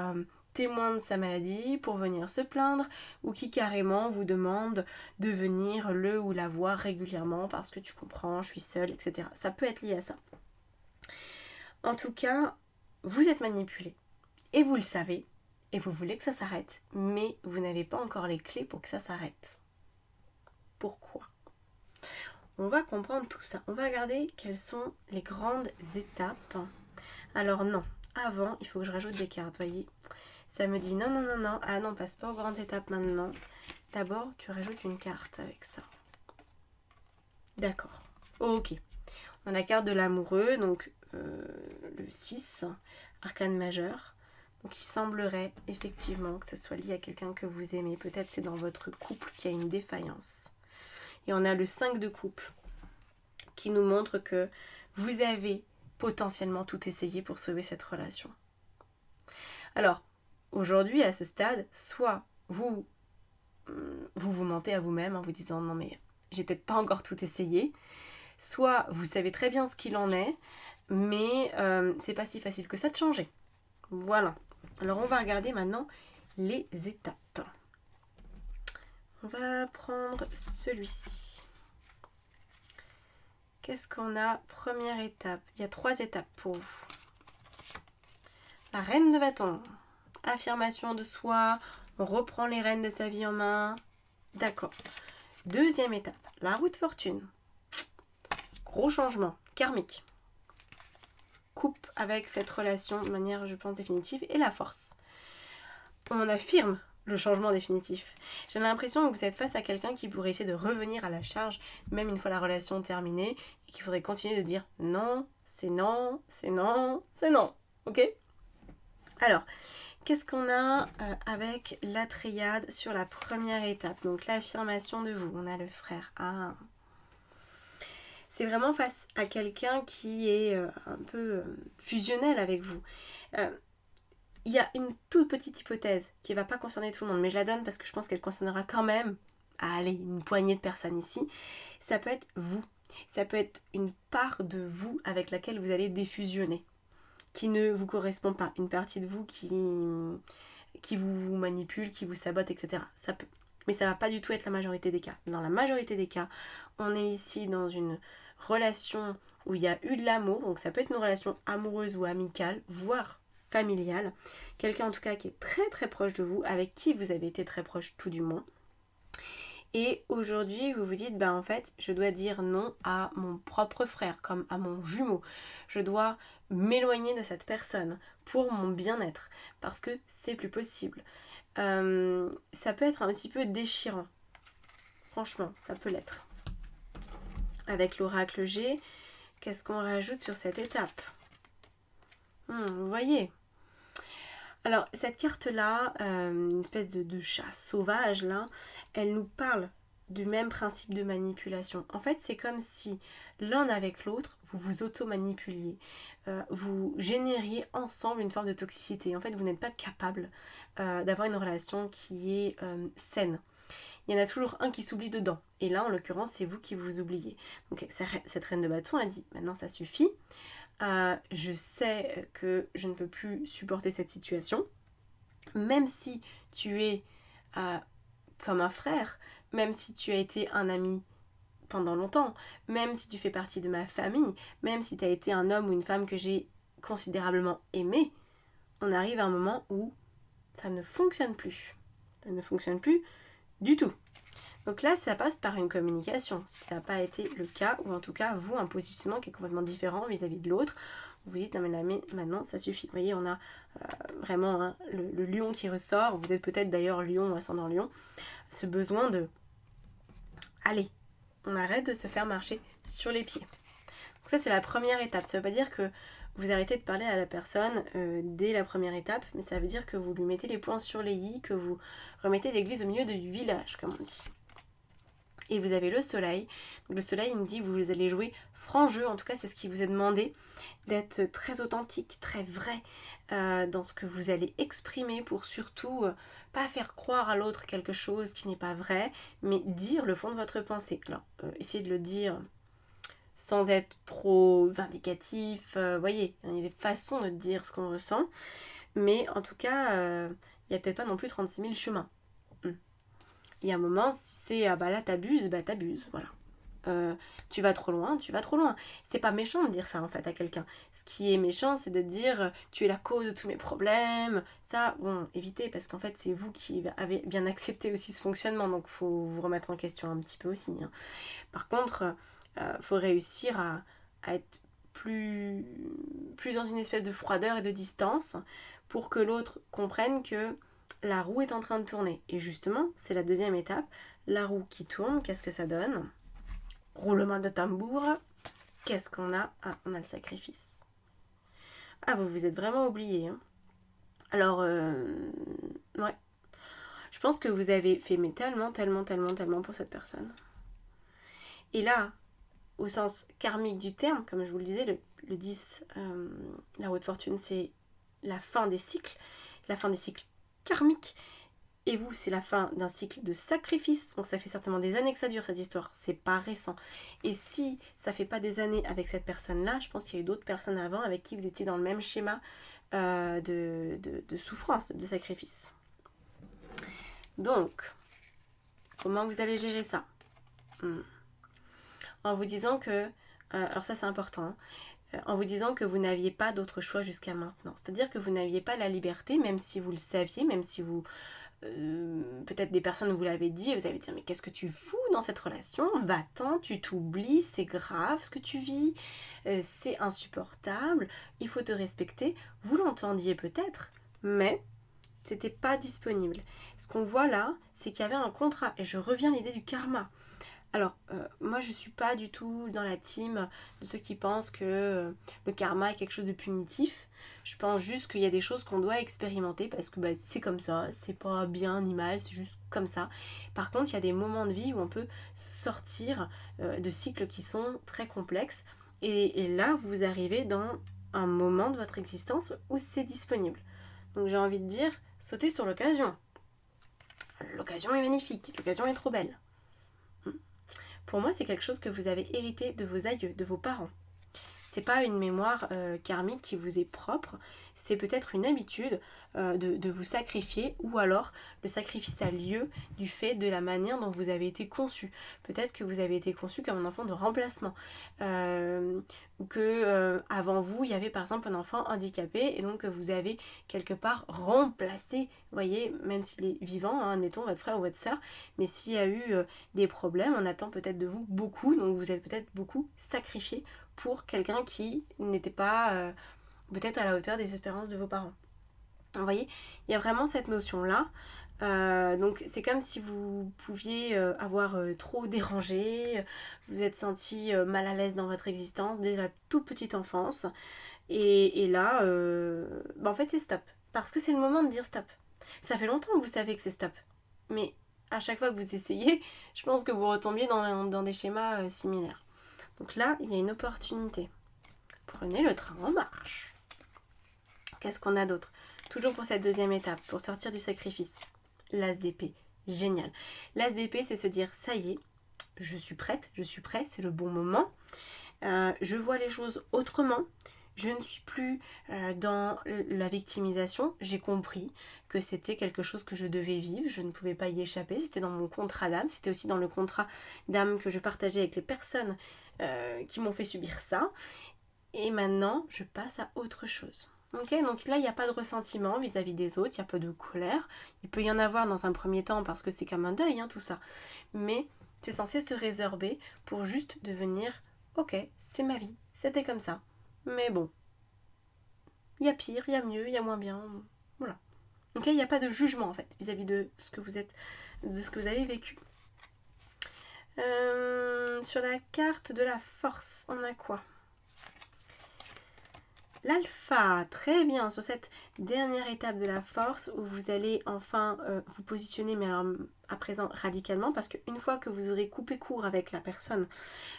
témoin de sa maladie, pour venir se plaindre, ou qui carrément vous demande de venir le ou la voir régulièrement parce que tu comprends, je suis seule, etc. Ça peut être lié à ça. En tout cas, vous êtes manipulé et vous le savez et vous voulez que ça s'arrête, mais vous n'avez pas encore les clés pour que ça s'arrête. Pourquoi ? On va comprendre tout ça. On va regarder quelles sont les grandes étapes. Alors non, avant, il faut que je rajoute des cartes, voyez. Ça me dit non, ah non, passe pas aux grandes étapes maintenant. D'abord, tu rajoutes une carte avec ça. D'accord, ok. On a la carte de l'amoureux, donc le 6, arcane majeur. Donc il semblerait effectivement que ce soit lié à quelqu'un que vous aimez. Peut-être c'est dans votre couple qu'il y a une défaillance. Et on a le 5 de coupe qui nous montre que vous avez potentiellement tout essayé pour sauver cette relation. Alors, aujourd'hui, à ce stade, soit vous mentez à vous-même en vous disant non mais j'ai peut-être pas encore tout essayé, soit vous savez très bien ce qu'il en est, mais c'est pas si facile que ça de changer. Voilà. Alors on va regarder maintenant les étapes. On va prendre celui-ci. Qu'est-ce qu'on a ? Première étape. Il y a 3 étapes pour vous. La reine de bâton. Affirmation de soi. On reprend les rênes de sa vie en main. D'accord. Deuxième étape. La roue de fortune. Gros changement. Karmique. Coupe avec cette relation de manière, je pense, définitive. Et la force. On affirme le changement définitif. J'ai l'impression que vous êtes face à quelqu'un qui pourrait essayer de revenir à la charge, même une fois la relation terminée, et qu'il faudrait continuer de dire non, c'est non, c'est non, c'est non. Ok ? Alors, qu'est-ce qu'on a avec la triade sur la première étape ? Donc l'affirmation de vous. On a le frère. Ah. C'est vraiment face à quelqu'un qui est un peu fusionnel avec vous. Il y a une toute petite hypothèse qui ne va pas concerner tout le monde, mais je la donne parce que je pense qu'elle concernera quand même, allez, une poignée de personnes ici. Ça peut être vous. Ça peut être une part de vous avec laquelle vous allez défusionner, qui ne vous correspond pas. Une partie de vous qui vous manipule, qui vous sabote, etc. Ça peut. Mais ça ne va pas du tout être la majorité des cas. Dans la majorité des cas, on est ici dans une relation où il y a eu de l'amour, donc ça peut être une relation amoureuse ou amicale, voire familiale, quelqu'un en tout cas qui est très très proche de vous, avec qui vous avez été très proche tout du moins. Et aujourd'hui, vous vous dites, en fait, je dois dire non à mon propre frère, comme à mon jumeau. Je dois m'éloigner de cette personne pour mon bien-être, parce que c'est plus possible. Ça peut être un petit peu déchirant. Franchement, ça peut l'être. Avec l'oracle G, qu'est-ce qu'on rajoute sur cette étape ? Vous voyez ? Alors, cette carte-là, une espèce de chat sauvage, là, elle nous parle du même principe de manipulation. En fait, c'est comme si l'un avec l'autre, vous vous auto-manipuliez. Vous génériez ensemble une forme de toxicité. En fait, vous n'êtes pas capable d'avoir une relation qui est saine. Il y en a toujours un qui s'oublie dedans. Et là, en l'occurrence, c'est vous qui vous oubliez. Donc, cette reine de bâton a dit, maintenant, ça suffit. Je sais que je ne peux plus supporter cette situation, même si tu es comme un frère, même si tu as été un ami pendant longtemps, même si tu fais partie de ma famille, même si tu as été un homme ou une femme que j'ai considérablement aimé, on arrive à un moment où ça ne fonctionne plus. Ça ne fonctionne plus du tout. Donc là, ça passe par une communication. Si ça n'a pas été le cas, ou en tout cas, vous, un positionnement qui est complètement différent vis-à-vis de l'autre, vous dites, non mais là, maintenant, ça suffit. Vous voyez, on a vraiment hein, le lion qui ressort. Vous êtes peut-être d'ailleurs lion ou ascendant lion. Ce besoin de... Allez, on arrête de se faire marcher sur les pieds. Donc ça, c'est la première étape. Ça ne veut pas dire que vous arrêtez de parler à la personne dès la première étape, mais ça veut dire que vous lui mettez les points sur les i, que vous remettez l'église au milieu du village, comme on dit. Et vous avez le soleil. Donc le soleil, il me dit vous allez jouer franc jeu, en tout cas c'est ce qui vous est demandé, d'être très authentique, très vrai dans ce que vous allez exprimer pour surtout pas faire croire à l'autre quelque chose qui n'est pas vrai, mais dire le fond de votre pensée. Alors, essayez de le dire sans être trop vindicatif, voyez, il y a des façons de dire ce qu'on ressent, mais en tout cas, il n'y a peut-être pas non plus 36 000 chemins. Il y a un moment, si c'est ah bah là t'abuses, voilà. Tu vas trop loin, tu vas trop loin. C'est pas méchant de dire ça en fait à quelqu'un. Ce qui est méchant, c'est de dire tu es la cause de tous mes problèmes. Ça, bon, évitez parce qu'en fait c'est vous qui avez bien accepté aussi ce fonctionnement, donc faut vous remettre en question un petit peu aussi. Hein. Par contre, faut réussir à être plus dans une espèce de froideur et de distance pour que l'autre comprenne que la roue est en train de tourner. Et justement, c'est la deuxième étape. La roue qui tourne, qu'est-ce que ça donne? Roulement de tambour. Qu'est-ce qu'on a? Ah, on a le sacrifice. Ah, vous vous êtes vraiment oublié. Hein. Alors, ouais. Je pense que vous avez fait mais tellement pour cette personne. Et là, au sens karmique du terme, comme je vous le disais, le 10, la roue de fortune, c'est la fin des cycles karmiques. Et vous, c'est la fin d'un cycle de sacrifice. Donc ça fait certainement des années que ça dure cette histoire. C'est pas récent. Et si ça fait pas des années avec cette personne-là, je pense qu'il y a eu d'autres personnes avant avec qui vous étiez dans le même schéma de souffrance, de sacrifice. Donc, comment vous allez gérer ça? En vous disant que... alors ça c'est important. En vous disant que vous n'aviez pas d'autre choix jusqu'à maintenant. C'est-à-dire que vous n'aviez pas la liberté, même si vous le saviez, même si vous... peut-être des personnes vous l'avez dit et vous avez dit mais qu'est-ce que tu fous dans cette relation, va-t'en, tu t'oublies, c'est grave ce que tu vis, c'est insupportable, il faut te respecter. Vous l'entendiez peut-être, mais c'était pas disponible. Ce qu'on voit là, c'est qu'il y avait un contrat, et je reviens à l'idée du karma. Alors, moi je suis pas du tout dans la team de ceux qui pensent que le karma est quelque chose de punitif. Je pense juste qu'il y a des choses qu'on doit expérimenter parce que bah, c'est comme ça, c'est pas bien ni mal, c'est juste comme ça. Par contre, il y a des moments de vie où on peut sortir de cycles qui sont très complexes. Et là, vous arrivez dans un moment de votre existence où c'est disponible. Donc j'ai envie de dire, sautez sur l'occasion. L'occasion est magnifique, l'occasion est trop belle. Pour moi, c'est quelque chose que vous avez hérité de vos aïeux, de vos parents. C'est pas une mémoire karmique qui vous est propre, c'est peut-être une habitude de vous sacrifier, ou alors le sacrifice a lieu du fait de la manière dont vous avez été conçu. Peut-être que vous avez été conçu comme un enfant de remplacement, ou que avant vous, il y avait par exemple un enfant handicapé, et donc vous avez quelque part remplacé, vous voyez, même s'il est vivant, hein, admettons votre frère ou votre soeur, mais s'il y a eu des problèmes, on attend peut-être de vous beaucoup, donc vous êtes peut-être beaucoup sacrifié pour quelqu'un qui n'était pas peut-être à la hauteur des espérances de vos parents. Vous voyez, il y a vraiment cette notion-là. Donc c'est comme si vous pouviez avoir trop dérangé, vous êtes senti mal à l'aise dans votre existence dès la toute petite enfance. Et là, en fait c'est stop. Parce que c'est le moment de dire stop. Ça fait longtemps que vous savez que c'est stop. Mais à chaque fois que vous essayez, je pense que vous retombiez dans des schémas similaires. Donc là, il y a une opportunité. Prenez le train en marche. Qu'est-ce qu'on a d'autre? Toujours pour cette deuxième étape, pour sortir du sacrifice. L'as d'épée. Génial. L'as d'épée, c'est se dire, ça y est, je suis prête, je suis prêt, c'est le bon moment. Je vois les choses autrement. Je ne suis plus dans la victimisation. J'ai compris que c'était quelque chose que je devais vivre. Je ne pouvais pas y échapper. C'était dans mon contrat d'âme. C'était aussi dans le contrat d'âme que je partageais avec les personnes qui m'ont fait subir ça. Et maintenant, je passe à autre chose. Ok, donc là, il n'y a pas de ressentiment vis-à-vis des autres, il n'y a pas de colère. Il peut y en avoir dans un premier temps parce que c'est comme un deuil, hein, tout ça. Mais c'est censé se résorber pour juste devenir, ok, c'est ma vie, c'était comme ça. Mais bon, il y a pire, il y a mieux, il y a moins bien. Voilà. Ok, il n'y a pas de jugement en fait vis-à-vis de ce que vous êtes, de ce que vous avez vécu. Sur la carte de la force, on a quoi? L'alpha, très bien, sur cette dernière étape de la force où vous allez enfin vous positionner, mais alors à présent radicalement, parce qu'une fois que vous aurez coupé court avec la personne,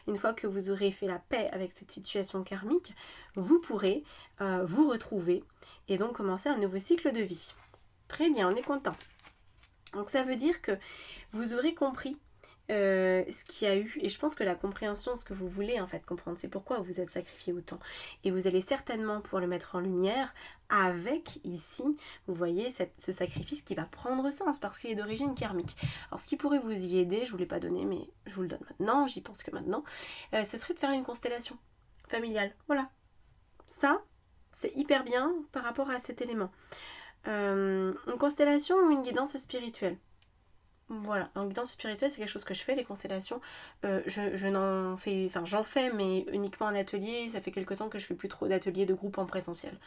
une fois que vous aurez fait la paix avec cette situation karmique, vous pourrez vous retrouver et donc commencer un nouveau cycle de vie. Très bien, on est content. Donc ça veut dire que vous aurez compris ce qu'il y a eu, et je pense que la compréhension, ce que vous voulez en fait comprendre, c'est pourquoi vous êtes sacrifié autant, et vous allez certainement pouvoir le mettre en lumière avec ici, vous voyez, ce sacrifice qui va prendre sens parce qu'il est d'origine karmique. Alors ce qui pourrait vous y aider, je ne vous l'ai pas donné mais je vous le donne maintenant, j'y pense que maintenant, ce serait de faire une constellation familiale, voilà, ça c'est hyper bien par rapport à cet élément. Une constellation ou une guidance spirituelle. Voilà, en guidance spirituelle, c'est quelque chose que je fais, les constellations. Je n'en fais, enfin j'en fais, mais uniquement en atelier. Ça fait quelque temps que je fais plus trop d'ateliers de groupe en présentiel.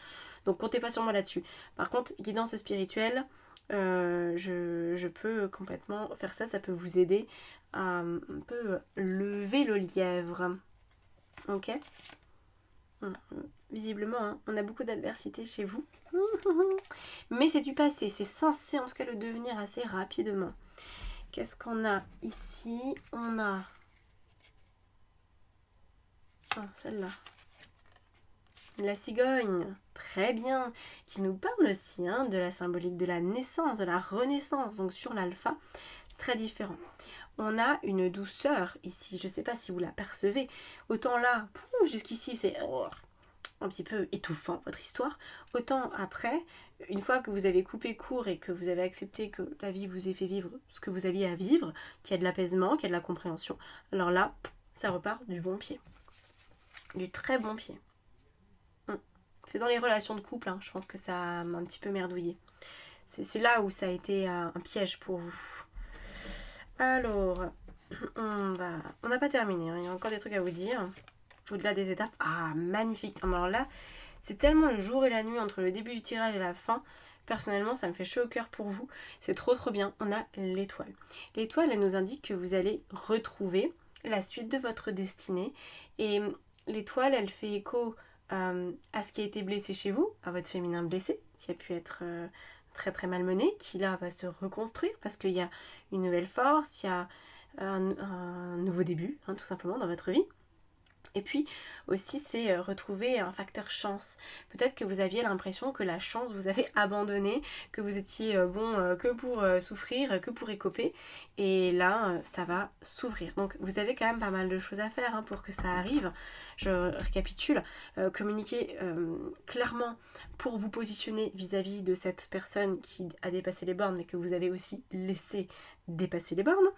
Donc comptez pas sur moi là-dessus. Par contre, guidance spirituelle, je peux complètement faire ça. Ça peut vous aider à un peu lever le lièvre. Ok. Visiblement, hein, on a beaucoup d'adversité chez vous. Mais c'est du passé. C'est censé en tout cas le devenir assez rapidement. Qu'est-ce qu'on a ici? On a... Ah, celle-là. La cigogne. Très bien. Qui nous parle aussi hein, de la symbolique de la naissance, de la renaissance. Donc sur l'alpha, c'est très différent. On a une douceur ici. Je ne sais pas si vous la percevez. Autant là, jusqu'ici, c'est un petit peu étouffant votre histoire. Autant après, une fois que vous avez coupé court et que vous avez accepté que la vie vous ait fait vivre ce que vous aviez à vivre, qu'il y a de l'apaisement, qu'il y a de la compréhension, alors là, ça repart du bon pied. Du très bon pied. C'est dans les relations de couple, hein, je pense que ça m'a un petit peu merdouillé. C'est là où ça a été un piège pour vous. Alors, on n'a pas terminé, hein, il y a encore des trucs à vous dire. Au-delà des étapes, ah magnifique. Alors là, c'est tellement le jour et la nuit entre le début du tirage et la fin. Personnellement, ça me fait chaud au cœur pour vous. C'est trop bien. On a l'étoile. L'étoile, elle nous indique que vous allez retrouver la suite de votre destinée. Et l'étoile, elle fait écho à ce qui a été blessé chez vous, à votre féminin blessé, qui a pu être très malmené, qui là va se reconstruire parce qu'il y a une nouvelle force, il y a un nouveau début, hein, tout simplement, dans votre vie. Et puis aussi c'est retrouver un facteur chance. Peut-être que vous aviez l'impression que la chance vous avait abandonné, que vous étiez que pour souffrir, que pour écoper. Et là, ça va s'ouvrir. Donc vous avez quand même pas mal de choses à faire hein, pour que ça arrive. Je récapitule. Communiquer clairement pour vous positionner vis-à-vis de cette personne qui a dépassé les bornes, mais que vous avez aussi laissé dépasser les bornes.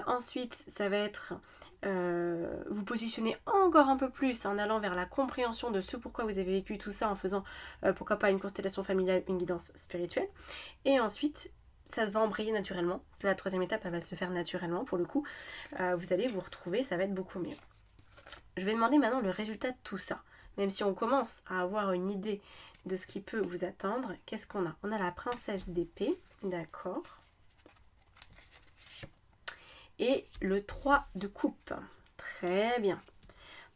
Ensuite, ça va être vous positionner encore un peu plus en allant vers la compréhension de ce pourquoi vous avez vécu tout ça en faisant pourquoi pas une constellation familiale, une guidance spirituelle. Et ensuite, ça va embrayer naturellement. C'est la troisième étape, elle va se faire naturellement pour le coup. Vous allez vous retrouver, ça va être beaucoup mieux. Je vais demander maintenant le résultat de tout ça. Même si on commence à avoir une idée de ce qui peut vous attendre, qu'est-ce qu'on a? On a la princesse d'épée, d'accord. Et le 3 de coupe. Très bien.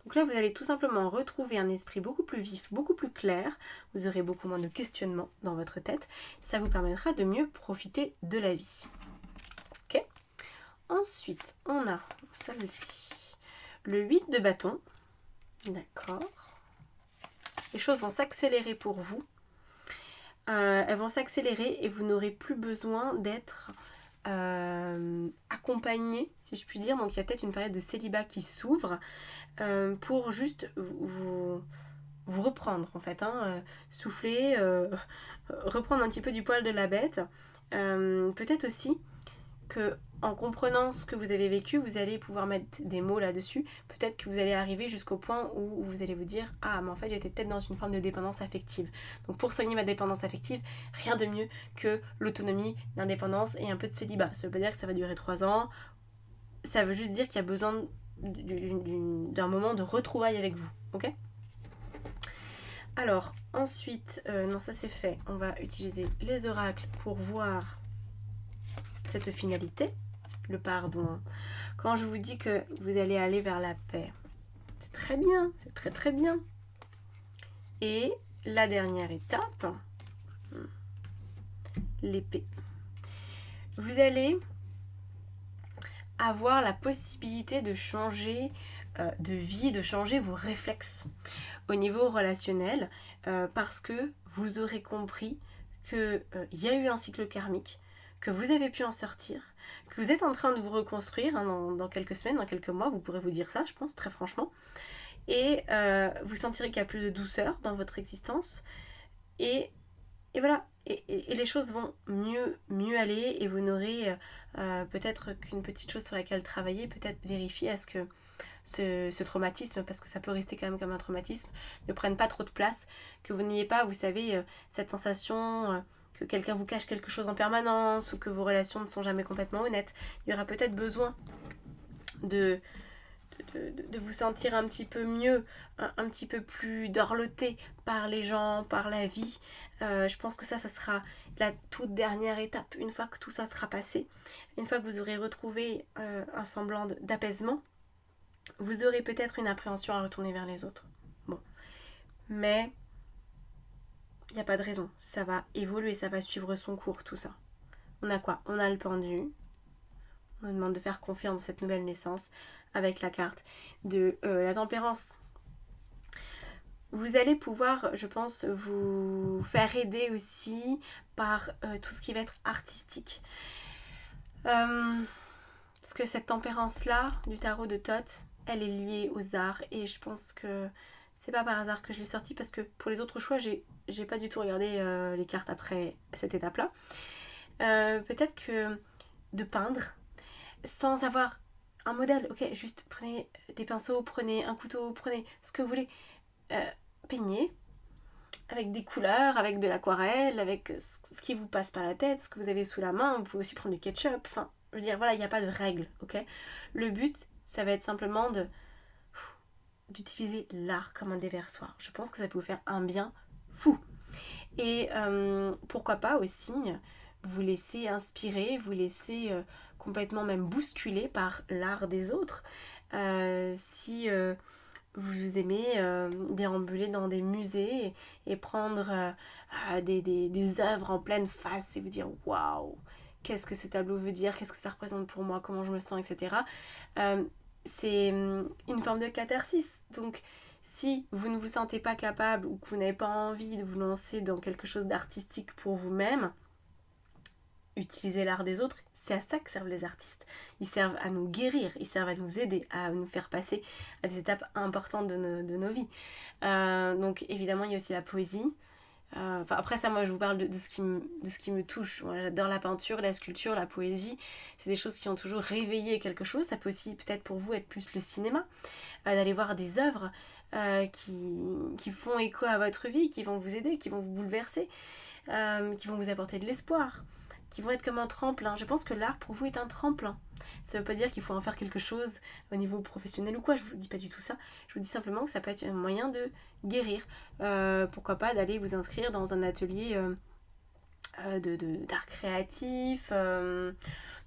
Donc là, vous allez tout simplement retrouver un esprit beaucoup plus vif, beaucoup plus clair. Vous aurez beaucoup moins de questionnements dans votre tête. Ça vous permettra de mieux profiter de la vie. Ok. Ensuite, on a celle-ci. Le 8 de bâton. D'accord. Les choses vont s'accélérer pour vous. Elles vont s'accélérer et vous n'aurez plus besoin d'être accompagné, si je puis dire. Donc il y a peut-être une période de célibat qui s'ouvre pour juste vous vous reprendre en fait, souffler, reprendre un petit peu du poil de la bête. Peut-être aussi que en comprenant ce que vous avez vécu, vous allez pouvoir mettre des mots là-dessus. Peut-être que vous allez arriver jusqu'au point où vous allez vous dire « Ah, mais en fait, j'étais peut-être dans une forme de dépendance affective. » Donc pour soigner ma dépendance affective, rien de mieux que l'autonomie, l'indépendance et un peu de célibat. Ça veut pas dire que ça va durer 3 ans. Ça veut juste dire qu'il y a besoin d'un moment de retrouvailles avec vous. Ok ? Alors, ensuite, non, ça c'est fait. On va utiliser les oracles pour voir cette finalité, le pardon. Quand je vous dis que vous allez aller vers la paix, c'est très bien, c'est très très bien. Et la dernière étape, l'épée. Vous allez avoir la possibilité de changer de vie, de changer vos réflexes au niveau relationnel parce que vous aurez compris qu'il y a eu un cycle karmique, que vous avez pu en sortir, que vous êtes en train de vous reconstruire dans quelques semaines, dans quelques mois, vous pourrez vous dire ça, je pense, très franchement. Et vous sentirez qu'il y a plus de douceur dans votre existence. Et voilà, et les choses vont mieux aller et vous n'aurez peut-être qu'une petite chose sur laquelle travailler, peut-être vérifier à ce que ce traumatisme, parce que ça peut rester quand même comme un traumatisme, ne prenne pas trop de place, que vous n'ayez pas, vous savez, cette sensation que quelqu'un vous cache quelque chose en permanence ou que vos relations ne sont jamais complètement honnêtes. Il y aura peut-être besoin de vous sentir un petit peu mieux, un petit peu plus dorloté par les gens, par la vie. Je pense que ça sera la toute dernière étape. Une fois que tout ça sera passé, une fois que vous aurez retrouvé un semblant d'apaisement, vous aurez peut-être une appréhension à retourner vers les autres. Bon. Mais il n'y a pas de raison. Ça va évoluer, ça va suivre son cours, tout ça. On a quoi ? On a le pendu. On nous demande de faire confiance dans cette nouvelle naissance avec la carte de la tempérance. Vous allez pouvoir, je pense, vous faire aider aussi par tout ce qui va être artistique. Parce que cette tempérance-là du tarot de Thoth, elle est liée aux arts et je pense que c'est pas par hasard que je l'ai sortie parce que pour les autres choix, j'ai pas du tout regardé les cartes après cette étape-là. Peut-être que de peindre sans avoir un modèle, ok, juste prenez des pinceaux, prenez un couteau, prenez ce que vous voulez, peignez avec des couleurs, avec de l'aquarelle, avec ce qui vous passe par la tête, ce que vous avez sous la main. Vous pouvez aussi prendre du ketchup, enfin, je veux dire, voilà, il n'y a pas de règle, ok. Le but, ça va être simplement d'utiliser l'art comme un déversoir. Je pense que ça peut vous faire un bien fou. Et pourquoi pas aussi vous laisser inspirer, vous laisser complètement même bousculer par l'art des autres. Si vous aimez déambuler dans des musées et prendre des œuvres en pleine face et vous dire waouh, qu'est-ce que ce tableau veut dire, qu'est-ce que ça représente pour moi, comment je me sens, etc. C'est une forme de catharsis. Donc si vous ne vous sentez pas capable ou que vous n'avez pas envie de vous lancer dans quelque chose d'artistique pour vous-même, utiliser l'art des autres, c'est à ça que servent les artistes. Ils servent à nous guérir, ils servent à nous aider, à nous faire passer à des étapes importantes de nos vies. Donc évidemment, il y a aussi la poésie. Après ça, moi je vous parle de ce qui me touche. Moi, j'adore la peinture, la sculpture, la poésie. C'est des choses qui ont toujours réveillé quelque chose. Ça peut aussi peut-être pour vous être plus le cinéma, d'aller voir des œuvres qui font écho à votre vie, qui vont vous aider, qui vont vous bouleverser, qui vont vous apporter de l'espoir, qui vont être comme un tremplin. Je pense que l'art pour vous est un tremplin. Ça veut pas dire qu'il faut en faire quelque chose au niveau professionnel ou quoi, je vous dis pas du tout ça. Je vous dis simplement que ça peut être un moyen de guérir. Pourquoi pas d'aller vous inscrire dans un atelier d'art créatif, de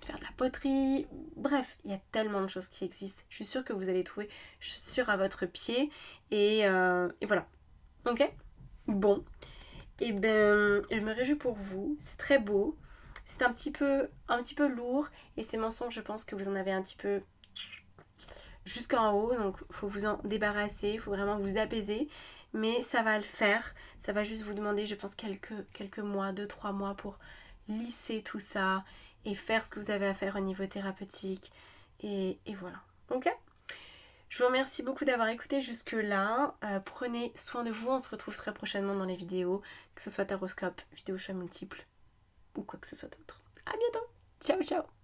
faire de la poterie. Bref, il y a tellement de choses qui existent. Je suis sûre que vous allez trouver chaussures à votre pied. Et voilà. Ok ? Bon. Et ben, je me réjouis pour vous. C'est très beau. C'est un petit peu lourd. Et ces mensonges, je pense que vous en avez un petit peu jusqu'en haut. Donc, il faut vous en débarrasser. Il faut vraiment vous apaiser. Mais ça va le faire. Ça va juste vous demander, je pense, quelques mois, 2-3 mois pour lisser tout ça et faire ce que vous avez à faire au niveau thérapeutique. Et voilà. Ok ? Je vous remercie beaucoup d'avoir écouté jusque-là. Prenez soin de vous, on se retrouve très prochainement dans les vidéos, que ce soit taroscope, vidéo choix multiples ou quoi que ce soit d'autre. À bientôt. Ciao ciao.